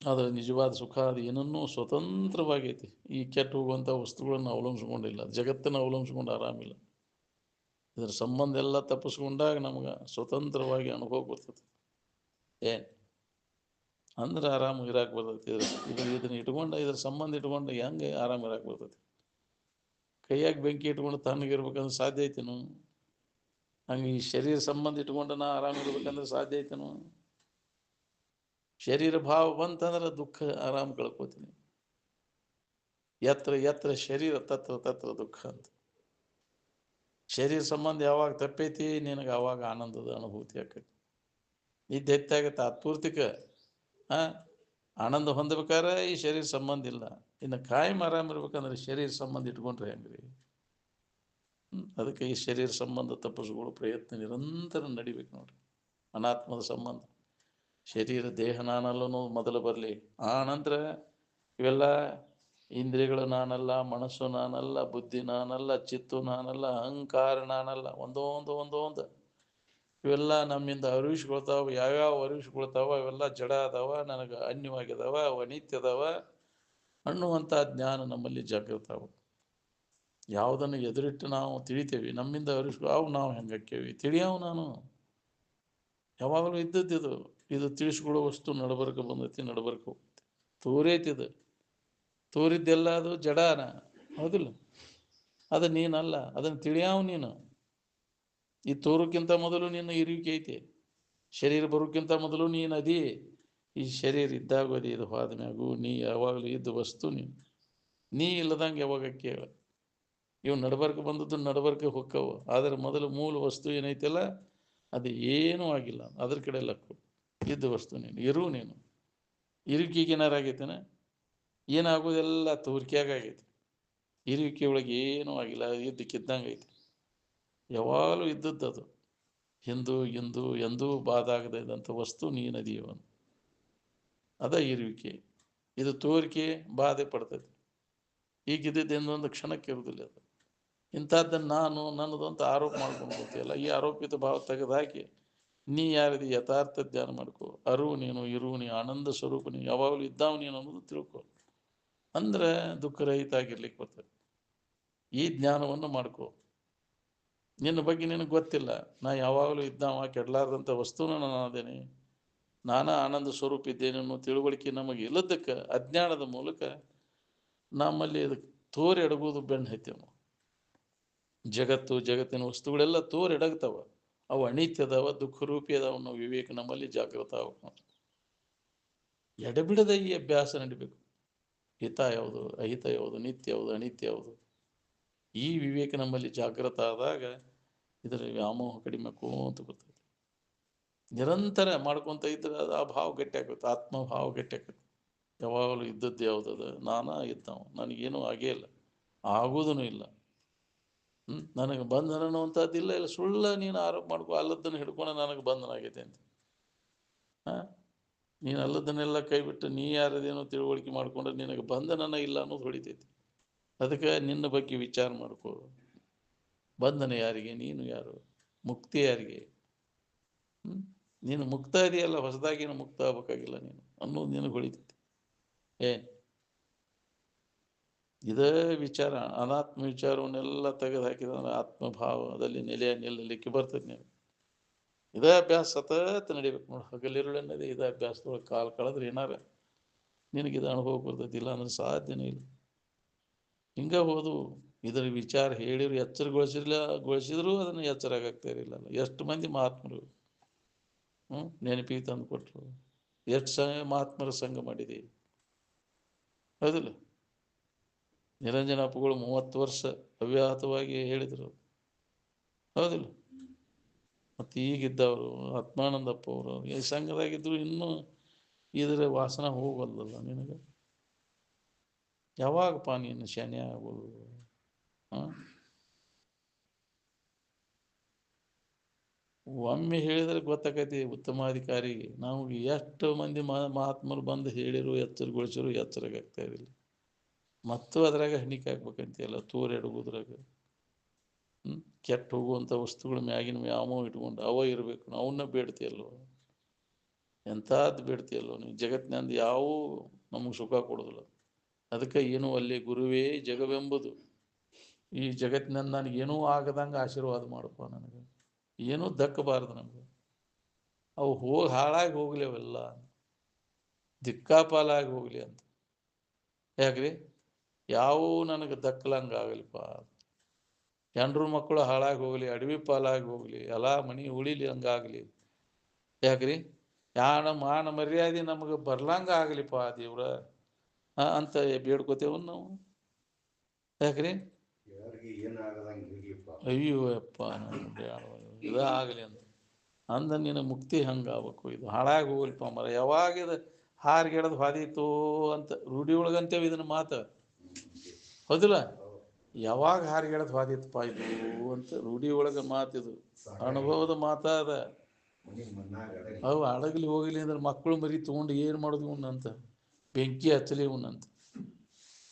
ಅದು ನಿಜವಾದ ಸುಖ ಅದು ಏನನ್ನೂ ಸ್ವತಂತ್ರವಾಗೈತಿ. ಈ ಕೆಟ್ಟು ಹೋಗುವಂಥ ವಸ್ತುಗಳನ್ನು ಅವಲಂಬಿಸ್ಕೊಂಡಿಲ್ಲ. ಜಗತ್ತನ್ನು ಅವಲಂಬಿಸ್ಕೊಂಡು ಆರಾಮಿಲ್ಲ. ಇದರ ಸಂಬಂಧ ಎಲ್ಲ ತಪ್ಪಿಸ್ಕೊಂಡಾಗ ನಮ್ಗೆ ಸ್ವತಂತ್ರವಾಗಿ ಅನುಭವ ಬರ್ತದೆ. ಏನು ಅಂದ್ರೆ ಆರಾಮ ಇರಾಕ್ ಬರ್ತೈತಿ. ಇದನ್ನ ಇಟ್ಕೊಂಡು, ಇದ್ರ ಸಂಬಂಧ ಇಟ್ಕೊಂಡು ಹೆಂಗೆ ಆರಾಮ ಇರಾಕ್ ಬರ್ತೈತಿ? ಕೈಯಾಗ ಬೆಂಕಿ ಇಟ್ಕೊಂಡು ತಣ್ಣಗಿರ್ಬೇಕಂದ್ರೆ ಸಾಧ್ಯ ಐತೇನು? ಹಂಗೆ ಈ ಶರೀರ ಸಂಬಂಧ ಇಟ್ಕೊಂಡು ನಾ ಆರಾಮಿರ್ಬೇಕಂದ್ರೆ ಸಾಧ್ಯ ಐತೇನು? ಶರೀರ ಭಾವ ಬಂತಂದ್ರೆ ದುಃಖ ಆರಾಮ ಕಳ್ಕೋತೀನಿ. ಎತ್ರ ಶರೀರ ತತ್ರ ತತ್ರ ದುಃಖ ಅಂತ. ಶರೀರ ಸಂಬಂಧ ಯಾವಾಗ ತಪ್ಪೈತಿ ನಿನಗೆ ಆವಾಗ ಆನಂದದ ಅನುಭೂತಿ ಆಕೈತಿ. ನಿದ್ದೆ ಎತ್ತಾಗ ತಾತ್ಪೂರ್ತಿಕ ಆನಂದ ಹೊಂದಬೇಕಾದ್ರೆ ಈ ಶರೀರ ಸಂಬಂಧ ಇಲ್ಲ. ಇನ್ನು ಕಾಯಂ ಆರಾಮಿರ್ಬೇಕಂದ್ರೆ ಶರೀರ ಸಂಬಂಧ ಇಟ್ಕೊಂಡ್ರೆ ಹೆಂಗ್ರಿ? ಅದಕ್ಕೆ ಈ ಶರೀರ ಸಂಬಂಧ ತಪ್ಪಿಸ್ಕೊಳ್ಳೋ ಪ್ರಯತ್ನ ನಿರಂತರ ನಡಿಬೇಕು ನೋಡ್ರಿ. ಅನಾತ್ಮದ ಸಂಬಂಧ. ಶರೀರ ದೇಹ ನಾನಲ್ಲ ಅನ್ನೋದು ಮೊದಲು ಬರಲಿ. ಆ ನಂತರ ಇವೆಲ್ಲ ಇಂದ್ರಿಯಗಳು ನಾನಲ್ಲ, ಮನಸ್ಸು ನಾನಲ್ಲ, ಬುದ್ಧಿ ನಾನಲ್ಲ, ಚಿತ್ತು ನಾನಲ್ಲ, ಅಹಂಕಾರ ನಾನಲ್ಲ. ಒಂದೊಂದು ಇವೆಲ್ಲ ನಮ್ಮಿಂದ ಅರಿವಿಸ್ಕೊಳ್ತಾವ. ಯಾವ್ಯಾವ ಅರಿವಿಸ್ಕೊಳ್ತಾವ ಇವೆಲ್ಲ ಜಡ ಅದಾವ, ನನಗೆ ಅನ್ಯವಾಗಿದಾವ, ಅವು ಅನಿತ್ಯದವ ಅನ್ನುವಂಥ ಜ್ಞಾನ ನಮ್ಮಲ್ಲಿ ಜಾಗೃತ ಅವು. ಯಾವುದನ್ನು ಎದುರಿಟ್ಟು ನಾವು ತಿಳಿತೇವೆ, ನಮ್ಮಿಂದ ಅವು ನಾವು ಹೆಂಗಾಕೇವಿ ತಿಳಿಯಾವು. ನಾನು ಯಾವಾಗಲೂ ಇದ್ದದ್ದು ಇದು ತಿಳಿಸ್ಕೊಳ್ಳೋ ವಸ್ತು ನಡಬರ್ಕ ಬಂದೈತಿ, ನಡಬರ್ಕ ಹೋಗ್ತೈತಿ. ತೋರೈತಿದು ತೋರಿದ್ದೆಲ್ಲ ಅದು ಜಡಾನ, ಹೌದಿಲ್ಲ? ಅದು ನೀನಲ್ಲ, ಅದನ್ನು ತಿಳಿಯಾವು ನೀನು. ಈ ತೋರೋಕ್ಕಿಂತ ಮೊದಲು ನಿನ್ನ ಇರುವಿಕೆ ಐತಿ. ಶರೀರ ಬರೋಕ್ಕಿಂತ ಮೊದಲು ನೀನು ಅದಿ. ಈ ಶರೀರ ಇದ್ದಾಗ ಅದಿ, ಇದು ಹೋದ ಮ್ಯಾಗು ನೀ ಯಾವಾಗಲೂ ಇದ್ದ ವಸ್ತು ನೀ ಇಲ್ಲದಂಗೆ ಯಾವಾಗ ಕೇಳ. ಇವು ನಡಬರ್ಕ ಬಂದದ್ದು ನಡಬರ್ಕ ಹೊಕ್ಕವು. ಆದರೆ ಮೊದಲು ಮೂಲ ವಸ್ತು ಏನೈತಿಲ್ಲ ಅದು ಏನೂ ಆಗಿಲ್ಲ. ಅದ್ರ ಕಡೆ ಲಕ್ಕು. ಇದ್ದ ವಸ್ತು ನೀನು ಇರುವಿಕೆಗೆ ಏನಾರಾಗೈತೇನೆ? ಏನಾಗೋದೆಲ್ಲ ತೋರಿಕೆಯಾಗ ಆಗೈತಿ. ಇರುವಿಕೆ ಒಳಗೆ ಏನೂ ಆಗಿಲ್ಲ, ಇದ್ದಕ್ಕಿದ್ದಂಗೆ ಐತಿ. ಯಾವಾಗಲೂ ಇದ್ದದ್ದು ಅದು ಎಂದೂ ಬಾದಾಗದ ಇದ್ದಂಥ ವಸ್ತು ನೀನದೀವನು. ಅದ ಇರುವಿಕೆ. ಇದು ತೋರಿಕೆ ಬಾಧೆ ಪಡ್ತೈತಿ. ಈಗಿದ್ದಿದ್ದು ಇನ್ನೊಂದು ಕ್ಷಣಕ್ಕೆ ಇರುವುದಿಲ್ಲ. ಅದು ಇಂಥದ್ದನ್ನು ನಾನು ನನ್ನದು ಅಂತ ಆರೋಪ ಮಾಡ್ಕೊಂಡು ಗೊತ್ತಿಲ್ಲ. ಈ ಆರೋಪಿತ ಭಾವ ತೆಗೆದುಹಾಕಿ ನೀ ಯಾರಿದು ಯಥಾರ್ಥ ಧ್ಯಾನ ಮಾಡ್ಕೋ. ನೀನು ನೀ ಆನಂದ ಸ್ವರೂಪ ನೀನು ಯಾವಾಗಲೂ ಇದ್ದಾವ ನೀನು ಅನ್ನೋದು ತಿಳ್ಕೊ. ಅಂದ್ರೆ ದುಃಖರಹಿತ ಆಗಿರ್ಲಿಕ್ಕೆ ಬರ್ತದೆ. ಈ ಜ್ಞಾನವನ್ನು ಮಾಡ್ಕೋ. ನಿನ್ನ ಬಗ್ಗೆ ನಿನಗೆ ಗೊತ್ತಿಲ್ಲ. ನಾ ಯಾವಾಗಲೂ ಇದ್ದಾವ, ಕೆಡಲಾರ್ದಂಥ ವಸ್ತುನ ನಾನು ಅದೇನೆ, ನಾನಾ ಆನಂದ ಸ್ವರೂಪ ಇದ್ದೇನೆ ಅನ್ನೋ ತಿಳುವಳಿಕೆ ನಮಗೆ ಇಲ್ಲದಕ್ಕೆ ಅಜ್ಞಾನದ ಮೂಲಕ ನಮ್ಮಲ್ಲಿ ಅದಕ್ಕೆ ತೋರಿ ಎಡಗೋದು ಬೆನ್ನು ಹತ್ತೇವೆ. ಜಗತ್ತಿನ ವಸ್ತುಗಳೆಲ್ಲ ತೋರಿ ಎಡಗ್ತಾವ. ಅವು ಅನಿತ್ಯದವ, ದುಃಖ ರೂಪಿ ಅದಾವ ಅನ್ನೋ ವಿವೇಕ ನಮ್ಮಲ್ಲಿ ಜಾಗೃತ ಆಗಬೇಕು. ಎಡಬಿಡದ ಈ ಅಭ್ಯಾಸ ನಡಿಬೇಕು. ಹಿತ ಯಾವುದು, ಅಹಿತ ಯಾವುದು, ನಿತ್ಯ ಯಾವುದು, ಅನಿತ್ಯ ಯಾವುದು, ಈ ವಿವೇಕ ನಮ್ಮಲ್ಲಿ ಜಾಗೃತ ಆದಾಗ ಇದರ ವ್ಯಾಮೋಹ ಕಡಿಮೆ ಆಕೋಂತ ಬರ್ತದೆ. ನಿರಂತರ ಮಾಡ್ಕೊತ ಇದ್ರೆ ಅದು ಆ ಭಾವ ಗಟ್ಟಿ ಆಗುತ್ತೆ. ಆತ್ಮಭಾವ ಗಟ್ಟಿ ಆಗುತ್ತೆ. ಯಾವಾಗಲೂ ಇದ್ದದ್ದು ಯಾವುದದ, ನಾನಾ ಇದ್ದಾವ, ನನಗೇನೂ ಆಗೇ ಇಲ್ಲ, ಆಗೋದೂ ಇಲ್ಲ. ನನಗೆ ಬಂಧನ ಅನ್ನುವಂಥದ್ದು ಇಲ್ಲ. ಸುಳ್ಳ ನೀನು ಆರೋಪ ಮಾಡ್ಕೊ. ಅಲ್ಲದನ್ನು ಹಿಡ್ಕೊಂಡು ನನಗೆ ಬಂಧನ ಆಗೈತೆ ಅಂತ. ನೀನು ಅಲ್ಲದನ್ನೆಲ್ಲ ಕೈ ಬಿಟ್ಟು ನೀ ಯಾರದೇನೋ ತಿಳುವಳಿಕೆ ಮಾಡ್ಕೊಂಡ್ರೆ ನಿನಗೆ ಬಂಧನನ ಇಲ್ಲ ಅನ್ನೋದು ಹೊಡಿತೈತಿ. ಅದಕ್ಕೆ ನಿನ್ನ ಬಗ್ಗೆ ವಿಚಾರ ಮಾಡ್ಕೋ. ಬಂಧನ ಯಾರಿಗೆ? ನೀನು ಯಾರು? ಮುಕ್ತಿ ಯಾರಿಗೆ? ನೀನು ಮುಕ್ತ ಇದೆಯಲ್ಲ, ಹೊಸದಾಗಿ ಮುಕ್ತ ಆಗ್ಬೇಕಾಗಿಲ್ಲ ನೀನು ಅನ್ನೋದು ನಿನಗೆ ಹೊಳಿತೈತಿ. ಇದೇ ವಿಚಾರ, ಅನಾತ್ಮ ವಿಚಾರವನ್ನೆಲ್ಲ ತೆಗೆದು ಹಾಕಿದ್ರೆ ಆತ್ಮಭಾವದಲ್ಲಿ ನಿಲ್ಲಲಿಕ್ಕೆ ಬರ್ತದೆ. ನೀವು ಇದೇ ಅಭ್ಯಾಸ ಸತತ ನಡಿಬೇಕು ನೋಡಿ. ಹಗಲಿರುಳನ್ನದೇ ಇದೇ ಅಭ್ಯಾಸದೊಳಗೆ ಕಾಲು ಕಳೆದ್ರೆ ಏನಾರ ನಿನಗಿದು ಅನುಭವ ಬರ್ತೈತಿಲ್ಲ ಅಂದ್ರೆ ಸಾಧ್ಯನೇ ಇಲ್ಲ. ಹಿಂಗೆ ಹೋದು ಇದರ ವಿಚಾರ ಹೇಳಿದ್ರು ಗೊಳಿಸಿದ್ರು ಅದನ್ನು ಎಚ್ಚರ ಆಗ್ತಾ ಇರಲಿಲ್ಲ. ಎಷ್ಟು ಮಂದಿ ಮಹಾತ್ಮರು ನೆನಪಿಗೆ ತಂದು ಕೊಟ್ಟರು. ಎಷ್ಟು ಮಹಾತ್ಮರ ಸಂಘ ಮಾಡಿದೆ ಹೌದಿಲ್ಲ. ನಿರಂಜನಪ್ಪಗಳು 30 ವರ್ಷ ಅವ್ಯಾಹತವಾಗಿ ಹೇಳಿದರು ಹೌದಿಲ್ಲ. ಮತ್ತು ಈಗಿದ್ದವರು ಆತ್ಮಾನಂದಪ್ಪ ಅವರು ಈ ಸಂಘದಾಗಿದ್ದರು. ಇನ್ನೂ ಇದರ ವಾಸನ ಹೋಗಲ್ಲಲ್ಲ ನಿನಗೆ. ಯಾವಾಗಪ್ಪ ನೀನು ಶನಿ ಆಗೋದು? ಒಮ್ಮೆ ಹೇಳಿದ್ರೆ ಗೊತ್ತಾಗೈತಿ ಉತ್ತಮಾಧಿಕಾರಿಗೆ. ನಾವು ಎಷ್ಟು ಮಂದಿ ಮಹಾತ್ಮರು ಬಂದು ಹೇಳಿರು, ಎಚ್ಚರಗೊಳಿಸಿರು, ಎಚ್ಚರಾಗ್ತಾ ಇರಲಿಲ್ಲ. ಮತ್ತು ಅದ್ರಾಗ ಹಣಿಕೆ ಆಗ್ಬೇಕಂತೆಲ್ಲ ತೂರು ಎಡಗುದ್ರಾಗ ಕೆಟ್ಟ ಹೋಗುವಂಥ ವಸ್ತುಗಳ ಮ್ಯಾಗಿನ ಯಾವ ಇಟ್ಕೊಂಡು ಅವ ಇರಬೇಕು. ಅವನ್ನ ಬೇಡ್ತೀಯಲ್ಲೋ, ಎಂಥದ್ದು ಬೇಡ್ತೀಯಲ್ಲೋ ನೀವು. ಜಗತ್ತಿನಿಂದ ಯಾವೂ ನಮಗೆ ಸುಖ ಕೊಡೋದಿಲ್ಲ. ಅದಕ್ಕೆ ಏನೂ ಅಲ್ಲಿ ಗುರುವೇ ಜಗವೆಂಬುದು. ಈ ಜಗತ್ತಿನಿಂದ ನನಗೇನೂ ಆಗದಂಗೆ ಆಶೀರ್ವಾದ ಮಾಡಪ್ಪ. ನನಗೆ ಏನೂ ದಕ್ಕಬಾರ್ದು. ನಮಗೆ ಅವು ಹಾಳಾಗಿ ಹೋಗ್ಲಿ, ಅವೆಲ್ಲ ದಿಕ್ಕಾಪಾಲಾಗಿ ಹೋಗ್ಲಿ ಅಂತ. ಯಾಕ್ರಿ? ಯಾವೂ ನನಗೆ ದಕ್ಕಲಂಗೆ ಆಗಲಿಪ್ಪ. ಹೆಂಡ್ರು ಮಕ್ಕಳು ಹಾಳಾಗಿ ಹೋಗ್ಲಿ, ಅಡವಿ ಪಾಲಾಗಿ ಹೋಗ್ಲಿ, ಎಲ್ಲ ಮನೆ ಉಳಿಲಿ ಹಂಗಾಗಲಿ. ಯಾಕ್ರಿ? ಮಾನ ಮರ್ಯಾದೆ ನಮಗೆ ಬರ್ಲಂಗೆ ಆಗಲಿಪ್ಪ ದೇವ್ರ ಅಂತ ಬೇಡ್ಕೋತೇವ ನಾವು. ಯಾಕ್ರಿ? ಅಯ್ಯೋ ಅಪ್ಪ ಇದಾಗಲಿ ಅಂದ ನೀನು ಮುಕ್ತಿ ಹಂಗಾಗಬೇಕು. ಇದು ಹಾಳಾಗಿ ಹೋಗ್ಲಿಪ್ಪ ಮರ. ಯಾವಾಗಿದ ಹಾರ್ಗೆಡದು ಹಾದೀತು ಅಂತ ರೂಢಿ ಒಳಗಂತೇವೆ ಇದನ್ನ ಮಾತು ಹೌದಿಲ್ಲ. ಯಾವಾಗ ಹಾರ್ಗೆಡದು ಹಾದಿತ್ತಪ್ಪ ಇದು ಅಂತ ರೂಢಿ ಒಳಗೆ ಮಾತಿದು, ಅನುಭವದ ಮಾತಾದ. ಅವು ಹಡಗಲಿ ಹೋಗಲಿ ಅಂದ್ರೆ ಮಕ್ಕಳು ಮರಿ ತೊಗೊಂಡು ಏನು ಮಾಡೋದು ಇವನ್ನಂತ, ಬೆಂಕಿ ಹಚ್ಚಲಿ ಇವನ್ನಂತ,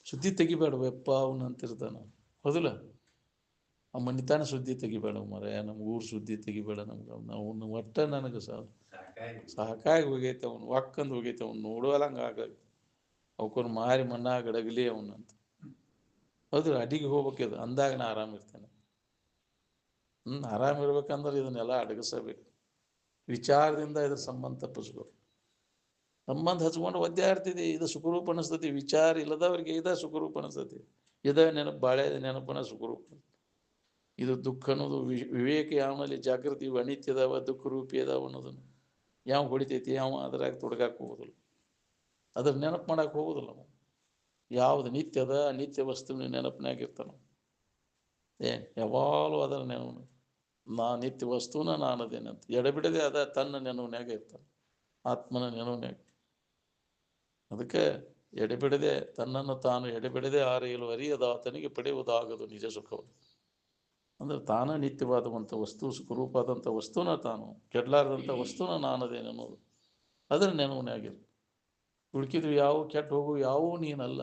ಸುದ್ದಿ ತೆಗಿಬೇಡವಪ್ಪ ಅವನಂತಿರ್ತಾನ ಹೌದಿಲ್ಲ. ಆ ಮನಿತಾನ ಸುದ್ದಿ ತೆಗಿಬೇಡ ಮರ, ನಮ್ಗೆ ಊರು ಸುದ್ದಿ ತೆಗಿಬೇಡ. ನಮ್ಗೆ ಅವನು ಒಟ್ಟ ನನಗೆ ಸಾಕಾಗಿ ಹೋಗೈತೆ. ಅವ್ನು ಒಕ್ಕಂದು ಹೋಗೈತೆ. ಅವ್ನು ನೋಡೋಲಂಗೆ ಆಗ ಅವಕ್ಕೊಂದು ಮಾರಿ ಮಣ್ಣಾಗ ಅಡಗಲಿ ಅವನಂತ ಹೌದಿಲ್ಲ. ಅಡಿಗೆ ಹೋಗ್ಬೇಕಿದು ಅಂದಾಗ ನಾ ಆರಾಮಿರ್ತೇನೆ. ಆರಾಮಿರ್ಬೇಕಂದ್ರೆ ಇದನ್ನೆಲ್ಲ ಅಡಗಿಸಬೇಕು. ವಿಚಾರದಿಂದ ಇದ್ರ ಸಂಬಂಧ ತಪ್ಪಿಸ್ಬೇಕು. ಸಂಬಂಧ ಹಚ್ಕೊಂಡು ಒದ್ದೆ ಇರ್ತಿದ್ದಿ, ಇದು ಸುಖರೂಪ ಅನಿಸ್ತತಿ. ವಿಚಾರ ಇಲ್ಲದವ್ರಿಗೆ ಇದ ಸುಖರೂಪ ಅನಿಸ್ತತಿ. ಇದ ನೆನಪು ಬಾಳೆ ನೆನಪನ ಸುಖರೂಪ. ಇದು ದುಃಖ ಅನ್ನೋದು ವಿವೇಕ ಯಾವನಲ್ಲಿ ಜಾಗೃತಿ ಅನಿತ್ಯದವ ದುಃಖ ರೂಪಿ ಅದಾವ ಅನ್ನೋದನ್ನು ಯಾವ ಹೊಡಿತೈತಿ, ಯಾವ ಅದ್ರಾಗ ತೊಡಗಾಕ ಹೋಗೋದಿಲ್ಲ, ಅದ್ರ ನೆನಪು ಮಾಡಕ್ಕೆ ಹೋಗೋದಿಲ್ಲ. ನಾವು ಯಾವುದು ನಿತ್ಯದ ನಿತ್ಯ ವಸ್ತುವಿನ ನೆನಪಿನಾಗಿರ್ತಾನ. ಯಾವಾಗಲೂ ಅದರ ನೆನಪು ನಾ ನಿತ್ಯ ವಸ್ತುನ ನಾನದೇನಂತ ಎಡೆಬಿಡದೆ ಅದ ತನ್ನ ನೆನವಿನಾಗ ಇರ್ತಾನೆ, ಆತ್ಮನ ನೆನವಿನಾಗ. ಅದಕ್ಕೆ ಎಡೆಬಿಡದೆ ತನ್ನನ್ನು ತಾನು ಎಡೆಬಿಡದೆ ಆರೆಯಲು ಅರಿಯದಾತನಿಗೆ ಪಡೆಯುವುದಾಗದು ನಿಜ ಸುಖವನ್ನು. ಅಂದ್ರೆ ತಾನ ನಿತ್ಯವಾದಂಥ ವಸ್ತು, ಸುಖರೂಪಾದಂಥ ವಸ್ತುನ ತಾನು, ಕೆಡಲಾರದಂಥ ವಸ್ತುನ ನಾನದೇನನ್ನೋದು ಅದರ ನೆನವಿನಾಗಿರು. ಉಳ್ಕಿದ್ವಿ ಯಾವ ಕೆಟ್ಟ ಹೋಗು ಯಾವೂ ನೀನಲ್ಲ.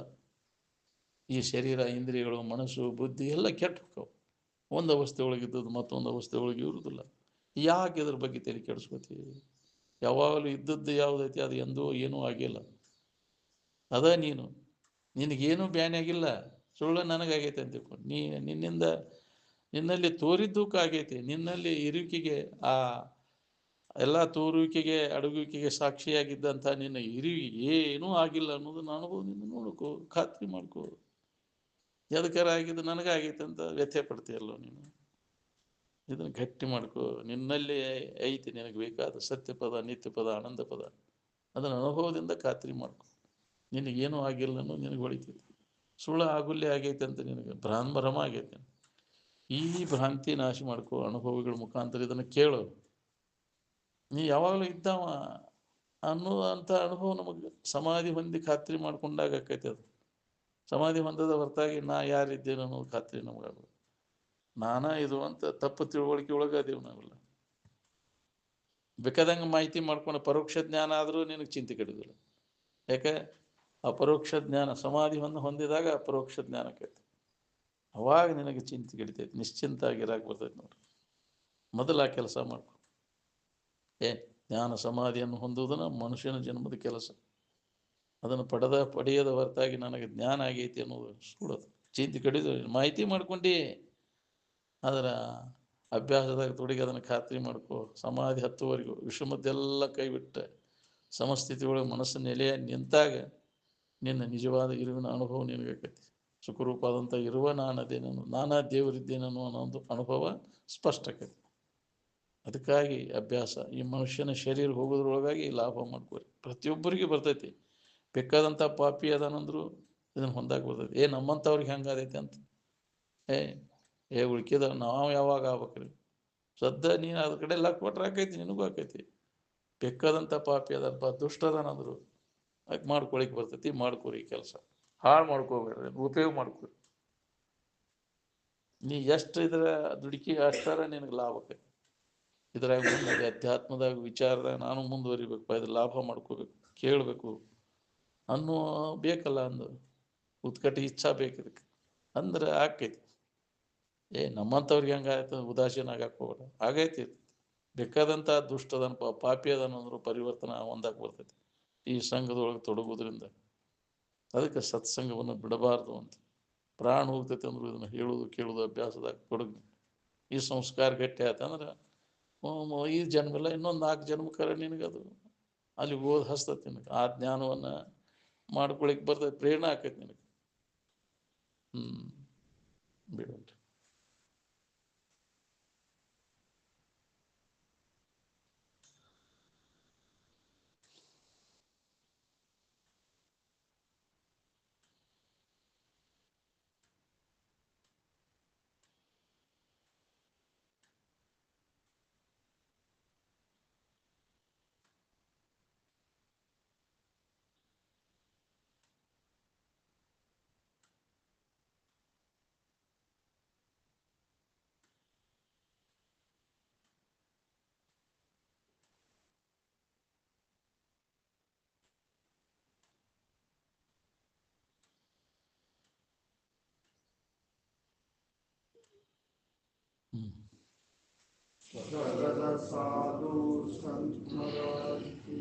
ಈ ಶರೀರ, ಇಂದ್ರಿಯಗಳು, ಮನಸ್ಸು, ಬುದ್ಧಿ ಎಲ್ಲ ಕೆಟ್ಟ ಹೋಗವು. ಒಂದು ಅವಸ್ಥೆ ಒಳಗಿದ್ದದ್ದು ಮತ್ತೊಂದು ಅವಸ್ಥೆ ಒಳಗೆ ಇರುವುದಿಲ್ಲ. ಯಾಕೆ ಇದ್ರ ಬಗ್ಗೆ ತಲೆ ಕೆಡಿಸ್ಕೋತೀವಿ? ಯಾವಾಗಲೂ ಇದ್ದದ್ದು ಯಾವುದೈತಿ ಅದು ಎಂದೂ ಏನೂ ಆಗಿಲ್ಲ. ಅದ ನೀನು, ನಿನಗೇನೂ ಬ್ಯಾನೆ ಆಗಿಲ್ಲ. ಸುಳ್ಳು ನನಗಾಗೈತೆ ಅಂತ ತಿಳ್ಕೊಂಡು ನಿನ್ನಲ್ಲಿ ತೋರಿದ್ದೂಕ ಆಗೈತಿ. ನಿನ್ನಲ್ಲಿ ಇರುವಿಕೆಗೆ, ಆ ಎಲ್ಲ ತೋರುವಿಕೆಗೆ ಅಡುಗುವಿಕೆಗೆ ಸಾಕ್ಷಿಯಾಗಿದ್ದಂಥ ನಿನ್ನ ಇರುವಿಗೆ ಏನೂ ಆಗಿಲ್ಲ ಅನ್ನೋದನ್ನ ಅನುಭವ ನಿನ್ನ ನೋಡ್ಕೋ, ಖಾತ್ರಿ ಮಾಡ್ಕೋ. ಎದಕ್ಕಾರ ಆಗಿದ್ದು ನನಗಾಗೈತೆ ಅಂತ ವ್ಯಥೆ ಪಡ್ತೀಯಲ್ಲೋ ನೀನು. ಇದನ್ನು ಗಟ್ಟಿ ಮಾಡ್ಕೋ. ನಿನ್ನಲ್ಲಿ ಐತಿ ನಿನಗೆ ಬೇಕಾದ ಸತ್ಯಪದ, ನಿತ್ಯಪದ, ಆನಂದ ಪದ. ಅದನ್ನು ಅನುಭವದಿಂದ ಖಾತ್ರಿ ಮಾಡ್ಕೊ. ನಿನಗೇನೂ ಆಗಿಲ್ಲ ಅನ್ನೋದು ನಿನಗೆ ಹೊಳಿತೈತಿ. ಸುಳ್ಳು ಆಗುಲ್ಲೇ ಆಗೈತೆ ಅಂತ ನಿನಗೆ ಭ್ರಮ ಆಗೈತೆ. ಈ ಭ್ರಾಂತಿ ನಾಶ ಮಾಡ್ಕೋ ಅನುಭವಿಗಳ ಮುಖಾಂತರ. ಇದನ್ನು ಕೇಳು. ನೀ ಯಾವಾಗಲೂ ಇದ್ದಾವ ಅನ್ನೋಂಥ ಅನುಭವ ನಮಗೆ ಸಮಾಧಿ ಹೊಂದಿ ಖಾತ್ರಿ ಮಾಡ್ಕೊಂಡಾಗ ಆಕೈತೆ. ಅದು ಸಮಾಧಿ ಹೊಂದದ ಹೊರತಾಗಿ ನಾ ಯಾರಿದ್ದೇನೆ ಅನ್ನೋದು ಖಾತ್ರಿ ನಮಗಾಗೋದು. ನಾನಾ ಇದು ಅಂತ ತಪ್ಪು ತಿಳುವಳಿಕೆ ಒಳಗಾದೇವು ನಾವೆಲ್ಲ. ಬೇಕಾದಂಗೆ ಮಾಹಿತಿ ಮಾಡ್ಕೊಂಡು ಪರೋಕ್ಷ ಜ್ಞಾನ ಆದರೂ ನಿನಗೆ ಚಿಂತೆ ಕಡಿದಿಲ್ಲ. ಯಾಕೆ? ಅಪರೋಕ್ಷ ಜ್ಞಾನ ಸಮಾಧಿ ಹೊಂದಿದಾಗ ಅಪರೋಕ್ಷ ಜ್ಞಾನ ಆಕೈತಿ. ಅವಾಗ ನಿನಗೆ ಚಿಂತೆ ಕಡಿತೈತಿ. ನಿಶ್ಚಿಂತ ಆಗಿರಾಕ ಬರ್ತೈತಿ ನೋಡ್ರಿ. ಮೊದಲು ಆ ಕೆಲಸ ಮಾಡ್ಕೊ. ಜ್ಞಾನ ಸಮಾಧಿಯನ್ನು ಹೊಂದುವುದನ್ನು ಮನುಷ್ಯನ ಜನ್ಮದ ಕೆಲಸ. ಅದನ್ನು ಪಡೆಯದ ಹೊರತಾಗಿ ನನಗೆ ಜ್ಞಾನ ಆಗೈತಿ ಅನ್ನೋದು ಸುಳ್ಳೋದು. ಚಿಂತೆ ಕಡಿದು ಮಾಹಿತಿ ಮಾಡ್ಕೊಂಡು ಅದರ ಅಭ್ಯಾಸದಾಗ ತೊಡಗಿ ಅದನ್ನು ಖಾತ್ರಿ ಮಾಡ್ಕೋ. ಸಮಾಧಿ ಹತ್ತುವರೆಗೂ ವಿಷಮದ್ದೆಲ್ಲ ಕೈಬಿಟ್ಟೆ ಸಮಸ್ಥಿತಿ ಒಳಗೆ ಮನಸ್ಸು ನೆಲೆಯ ನಿಂತಾಗ ನಿನ್ನ ನಿಜವಾದ ಇರುವಿನ ಅನುಭವ ನಿನಗಾಕೈತಿ. ಸುಖರೂಪಾದಂಥ ಇರುವ ನಾನದೇನನು, ನಾನಾ ದೇವರಿದ್ದೇನನು ಅನ್ನೋ ಒಂದು ಅನುಭವ ಸ್ಪಷ್ಟ ಆಕೈತಿ. ಅದಕ್ಕಾಗಿ ಅಭ್ಯಾಸ ಈ ಮನುಷ್ಯನ ಶರೀರ ಹೋಗೋದ್ರೊಳಗಾಗಿ ಲಾಭ ಮಾಡ್ಕೋರಿ. ಪ್ರತಿಯೊಬ್ಬರಿಗೆ ಬರ್ತೈತಿ. ಬೇಕಾದಂಥ ಪಾಪಿ ಅದಾನಂದ್ರು ಇದನ್ನು ಹೊಂದಾಕ ಬರ್ತೈತಿ. ನಮ್ಮಂಥವ್ರಿಗೆ ಹೆಂಗಾದೈತಿ ಅಂತ ಉಳ್ಕಿದ ನಾವು ಯಾವಾಗ ಆಗ್ಬೇಕ್ರಿ? ಸದ್ದ ನೀನು ಅದ್ರ ಕಡೆ ಎಲ್ಲ ಕೊಟ್ರೆ ಆಕೈತಿ, ನಿನಗೂ ಆಕೈತಿ. ಬೇಕಾದಂಥ ಪಾಪಿ ಅದಪ್ಪ ದುಷ್ಟ ಅದಾನಂದ್ರು ಅದಕ್ಕೆ ಮಾಡ್ಕೊಳಿಕ್ ಬರ್ತೈತಿ. ಮಾಡ್ಕೋರಿ ಕೆಲಸ, ಹಾಳು ಮಾಡ್ಕೋಬೇಡ್ರಿ, ಉಪಯೋಗ ಮಾಡ್ಕೊರಿ. ನೀ ಎಷ್ಟು ಇದರ ದುಡುಕಿ ಅಷ್ಟಾರ ನಿನಗೆ ಲಾಭ ಆಕೈತಿ. ಇದ್ರಾಗ ಮುಂದೆ ಅಧ್ಯಾತ್ಮದಾಗ ವಿಚಾರದಾಗ ನಾನು ಮುಂದುವರಿಬೇಕು, ಇದ್ರ ಲಾಭ ಮಾಡ್ಕೋಬೇಕು, ಕೇಳಬೇಕು ಅನ್ನೋ ಬೇಕಲ್ಲ, ಅಂದು ಉತ್ಕಟ ಇಚ್ಛಾ ಬೇಕು ಇದಕ್ಕೆ. ಅಂದ್ರೆ ಆಕೈತಿ. ನಮ್ಮಂಥವ್ರಿಗೆ ಹೆಂಗಾಯ್ತು ಉದಾಸೀನ ಆಗಕ್ಕೆ ಹೋಗೋಣ, ಆಗೈತಿ. ಬೇಕಾದಂಥ ದುಷ್ಟದನಪ್ಪ ಪಾಪಿ ಅದನಂದ್ರು ಪರಿವರ್ತನೆ ಹೊಂದಕ್ಕೆ ಬರ್ತೈತಿ ಈ ಸಂಘದೊಳಗೆ ತೊಡಗೋದ್ರಿಂದ. ಅದಕ್ಕೆ ಸತ್ಸಂಗವನ್ನು ಬಿಡಬಾರ್ದು ಅಂತ. ಪ್ರಾಣ ಹೋಗ್ತೈತೆ ಅಂದ್ರು ಇದನ್ನು ಹೇಳೋದು ಕೇಳೋದು ಅಭ್ಯಾಸದಾಗ ತೊಡಗಿ ಈ ಸಂಸ್ಕಾರ ಗಟ್ಟಿ ಆಯ್ತಂದ್ರೆ ಈ ಜನ್ಮೆಲ್ಲ ಇನ್ನೊಂದು 4 ಜನ್ಮಕ್ಕರ ನಿನಗದು ಅಲ್ಲಿ ಓದ್ ಹಸ್ತೈತಿ. ನಿನಗೆ ಆ ಜ್ಞಾನವನ್ನು ಮಾಡ್ಕೊಳಿಕ್ ಬರ್ತೈತಿ, ಪ್ರೇರಣೆ ಆಕೈತಿ ನಿನಗೆ. ಬಿಡೋಣ. साधु संत महाराज की